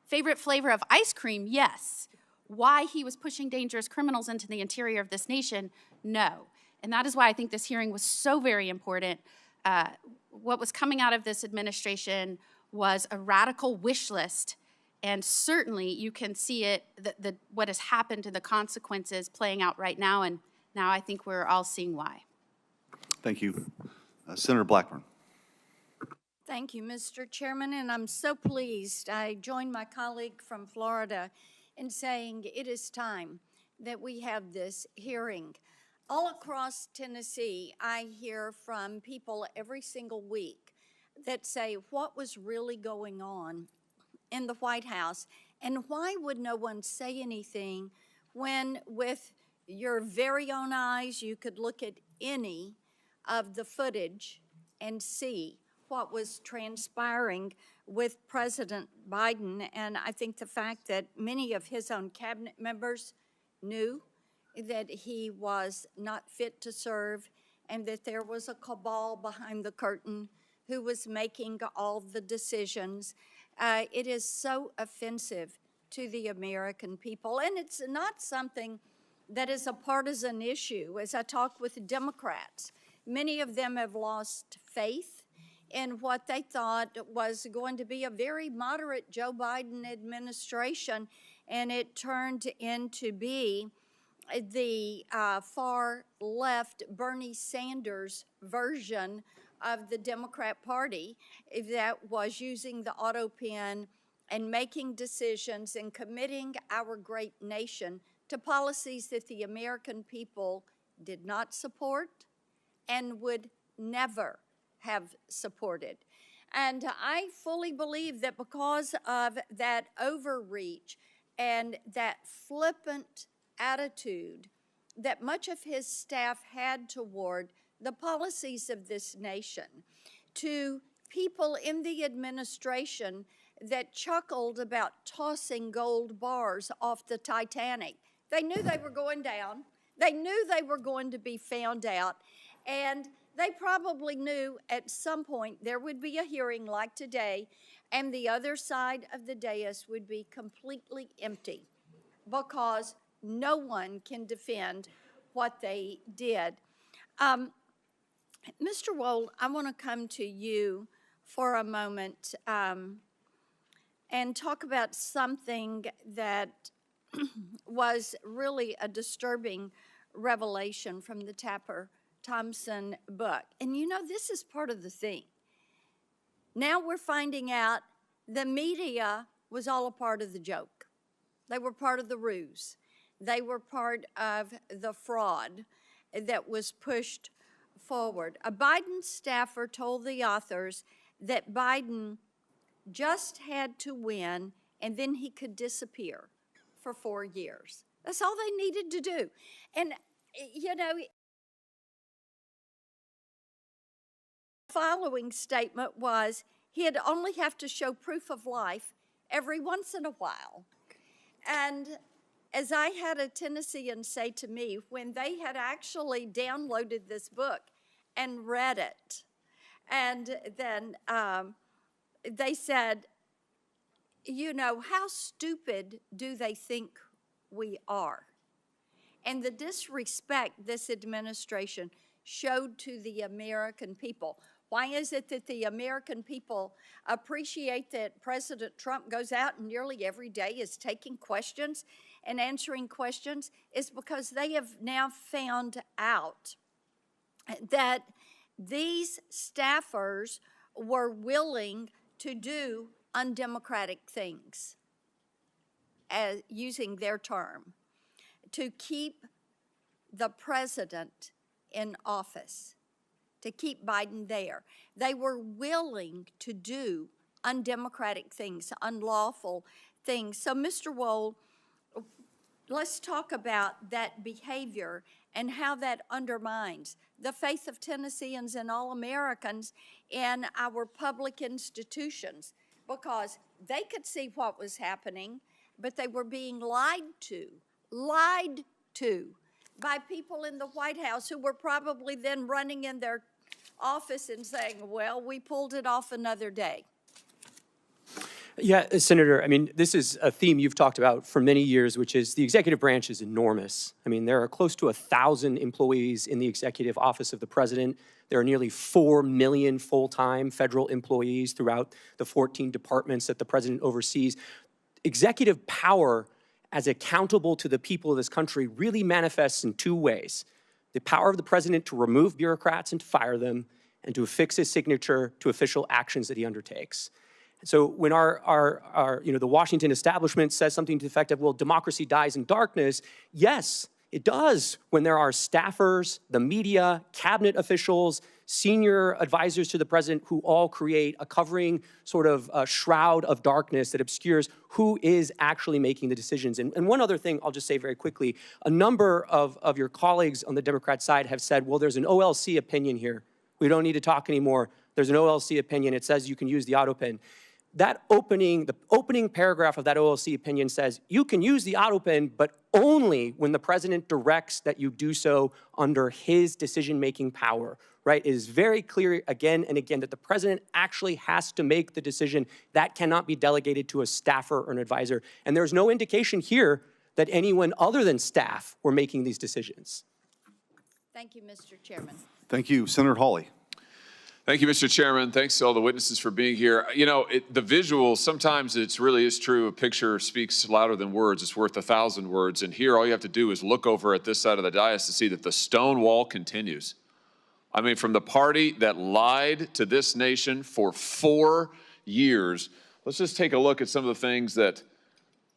Favorite flavor of ice cream, yes. Why he was pushing dangerous criminals into the interior of this nation, no. And that is why I think this hearing was so very important. What was coming out of this administration was a radical wish list, and certainly you can see it, what has happened to the consequences playing out right now, and now I think we're all seeing why. Thank you. Senator Blackburn. Thank you, Mr. Chairman, and I'm so pleased. I joined my colleague from Florida in saying it is time that we have this hearing. All across Tennessee, I hear from people every single week that say, what was really going on in the White House, and why would no one say anything when with your very own eyes you could look at any of the footage and see what was transpiring with President Biden. And I think the fact that many of his own cabinet members knew that he was not fit to serve and that there was a cabal behind the curtain who was making all the decisions. It is so offensive to the American people. And it's not something that is a partisan issue. As I talk with Democrats, many of them have lost faith in what they thought was going to be a very moderate Joe Biden administration, and it turned into be the far left Bernie Sanders version of the Democrat Party that was using the Autopen and making decisions and committing our great nation to policies that the American people did not support and would never have supported. And I fully believe that because of that overreach and that flippant attitude that much of his staff had toward the policies of this nation, to people in the administration that chuckled about tossing gold bars off the Titanic. They knew they were going down. They knew they were going to be found out. And they probably knew at some point there would be a hearing like today, and the other side of the dais would be completely empty because no one can defend what they did. Mr. Wold, I want to come to you for a moment and talk about something that was really a disturbing revelation from the Tapper Thompson book. And you know, this is part of the thing. Now we're finding out the media was all a part of the joke. They were part of the ruse. They were part of the fraud that was pushed forward. A Biden staffer told the authors that Biden just had to win and then he could disappear for 4 years. That's all they needed to do. And, you know, the following statement was he'd only have to show proof of life every once in a while. And as I had a Tennessean say to me, when they had actually downloaded this book and read it, and then they said, you know, how stupid do they think we are? And the disrespect this administration showed to the American people. Why is it that the American people appreciate that President Trump goes out and nearly every day is taking questions and answering questions? Is because they have now found out that these staffers were willing to do undemocratic things, as using their term, to keep the president in office, to keep Biden there. They were willing to do undemocratic things, unlawful things. So, Mr. Wohl, let's talk about that behavior and how that undermines the faith of Tennesseans and all Americans in our public institutions, because they could see what was happening, but they were being lied to by people in the White House who were probably then running in their office and saying, well, we pulled it off another day. Yeah, Senator, I mean, this is a theme you've talked about for many years, which is the executive branch is enormous. I mean, there are close to 1,000 employees in the executive office of the president. There are nearly 4 million full-time federal employees throughout the 14 departments that the president oversees. Executive power as accountable to the people of this country really manifests in two ways. The power of the president to remove bureaucrats and to fire them, and to affix his signature to official actions that he undertakes. So when the Washington establishment says something to the effect of, well, democracy dies in darkness, yes, it does when there are staffers, the media, cabinet officials, senior advisors to the president who all create a covering sort of shroud of darkness that obscures who is actually making the decisions. And one other thing I'll just say very quickly, a number of your colleagues on the Democrat side have said, well, there's an OLC opinion here. We don't need to talk anymore. There's an OLC opinion. It says you can use the Autopen. The opening paragraph of that OLC opinion says you can use the Autopen, but only when the president directs that you do so under his decision-making power, right? It is very clear again and again that the president actually has to make the decision. That cannot be delegated to a staffer or an advisor. And there's no indication here that anyone other than staff were making these decisions. Thank you, Mr. Chairman. Thank you. Senator Hawley. Thank you, Mr. Chairman. Thanks to all the witnesses for being here. You know, the visual, sometimes it really is true. A picture speaks louder than words. It's worth 1,000 words. And here, all you have to do is look over at this side of the dais to see that the stone wall continues. I mean, from the party that lied to this nation for 4 years, let's just take a look at some of the things that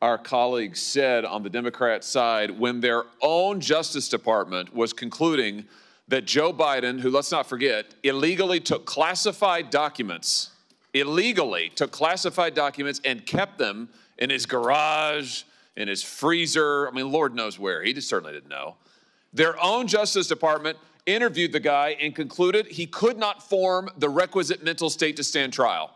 our colleagues said on the Democrat side when their own Justice Department was concluding that Joe Biden, who, let's not forget, illegally took classified documents and kept them in his garage, in his freezer. I mean, Lord knows where. He just certainly didn't know. Their own Justice Department interviewed the guy and concluded he could not form the requisite mental state to stand trial.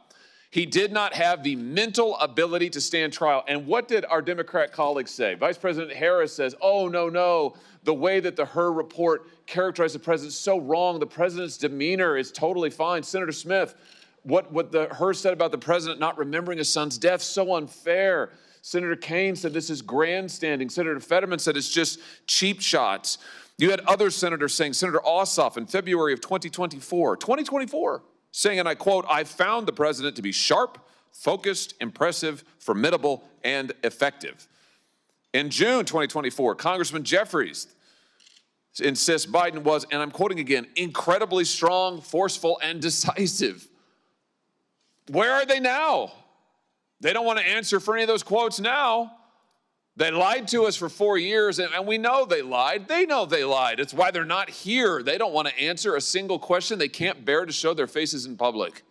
He did not have the mental ability to stand trial. And what did our Democrat colleagues say? Vice President Harris says, oh, no, the way that the Hur report characterized the president is so wrong. The president's demeanor is totally fine. Senator Smith, what the Hur said about the president not remembering his son's death, so unfair. Senator Kaine said this is grandstanding. Senator Fetterman said it's just cheap shots. You had other senators saying, Senator Ossoff in February of 2024, saying, and I quote, I found the president to be sharp, focused, impressive, formidable, and effective. In June 2024, Congressman Jeffries insists Biden was, and I'm quoting again, incredibly strong, forceful, and decisive. Where are they now? They don't want to answer for any of those quotes now. They lied to us for 4 years, and we know they lied. They know they lied. It's why they're not here. They don't want to answer a single question. They can't bear to show their faces in public.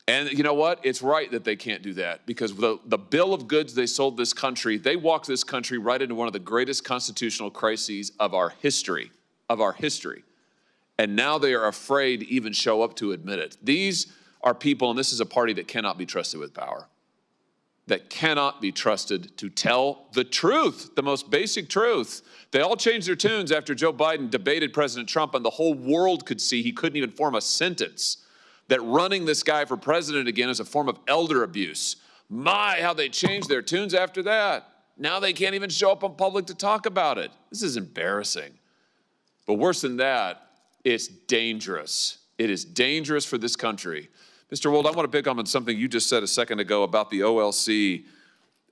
And you know what? It's right that they can't do that, because the bill of goods they sold this country, they walked this country right into one of the greatest constitutional crises of our history, And now they are afraid to even show up to admit it. These are people, and this is a party that cannot be trusted with power, that cannot be trusted to tell the truth, the most basic truth. They all changed their tunes after Joe Biden debated President Trump, and the whole world could see he couldn't even form a sentence, that running this guy for president again is a form of elder abuse. My, how they changed their tunes after that. Now they can't even show up in public to talk about it. This is embarrassing. But worse than that, it's dangerous. It is dangerous for this country. Mr. Wold, I want to pick up on something you just said a second ago about the OLC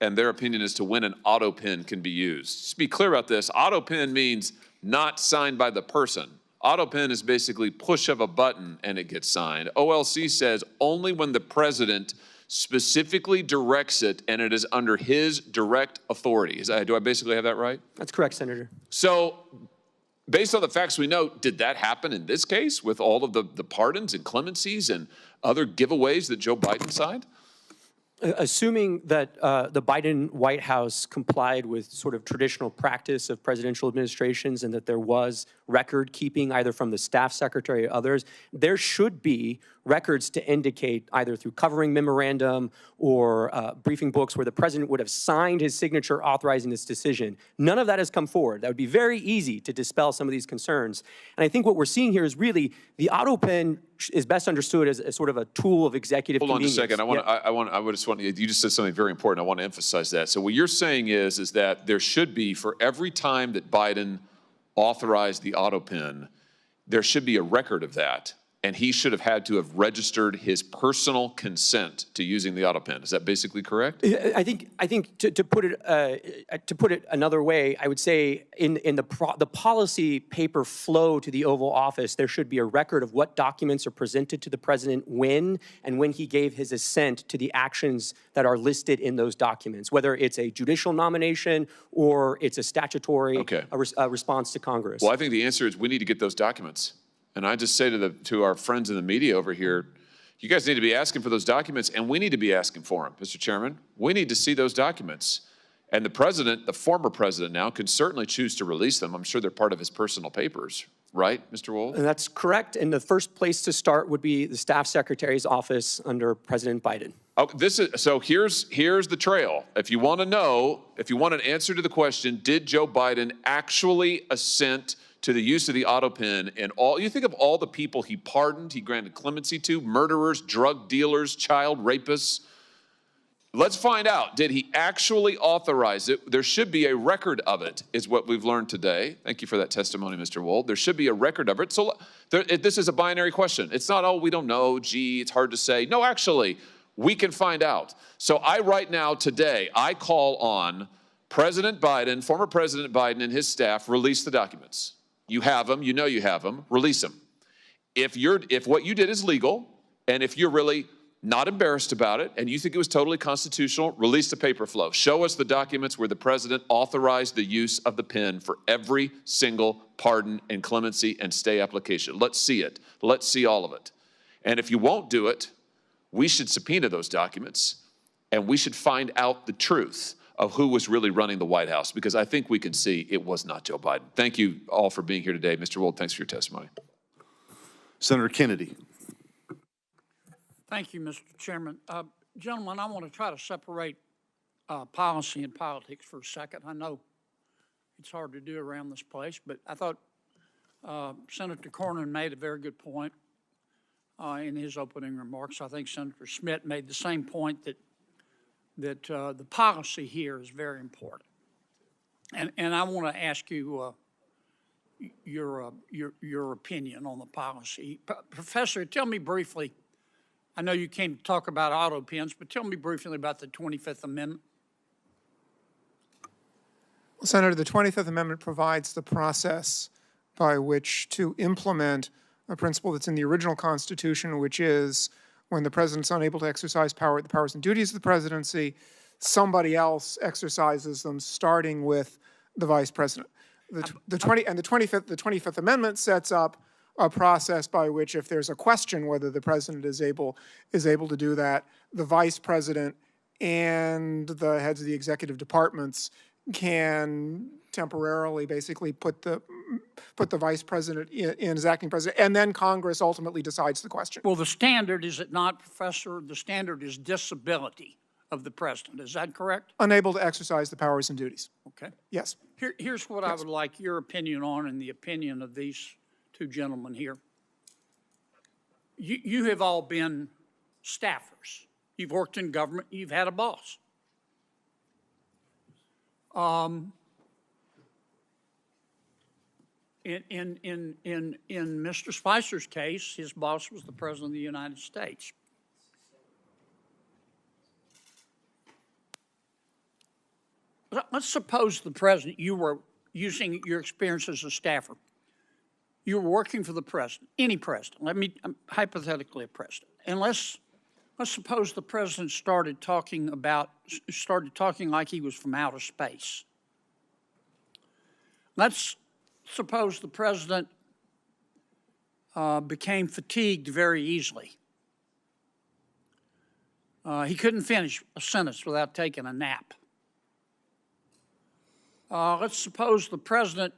and their opinion as to when an Autopen can be used. Just be clear about this. Autopen means not signed by the person. Autopen is basically push of a button and it gets signed. OLC says only when the president specifically directs it and it is under his direct authority. Do I basically have that right? That's correct, Senator. So based on the facts we know, did that happen in this case with all of the pardons and clemencies and other giveaways that Joe Biden signed? Assuming that the Biden White House complied with sort of traditional practice of presidential administrations and that there was record keeping either from the staff secretary or others, there should be records to indicate either through covering memorandum or briefing books where the president would have signed his signature authorizing this decision. None of that has come forward. That would be very easy to dispel some of these concerns. And I think what we're seeing here is really the Autopen is best understood as sort of a tool of executive convenience. Hold on just a second. You just said something very important. I want to emphasize that. So what you're saying is that there should be, for every time that Biden authorized the Autopen, there should be a record of that. And he should have had to have registered his personal consent to using the Autopen. Is that basically correct? I think to put it another way, I would say in the policy paper flow to the Oval Office, there should be a record of what documents are presented to the president when and when he gave his assent to the actions that are listed in those documents, whether it's a judicial nomination or it's a statutory response to Congress. Well, I think the answer is we need to get those documents. And I just say to our friends in the media over here, you guys need to be asking for those documents, and we need to be asking for them, Mr. Chairman. We need to see those documents. And the president, the former president now, can certainly choose to release them. I'm sure they're part of his personal papers, right, Mr. Wold? And that's correct. And the first place to start would be the staff secretary's office under President Biden. Oh, so here's the trail. If you want to know, if you want an answer to the question, did Joe Biden actually assent to the use of the Autopen and you think of all the people he pardoned, he granted clemency to, murderers, drug dealers, child rapists. Let's find out, did he actually authorize it? There should be a record of it, is what we've learned today. Thank you for that testimony, Mr. Wold. There should be a record of it. So this is a binary question. It's not, oh, we don't know, gee, it's hard to say. No, actually, we can find out. So right now, today, I call on President Biden, former President Biden and his staff, release the documents. You have them, you know you have them, release them. If what you did is legal, and if you're really not embarrassed about it, and you think it was totally constitutional, release the paper flow. Show us the documents where the president authorized the use of the pen for every single pardon and clemency and stay application. Let's see it. Let's see all of it. And if you won't do it, we should subpoena those documents, and we should find out the truth of who was really running the White House, because I think we can see it was not Joe Biden. Thank you all for being here today. Mr. Wold, thanks for your testimony. Senator Kennedy. Thank you, Mr. Chairman. Gentlemen, I want to try to separate policy and politics for a second. I know it's hard to do around this place, but I thought Senator Cornyn made a very good point in his opening remarks. I think Senator Schmitt made the same point that the policy here is very important. And I want to ask you your opinion on the policy. Professor, tell me briefly, I know you came to talk about auto pens, but tell me briefly about the 25th Amendment. Senator, the 25th Amendment provides the process by which to implement a principle that's in the original Constitution, which is when the president's unable to exercise the powers and duties of the presidency, somebody else exercises them, starting with the vice president. The 25th Amendment sets up a process by which, if there's a question whether the president is able to do that, the vice president and the heads of the executive departments can temporarily basically put the vice president in as acting president, and then Congress ultimately decides the question. Well, the standard, is it not, Professor? The standard is disability of the president. Is that correct? Unable to exercise the powers and duties. Okay. Yes. Here's what I would like your opinion on, and the opinion of these two gentlemen here. You have all been staffers. You've worked in government. You've had a boss. In Mr. Spicer's case, his boss was the President of the United States. Let's suppose the president, you were using your experience as a staffer. You were working for the president, any president. Hypothetically a president. And let's suppose the president started talking like he was from outer space. Let's suppose the president became fatigued very easily. He couldn't finish a sentence without taking a nap. Let's suppose the president,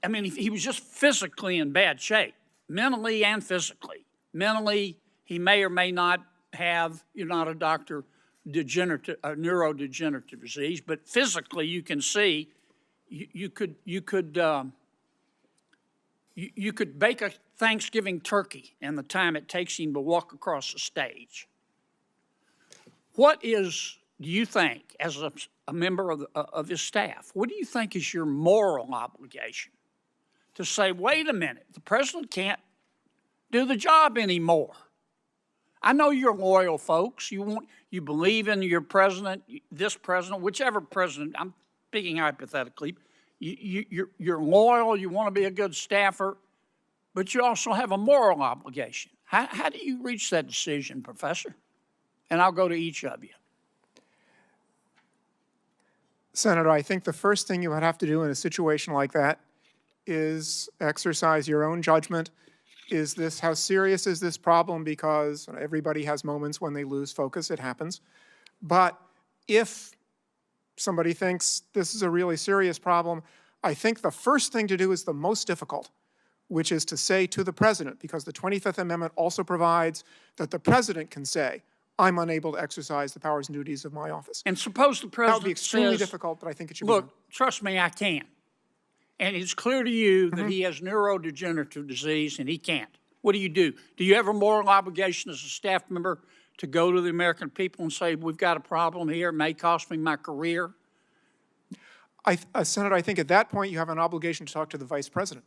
he was just physically in bad shape, mentally and physically. Mentally, he may or may not have, you're not a doctor, neurodegenerative disease, but physically you can see you could bake a Thanksgiving turkey in the time it takes him to walk across the stage. Do you think, as a member of his staff, what do you think is your moral obligation to say, wait a minute, the president can't do the job anymore? I know you're loyal folks. You believe in your president, this president, whichever president. I'm speaking hypothetically. You're loyal. You want to be a good staffer, but you also have a moral obligation. How do you reach that decision, Professor? And I'll go to each of you. Senator, I think the first thing you would have to do in a situation like that is exercise your own judgment. How serious is this problem? Because everybody has moments when they lose focus, it happens. But if somebody thinks this is a really serious problem, I think the first thing to do is the most difficult, which is to say to the president, because the 25th Amendment also provides that the president can say, I'm unable to exercise the powers and duties of my office. And suppose the president That would be extremely says, difficult, but I think it should be look, done. trust me, I can. And it's clear to you that he has neurodegenerative disease and he can't. What do? Do you have a moral obligation as a staff member to go to the American people and say, we've got a problem here, it may cost me my career? Senator, I think at that point you have an obligation to talk to the vice president,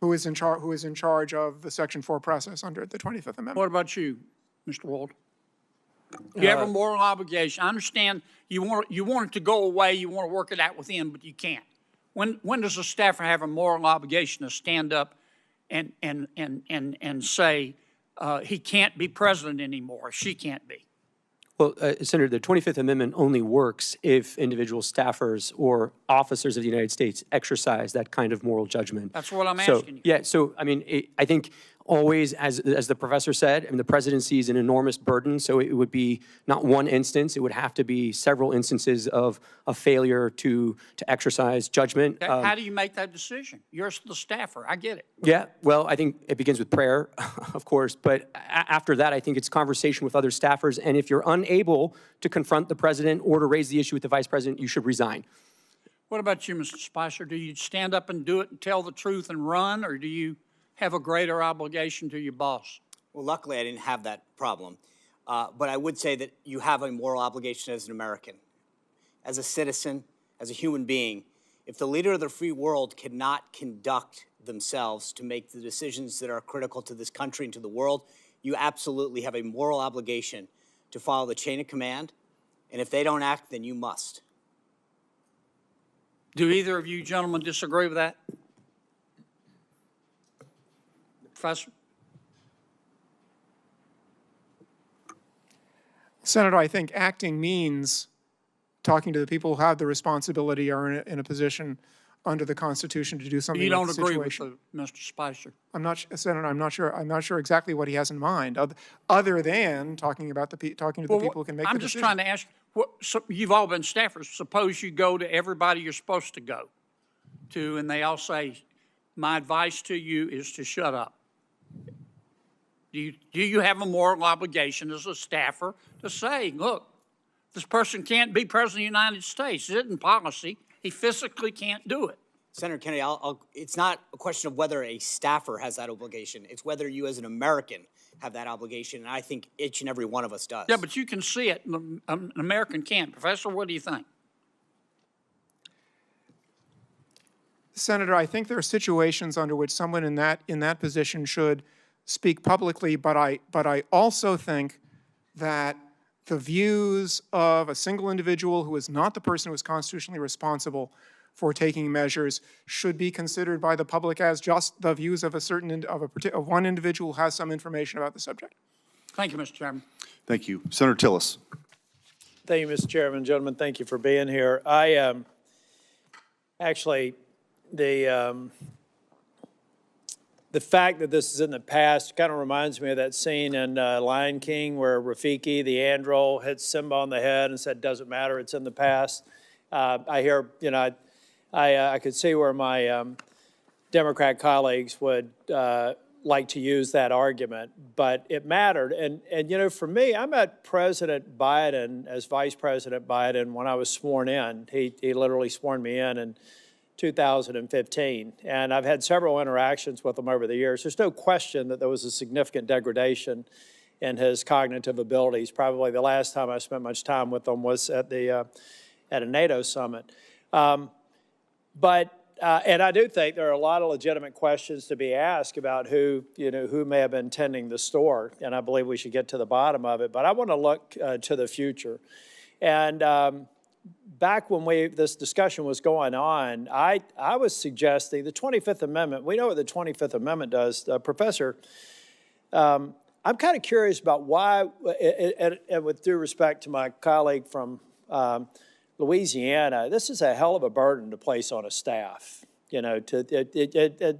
who is in charge of the Section 4 process under the 25th Amendment. What about you, Mr. Wald? You have a moral obligation. I understand you want it to go away, you want to work it out with him, but you can't. When does a staffer have a moral obligation to stand up and say he can't be president anymore, or she can't be? Well, Senator, the 25th Amendment only works if individual staffers or officers of the United States exercise that kind of moral judgment. That's what I'm asking you. Yeah, so, I think always, as the professor said, the presidency is an enormous burden, so it would be not one instance, it would have to be several instances of a failure to exercise judgment. How do you make that decision? You're the staffer, I get it. Yeah, well, I think it begins with prayer, of course, but after that, I think it's conversation with other staffers, and if you're unable to confront the president or to raise the issue with the vice president, you should resign. What about you, Mr. Spicer? Do you stand up and do it and tell the truth and run, or do you have a greater obligation to your boss? Well, luckily, I didn't have that problem. But I would say that you have a moral obligation as an American, as a citizen, as a human being. If the leader of the free world cannot conduct themselves to make the decisions that are critical to this country and to the world, you absolutely have a moral obligation to follow the chain of command And if they don't act, then you must. Do either of you gentlemen disagree with that? Professor? Senator, I think acting means talking to the people who have the responsibility or in a position under the Constitution to do something. You don't with the agree with situation. Mr. Spicer? Senator, I'm not sure exactly what he has in mind, other than talking to the people who can make the decision. I'm just trying to ask, you've all been staffers. Suppose you go to everybody you're supposed to go to, and they all say, my advice to you is to shut up. Do you have a moral obligation as a staffer to say, look, this person can't be president of the United States. It isn't policy. He physically can't do it. Senator Kennedy, it's not a question of whether a staffer has that obligation. It's whether you as an American have that obligation, and I think each and every one of us does. Yeah, but you can see it. An American can't. Professor, what do you think? Senator, I think there are situations under which someone in that position should speak publicly, but I also think that the views of a single individual who is not the person who is constitutionally responsible for taking measures should be considered by the public as just the views of of one individual who has some information about the subject. Thank you, Mr. Chairman. Thank you. Senator Tillis. Thank you, Mr. Chairman. Gentlemen, thank you for being here. Actually, the fact that this is in the past kind of reminds me of that scene in Lion King where Rafiki, the andro, hits Simba on the head and said, doesn't matter, it's in the past. I hear, I could see where my Democrat colleagues would like to use that argument, but it mattered. And for me, I met President Biden as Vice President Biden when I was sworn in. He literally sworn me in 2015, and I've had several interactions with him over the years. There's no question that there was a significant degradation in his cognitive abilities. Probably the last time I spent much time with him was at a NATO summit. And I do think there are a lot of legitimate questions to be asked about who may have been tending the store, and I believe we should get to the bottom of it. But I want to look to the future. And back when this discussion was going on, I was suggesting the 25th Amendment. We know what the 25th Amendment does. Professor, I'm kind of curious about why, and with due respect to my colleague from Louisiana, this is a hell of a burden to place on a staff. Mr.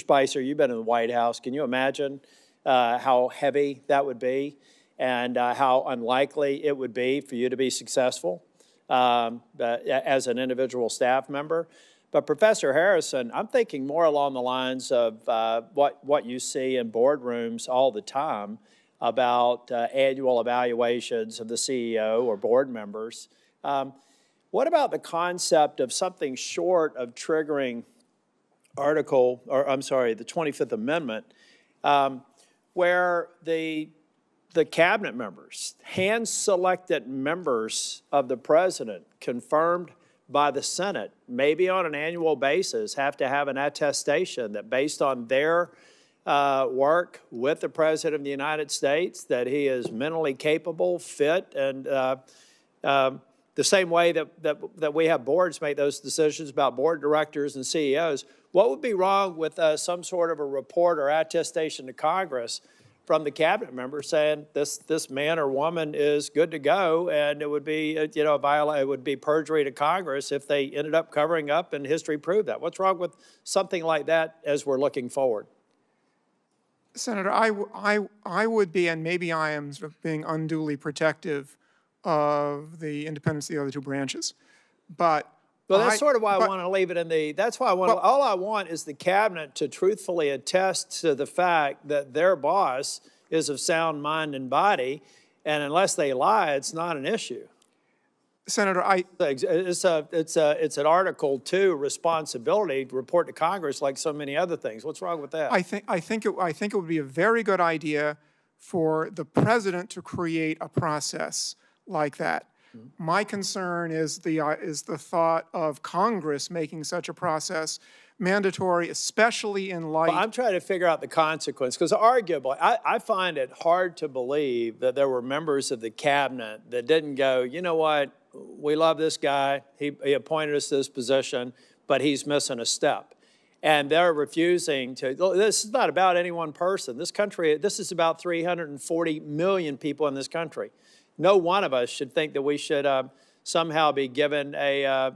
Spicer, you've been in the White House. Can you imagine how heavy that would be and how unlikely it would be for you to be successful as an individual staff member? But Professor Harrison, I'm thinking more along the lines of what you see in boardrooms all the time about annual evaluations of the CEO or board members. What about the concept of something short of triggering the 25th Amendment, where the cabinet members, hand-selected members of the president, confirmed by the Senate, maybe on an annual basis, have to have an attestation that based on their work with the President of the United States, that he is mentally capable, fit, and the same way that we have boards make those decisions about board directors and CEOs. What would be wrong with some sort of a report or attestation to Congress from the cabinet member saying this man or woman is good to go, and it would be it would be perjury to Congress if they ended up covering up and history proved that? What's wrong with something like that as we're looking forward? Senator, I would be, and maybe I am sort of being unduly protective of the independence of the other two branches, but well, that's sort of why I want to leave it in the, that's why all I want is the cabinet to truthfully attest to the fact that their boss is of sound mind and body, and unless they lie, it's not an issue. Senator, it's an Article 2 responsibility to report to Congress like so many other things. What's wrong with that? I think it would be a very good idea for the president to create a process like that. My concern is the thought of Congress making such a process mandatory, especially in light. Well, I'm trying to figure out the consequence, because arguably, I find it hard to believe that there were members of the cabinet that didn't go, you know what, we love this guy, he appointed us to this position, but he's missing a step. And they're refusing to, this is not about any one person. This country, this is about 340 million people in this country. No one of us should think that we should somehow be given a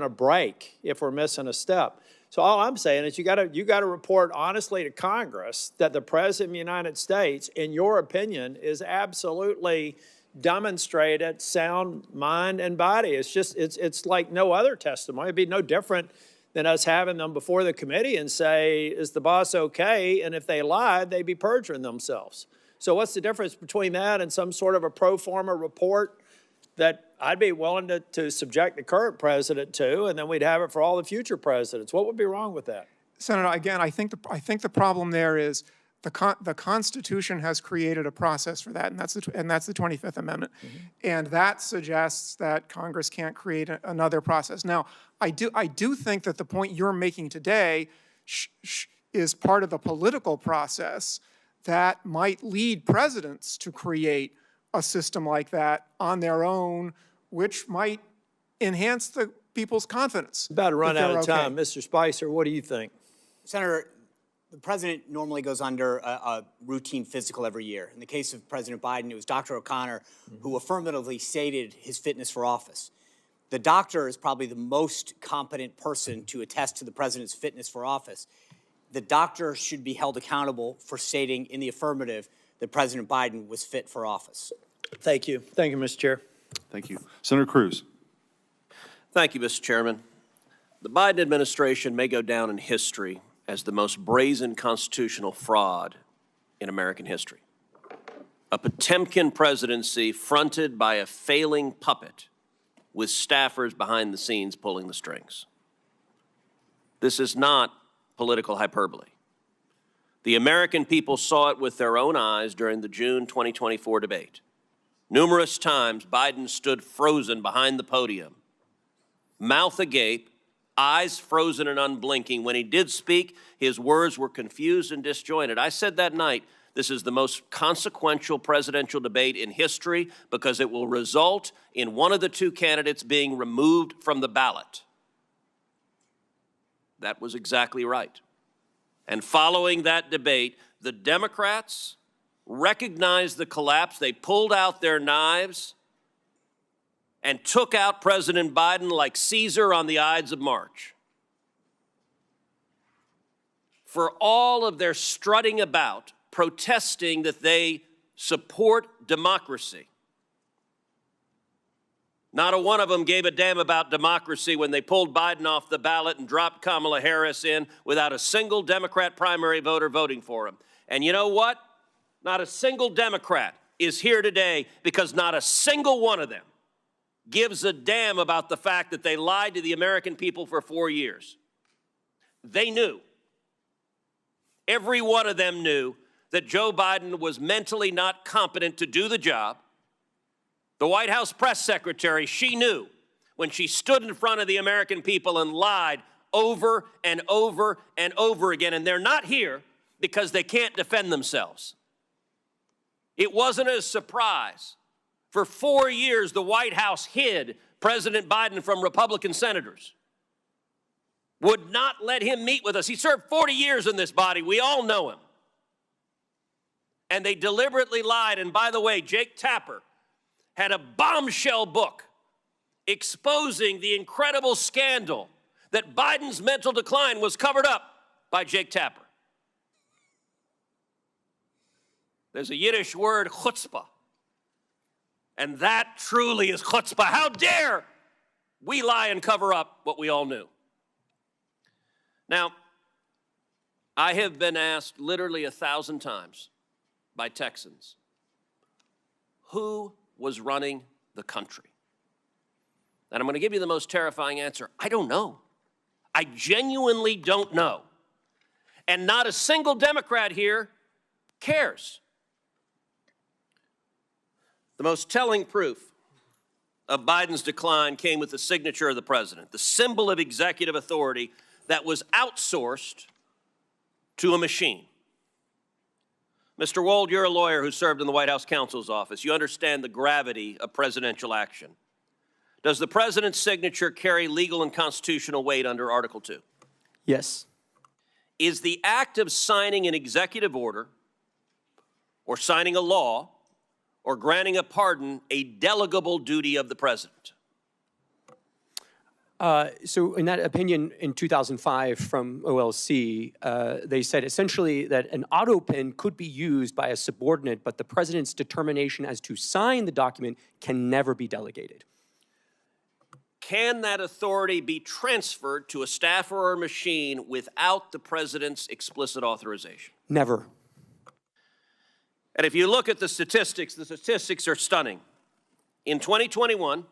break if we're missing a step. So all I'm saying is you got to report honestly to Congress that the President of the United States, in your opinion, is absolutely demonstrated sound mind and body. It's like no other testimony. It'd be no different than us having them before the committee and say, is the boss okay? And if they lied, they'd be perjuring themselves. So what's the difference between that and some sort of a pro forma report that I'd be willing to subject the current president to, and then we'd have it for all the future presidents? What would be wrong with that? Senator, again, I think the problem there is the Constitution has created a process for that, and that's the 25th Amendment, and that suggests that Congress can't create another process. Now, I do think that the point you're making today is part of the political process that might lead presidents to create a system like that on their own, which might enhance the people's confidence. About to run out of time. Mr. Spicer, what do you think? Senator, the president normally goes under a routine physical every year. In the case of President Biden, it was Dr. O'Connor who affirmatively stated his fitness for office. The doctor is probably the most competent person to attest to the president's fitness for office. The doctor should be held accountable for stating in the affirmative that President Biden was fit for office. Thank you. Thank you, Mr. Chair. Thank you. Senator Cruz. Thank you, Mr. Chairman. The Biden administration may go down in history as the most brazen constitutional fraud in American history. A Potemkin presidency fronted by a failing puppet with staffers behind the scenes pulling the strings. This is not political hyperbole. The American people saw it with their own eyes during the June 2024 debate. Numerous times, Biden stood frozen behind the podium, mouth agape, eyes frozen and unblinking. When he did speak, his words were confused and disjointed. I said that night, this is the most consequential presidential debate in history because it will result in one of the two candidates being removed from the ballot. That was exactly right. And following that debate, the Democrats recognized the collapse. They pulled out their knives and took out President Biden like Caesar on the Ides of March. For all of their strutting about, protesting that they support democracy, not a one of them gave a damn about democracy when they pulled Biden off the ballot and dropped Kamala Harris in without a single Democrat primary voter voting for him. And you know what? Not a single Democrat is here today because not a single one of them gives a damn about the fact that they lied to the American people for 4 years. They knew. Every one of them knew that Joe Biden was mentally not competent to do the job. The White House press secretary, she knew when she stood in front of the American people and lied over and over and over again. And they're not here because they can't defend themselves. It wasn't a surprise. For 4 years, the White House hid President Biden from Republican senators, would not let him meet with us. He served 40 years in this body. We all know him. And they deliberately lied. And by the way, Jake Tapper had a bombshell book exposing the incredible scandal that Biden's mental decline was covered up by Jake Tapper. There's a Yiddish word, chutzpah. And that truly is chutzpah. How dare we lie and cover up what we all knew? Now, I have been asked literally 1,000 times by Texans, who was running the country? And I'm going to give you the most terrifying answer. I don't know. I genuinely don't know. And not a single Democrat here cares. The most telling proof of Biden's decline came with the signature of the president, the symbol of executive authority that was outsourced to a machine. Mr. Wold, you're a lawyer who served in the White House counsel's office. You understand the gravity of presidential action. Does the president's signature carry legal and constitutional weight under Article 2? Yes. Is the act of signing an executive order or signing a law or granting a pardon a delegable duty of the president? So in that opinion in 2005 from OLC, they said essentially that an autopen could be used by a subordinate, but the president's determination as to sign the document can never be delegated. Can that authority be transferred to a staffer or a machine without the president's explicit authorization? Never. And if you look at the statistics are stunning. In 2021,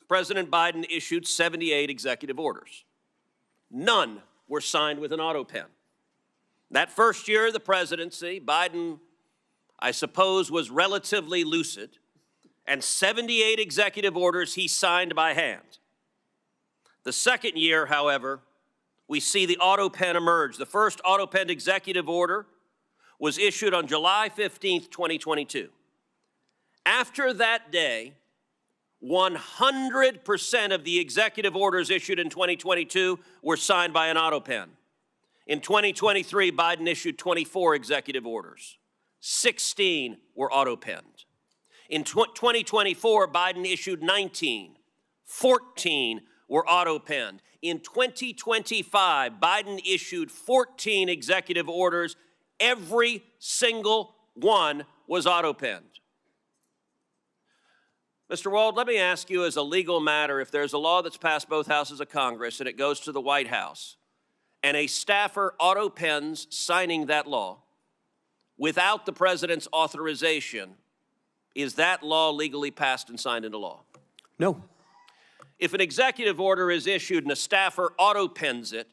President Biden issued 78 executive orders. None were signed with an autopen. That first year of the presidency, Biden, I suppose, was relatively lucid, and 78 executive orders he signed by hand. The second year, however, we see the autopen emerge. The first autopen executive order was issued on July 15th, 2022. After that day, 100% of the executive orders issued in 2022 were signed by an autopen. In 2023, Biden issued 24 executive orders. 16 were autopenned. In 2024, Biden issued 19. 14 were autopenned. In 2025, Biden issued 14 executive orders. Every single one was autopenned. Mr. Wold, let me ask you as a legal matter, if there's a law that's passed both houses of Congress and it goes to the White House, and a staffer autopens signing that law without the president's authorization, is that law legally passed and signed into law? No. If an executive order is issued and a staffer autopens it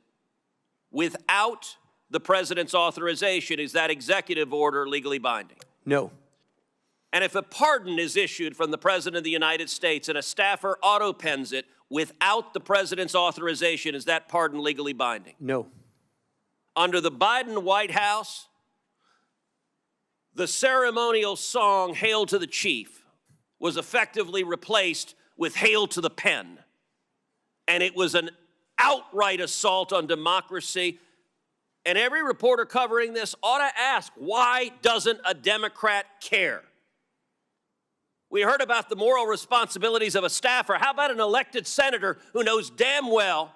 without the president's authorization, is that executive order legally binding? No. And if a pardon is issued from the President of the United States and a staffer autopens it without the President's authorization, is that pardon legally binding? No. Under the Biden White House, the ceremonial song, Hail to the Chief, was effectively replaced with Hail to the Pen. And it was an outright assault on democracy. And every reporter covering this ought to ask, why doesn't a Democrat care? We heard about the moral responsibilities of a staffer. How about an elected senator who knows damn well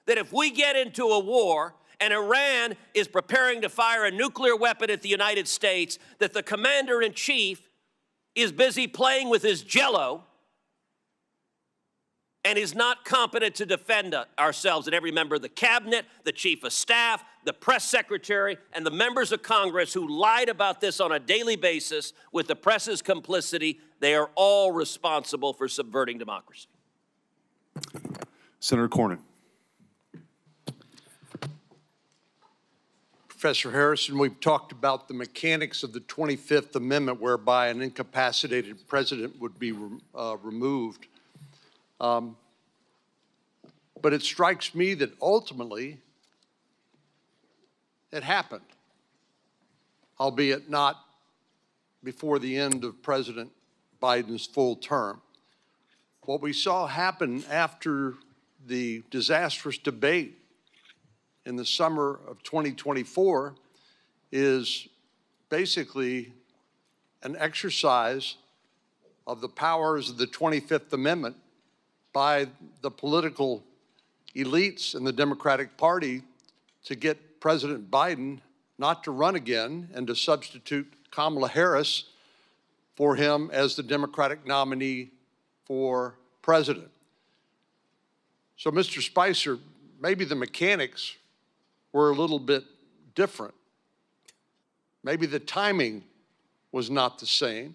that if we get into a war and Iran is preparing to fire a nuclear weapon at the United States, that the commander-in-chief is busy playing with his Jell-O and is not competent to defend ourselves? And every member of the cabinet, the chief of staff, the press secretary, and the members of Congress who lied about this on a daily basis with the press's complicity, they are all responsible for subverting democracy. Senator Cornyn. Professor Harrison, we've talked about the mechanics of the 25th Amendment whereby an incapacitated president would be removed. But it strikes me that ultimately it happened, albeit not before the end of President Biden's full term. What we saw happen after the disastrous debate in the summer of 2024 is basically an exercise of the powers of the 25th Amendment by the political elites in the Democratic Party to get President Biden not to run again and to substitute Kamala Harris for him as the Democratic nominee for president. So, Mr. Spicer, maybe the mechanics were a little bit different. Maybe the timing was not the same,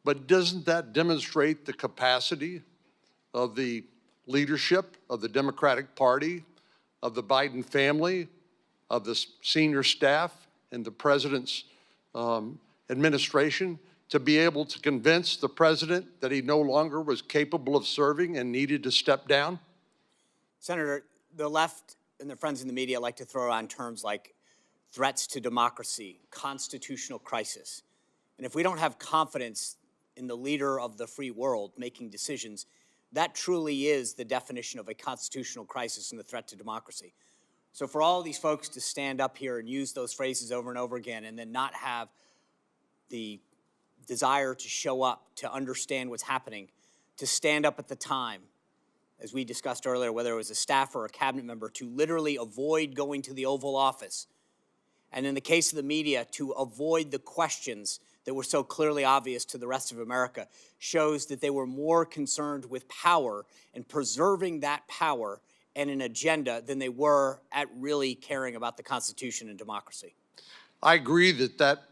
but doesn't that demonstrate the capacity of the leadership of the Democratic Party, of the Biden family, of the senior staff and the president's administration to be able to convince the president that he no longer was capable of serving and needed to step down? Senator, the left and their friends in the media like to throw around terms like threats to democracy, constitutional crisis. And if we don't have confidence in the leader of the free world making decisions, that truly is the definition of a constitutional crisis and the threat to democracy. So for all of these folks to stand up here and use those phrases over and over again and then not have the desire to show up, to understand what's happening, to stand up at the time, as we discussed earlier, whether it was a staffer or a cabinet member, to literally avoid going to the Oval Office. And in the case of the media, to avoid the questions that were so clearly obvious to the rest of America, shows that they were more concerned with power and preserving that power and an agenda than they were at really caring about the Constitution and democracy. I agree that that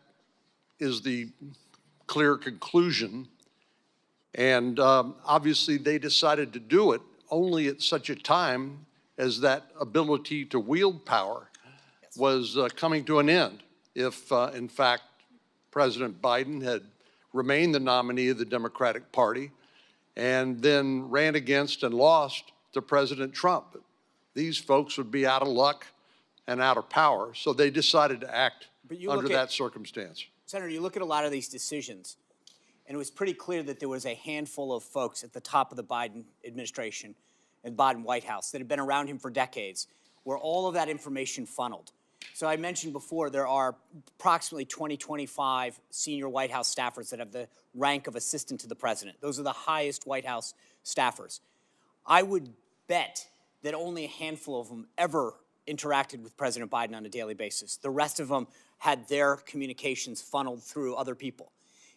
is the clear conclusion. And obviously they decided to do it only at such a time as that ability to wield power was coming to an end. If, in fact, President Biden had remained the nominee of the Democratic Party and then ran against and lost to President Trump, these folks would be out of luck and out of power. So they decided to act under that circumstance. Senator, you look at a lot of these decisions, and it was pretty clear that there was a handful of folks at the top of the Biden administration and Biden White House that had been around him for decades, where all of that information funneled. So I mentioned before, there are approximately 25 senior White House staffers that have the rank of assistant to the president. Those are the highest White House staffers. I would bet that only a handful of them ever interacted with President Biden on a daily basis. The rest of them had their communications funneled through other people.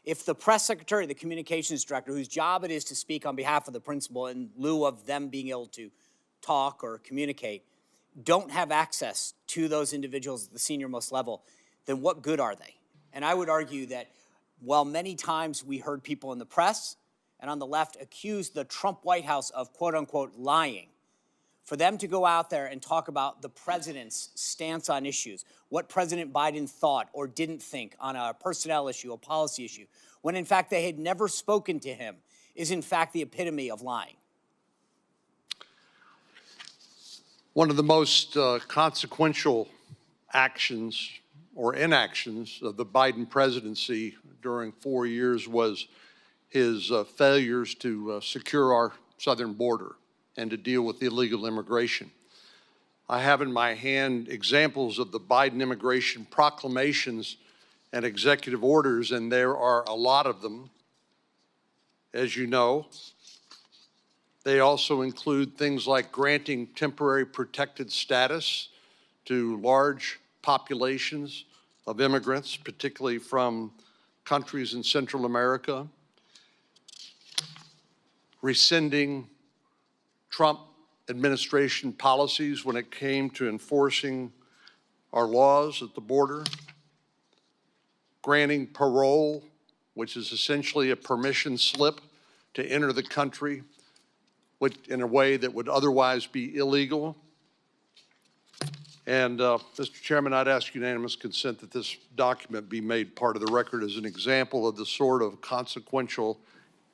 If the press secretary, the communications director, whose job it is to speak on behalf of the principal in lieu of them being able to talk or communicate, don't have access to those individuals at the senior-most level, then what good are they? And I would argue that while many times we heard people in the press and on the left accuse the Trump White House of quote-unquote lying, for them to go out there and talk about the president's stance on issues, what President Biden thought or didn't think on a personnel issue, a policy issue, when in fact they had never spoken to him, is in fact the epitome of lying. One of the most consequential actions or inactions of the Biden presidency during 4 years was his failures to secure our southern border and to deal with illegal immigration. I have in my hand examples of the Biden immigration proclamations and executive orders, and there are a lot of them, as you know. They also include things like granting temporary protected status to large populations of immigrants, particularly from countries in Central America, rescinding Trump administration policies when it came to enforcing our laws at the border, granting parole, which is essentially a permission slip to enter the country in a way that would otherwise be illegal. And Mr. Chairman, I'd ask unanimous consent that this document be made part of the record as an example of the sort of consequential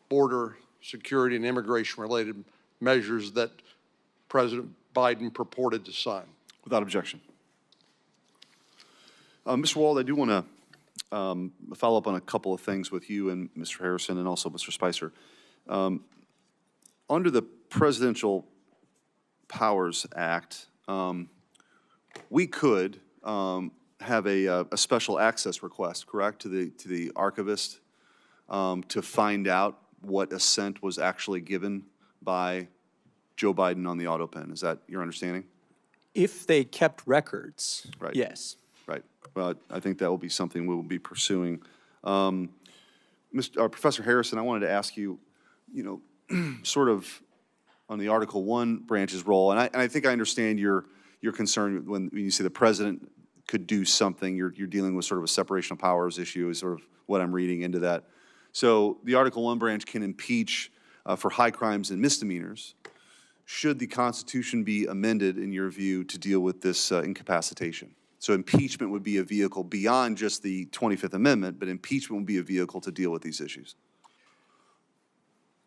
border security and immigration-related measures that President Biden purported to sign. Without objection. Mr. Wald, I do want to follow up on a couple of things with you and Mr. Harrison and also Mr. Spicer. Under the Presidential Powers Act, we could have a special access request, correct, to the archivist to find out what assent was actually given by Joe Biden on the Autopen. Is that your understanding? If they kept records, right. Yes. Right. Well, I think that will be something we will be pursuing. Professor Harrison, I wanted to ask you, sort of on the Article I branch's role, and I think I understand your concern when you say the president could do something. You're dealing with sort of a separation of powers issue is sort of what I'm reading into that. So the Article I branch can impeach for high crimes and misdemeanors. Should the Constitution be amended, in your view, to deal with this incapacitation? So impeachment would be a vehicle beyond just the 25th Amendment, but impeachment would be a vehicle to deal with these issues.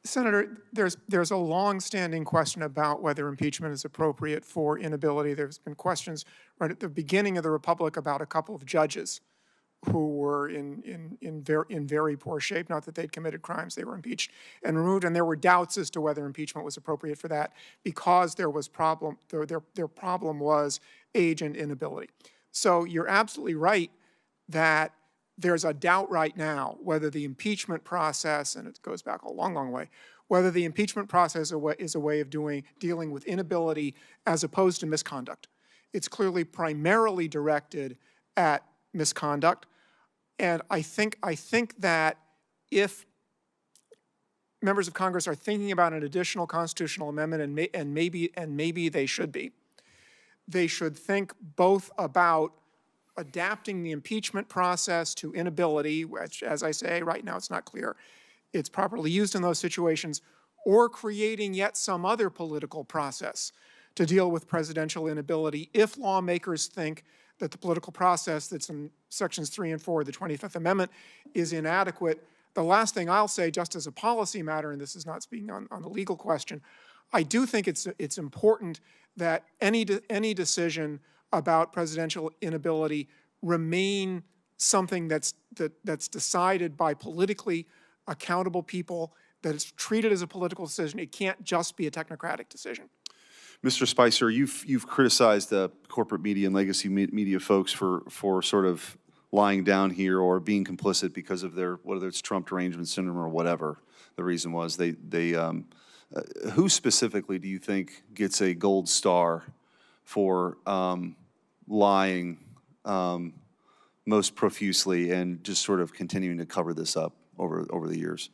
Senator, there's a long-standing question about whether impeachment is appropriate for inability. There's been questions right at the beginning of the Republic about a couple of judges who were in very poor shape. Not that they'd committed crimes; they were impeached and removed, and there were doubts as to whether impeachment was appropriate for that because there was their problem was age and inability. So you're absolutely right that there's a doubt right now whether the impeachment process, and it goes back a long, long way, whether the impeachment process is a way of dealing with inability as opposed to misconduct. It's clearly primarily directed at misconduct, and I think that if members of Congress are thinking about an additional constitutional amendment, and maybe they should be, they should think both about adapting the impeachment process to inability, which, as I say, right now it's not clear it's properly used in those situations, or creating yet some other political process to deal with presidential inability if lawmakers think that the political process that's in Sections 3 and 4 of the 25th Amendment is inadequate. The last thing I'll say, just as a policy matter, and this is not speaking on the legal question, I do think it's important that any decision about presidential inability remain something that's decided by politically accountable people, that it's treated as a political decision. It can't just be a technocratic decision. Mr. Spicer, you've criticized the corporate media and legacy media folks for sort of lying down here or being complicit because of their, whether it's Trump derangement syndrome or whatever the reason was. Who specifically do you think gets a gold star for lying most profusely and just sort of continuing to cover this up over the years?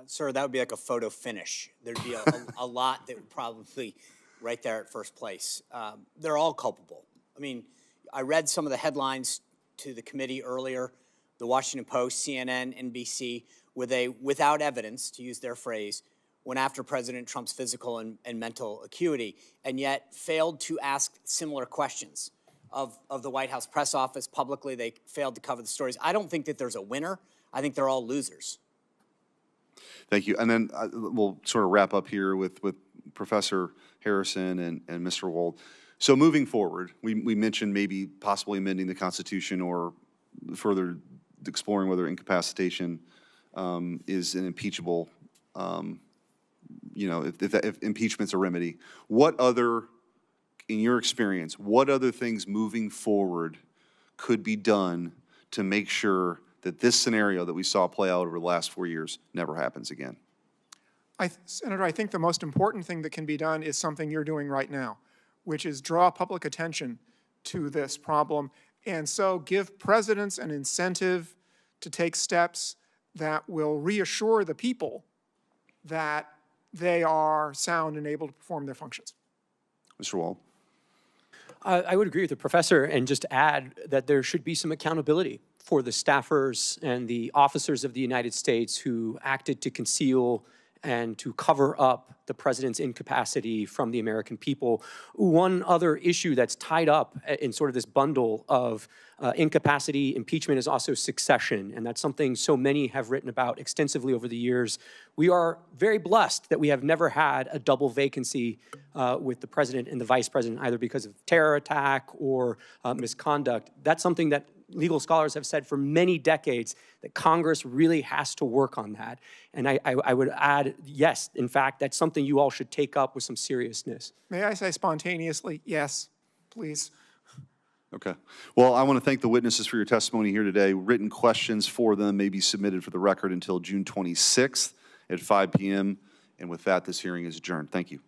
Sir, that would be like a photo finish. There'd be a lot that would probably right there at first place. They're all culpable. I mean, I read some of the headlines to the committee earlier, the Washington Post, CNN, NBC, where they, without evidence, to use their phrase, went after President Trump's physical and mental acuity, and yet failed to ask similar questions of the White House press office publicly. They failed to cover the stories. I don't think that there's a winner. I think they're all losers. Thank you. And then we'll sort of wrap up here with Professor Harrison and Mr. Wold. So moving forward, we mentioned maybe possibly amending the Constitution or further exploring whether incapacitation is an impeachable, if impeachment's a remedy. What other, in your experience, what other things moving forward could be done to make sure that this scenario that we saw play out over the last 4 years never happens again? Senator, I think the most important thing that can be done is something you're doing right now, which is draw public attention to this problem, and so give presidents an incentive to take steps that will reassure the people that they are sound and able to perform their functions. Mr. Wald. I would agree with the professor and just add that there should be some accountability for the staffers and the officers of the United States who acted to conceal and to cover up the president's incapacity from the American people. One other issue that's tied up in sort of this bundle of incapacity, impeachment, is also succession, and that's something so many have written about extensively over the years. We are very blessed that we have never had a double vacancy with the president and the vice president, either because of terror attack or misconduct. That's something that legal scholars have said for many decades, that Congress really has to work on that. And I would add, yes, in fact, that's something you all should take up with some seriousness. May I say spontaneously, yes, please? Okay. Well, I want to thank the witnesses for your testimony here today. Written questions for them may be submitted for the record until June 26th at 5 p.m. And with that, this hearing is adjourned. Thank you.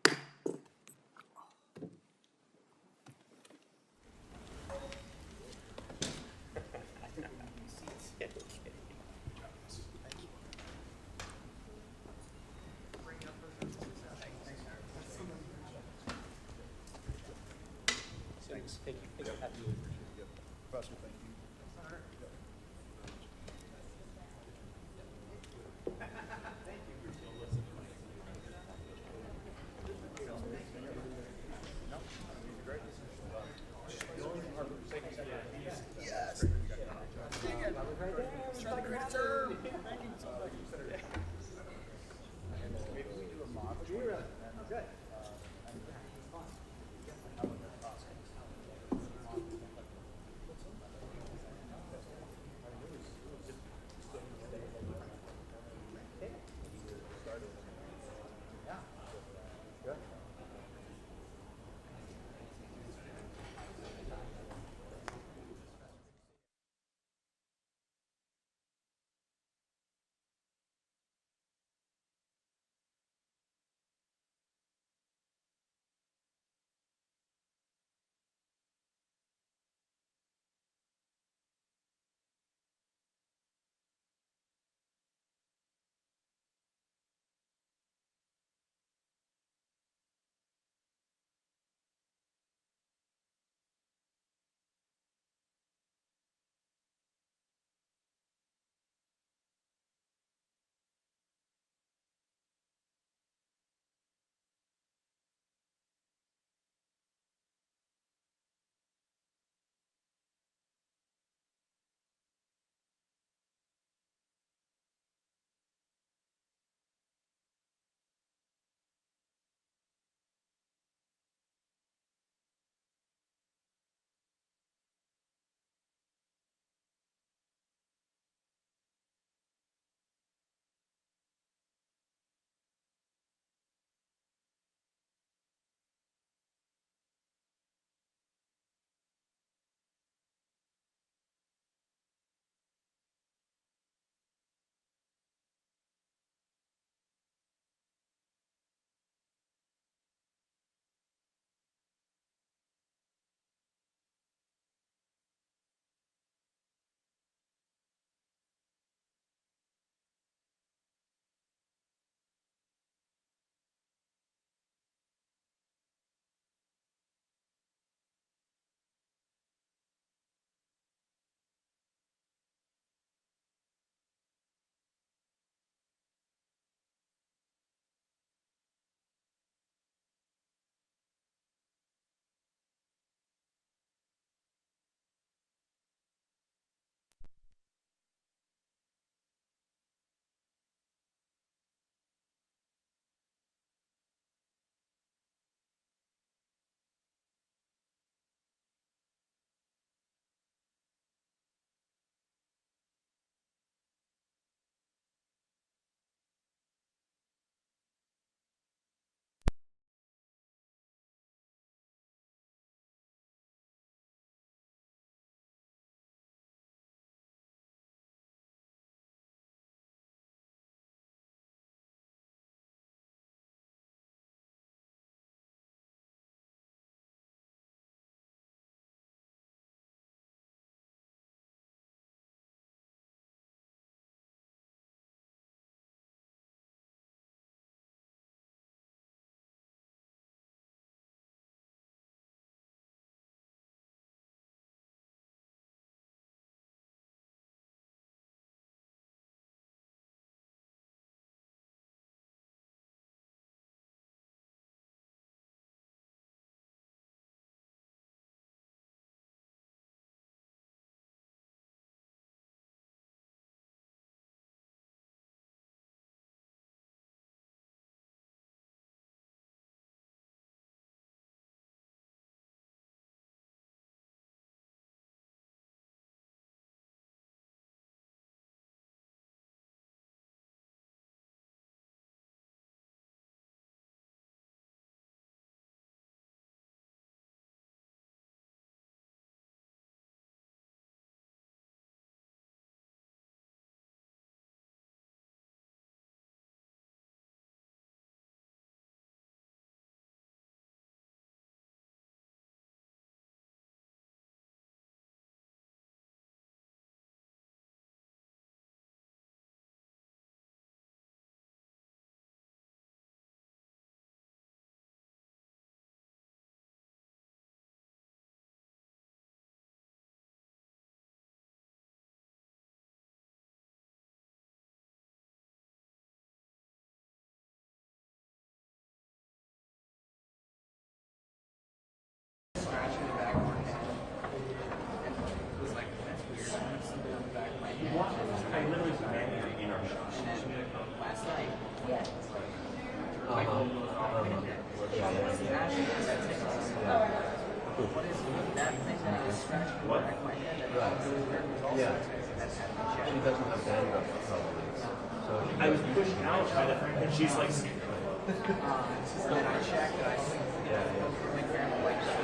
I was pushed out by the friend, and she's like, and I checked, and I said,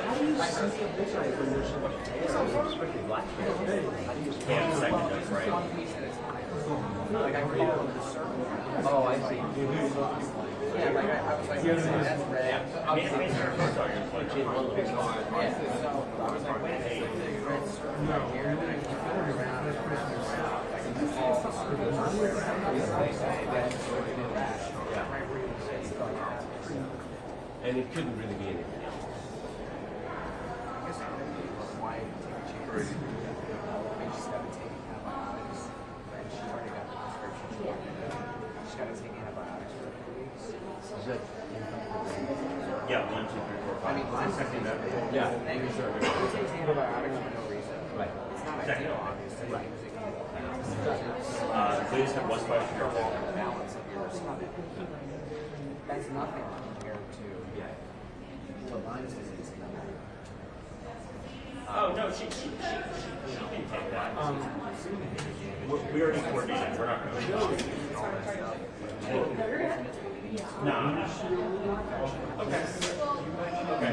how do you see a picture when there's especially black people? Yeah, the second does, right? Like I called the circle. Oh, I see. Yeah, like I was like, that's red. Yeah. I mean, it's in one picture. Yeah, so I was like, wait a minute, there's red circle right here, and then I turned around and and it couldn't really be anything else. I guess I don't know why I take a chance. I just got to take antibiotics, and she's already got the prescription. She's got to take antibiotics for 3 weeks. Is that? Yeah, 1, 2, 3, 4, 5. I mean, I'm second that. Yeah, thank you, sir. She takes antibiotics for no reason. Right. It's not ideal, obviously. Right. Please have one question. The balance of your stomach. That's nothing compared to Lyme's disease. Oh no, she can take that. We already coordinated. We're not going to No. Okay. Okay.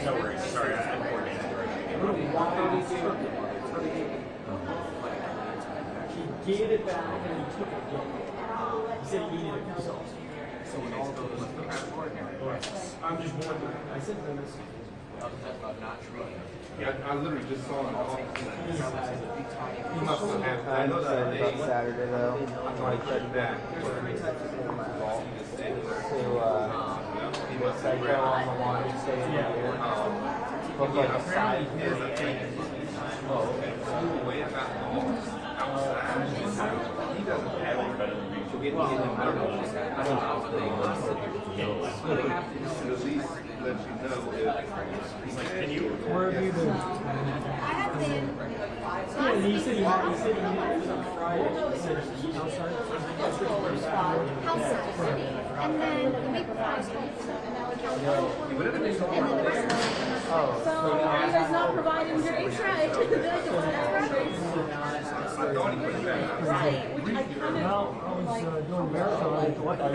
No worries. Sorry, I'm coordinating. He gave it back and he took it again. He said he needed it himself. So when all those I'm just wondering. I said to him, about not treating. Yeah, I literally just saw him. He must have had. I know that about Saturday though. I'm going to check back. To Psycho on the line and stay in here. Look like a side. Oh, okay. So way about outside. He doesn't have any better than me. I don't know. I don't know. But they have to at least let you know if. Can you? Where have you been? I have been. Yeah, he said he was on Friday. He said outside. And then the week before I was home, and now it's and then the rest of the so you guys not providing your HRA to the right, which I kind of like. Doing marathon. Monday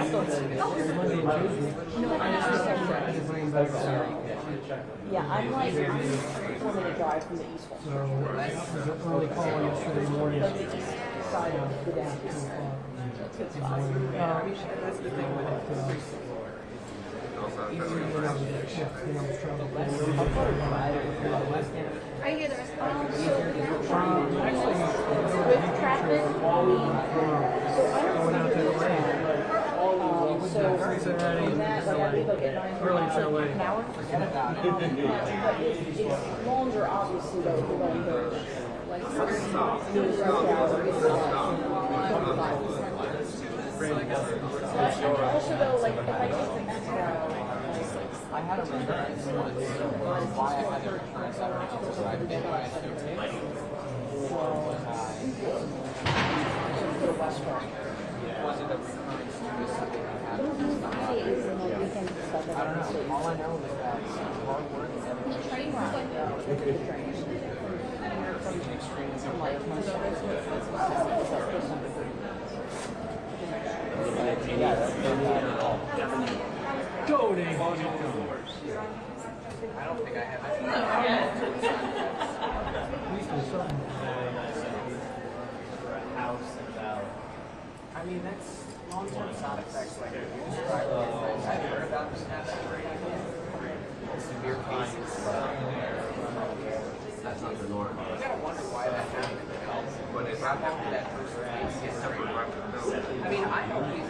and Tuesday. Yeah, I'm like 4-minute drive from the East Coast. So I was an early call yesterday morning. The east side of the down to 2 o'clock. That's good spot. That's the thing with it. I hear the rest of with traffic, so I don't think it's so from that, like I leave like at 9 an hour, forget about it. But it's longer, obviously, though, if you're going to like rush hour. Also, though, like if I take the metro. I had a recurrence why I had a recurrence. I don't know because I did what I had to take. To the Westbrook. Was it a recurrence to something I had? I don't know. All I know is that hard work and the train ride. The train. From like go, Dave. I don't think I have it. At least there's something for a house about. I mean, that's long-term side effects like I've heard about this severe cases. That's not the norm. You gotta wonder why that happened. But if I have that person gets something right with the bill. I mean, I know these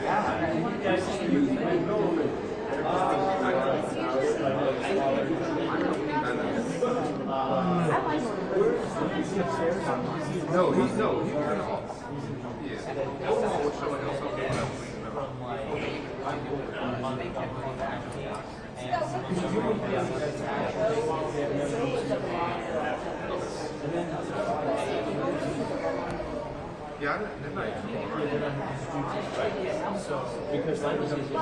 no, he's kind of off. Yeah. I don't know what someone else yeah, Because that was it's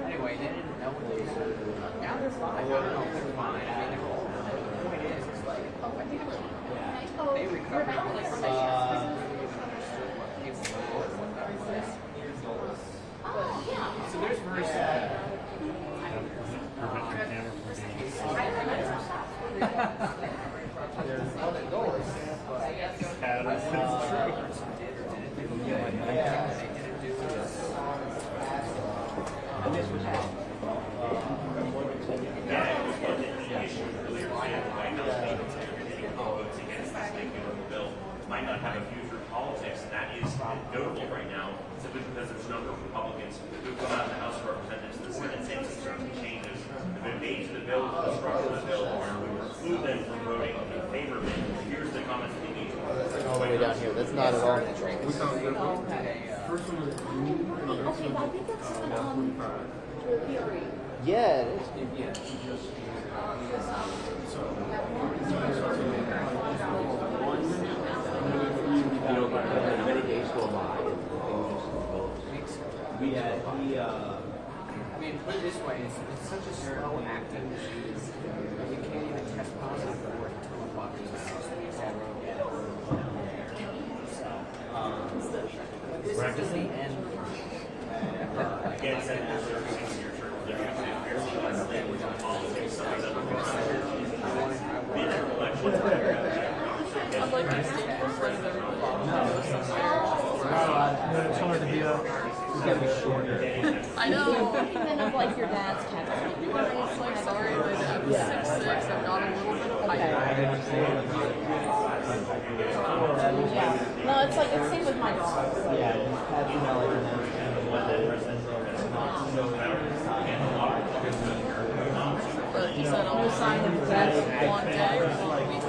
anyway, they didn't know what they were. Now they're fine. I don't know if they're fine. I mean, the point is, it's like, they recovered from so there's very sad. Might not have a future in politics, and that is notable right now, simply because there's a number of Republicans who've come out of the House of Representatives and the Senate saying some certain changes have been made to the bill, to the structure of the bill, where we preclude them from voting in favor of it. Here's the comments that they made. All the way down here. That's not at all. Yeah, it is. Many days go by and things just we had I mean, put it this way, it's such a slow acting disease. You can't even test positive for it until it walks in the house. This is just the end. Again, Senate after 6 years, they're going to understand what's politics. Some of them are going to say, midterm elections. I'd like to see president. It's hard to be it's gotta be shorter. I know. Even of like your dad's cat. It's like, sorry, my dad was 6'6". I've got a little bit of height. Yeah. No, it's like, it's same with my dog. Yeah, have you know, But he said I'll sign the best one day or 1 week.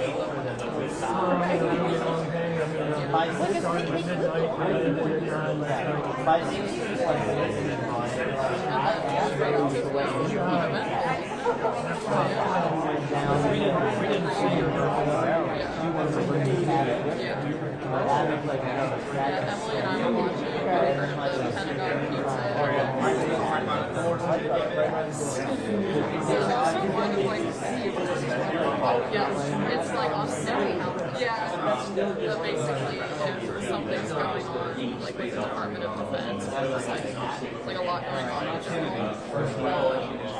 Emily and I were watching the Pentagon pizza. Yeah, it's like Australia. Yeah, basically, if something's going on, like with the Department of Defense, it's like a lot going on in general.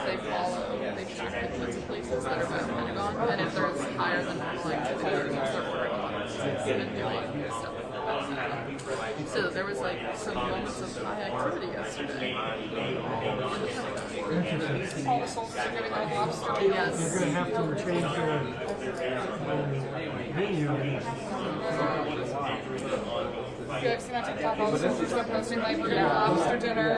They track the kinds of places that are by the Pentagon, and if there's higher than normal activity, they're working on it and doing stuff like that. So there was like some moments of high activity yesterday. All the soldiers are getting all lobster. Yes. You're going to have to change your venue. You guys see that TikTok? All the soldiers are posting like we're getting lobster dinner.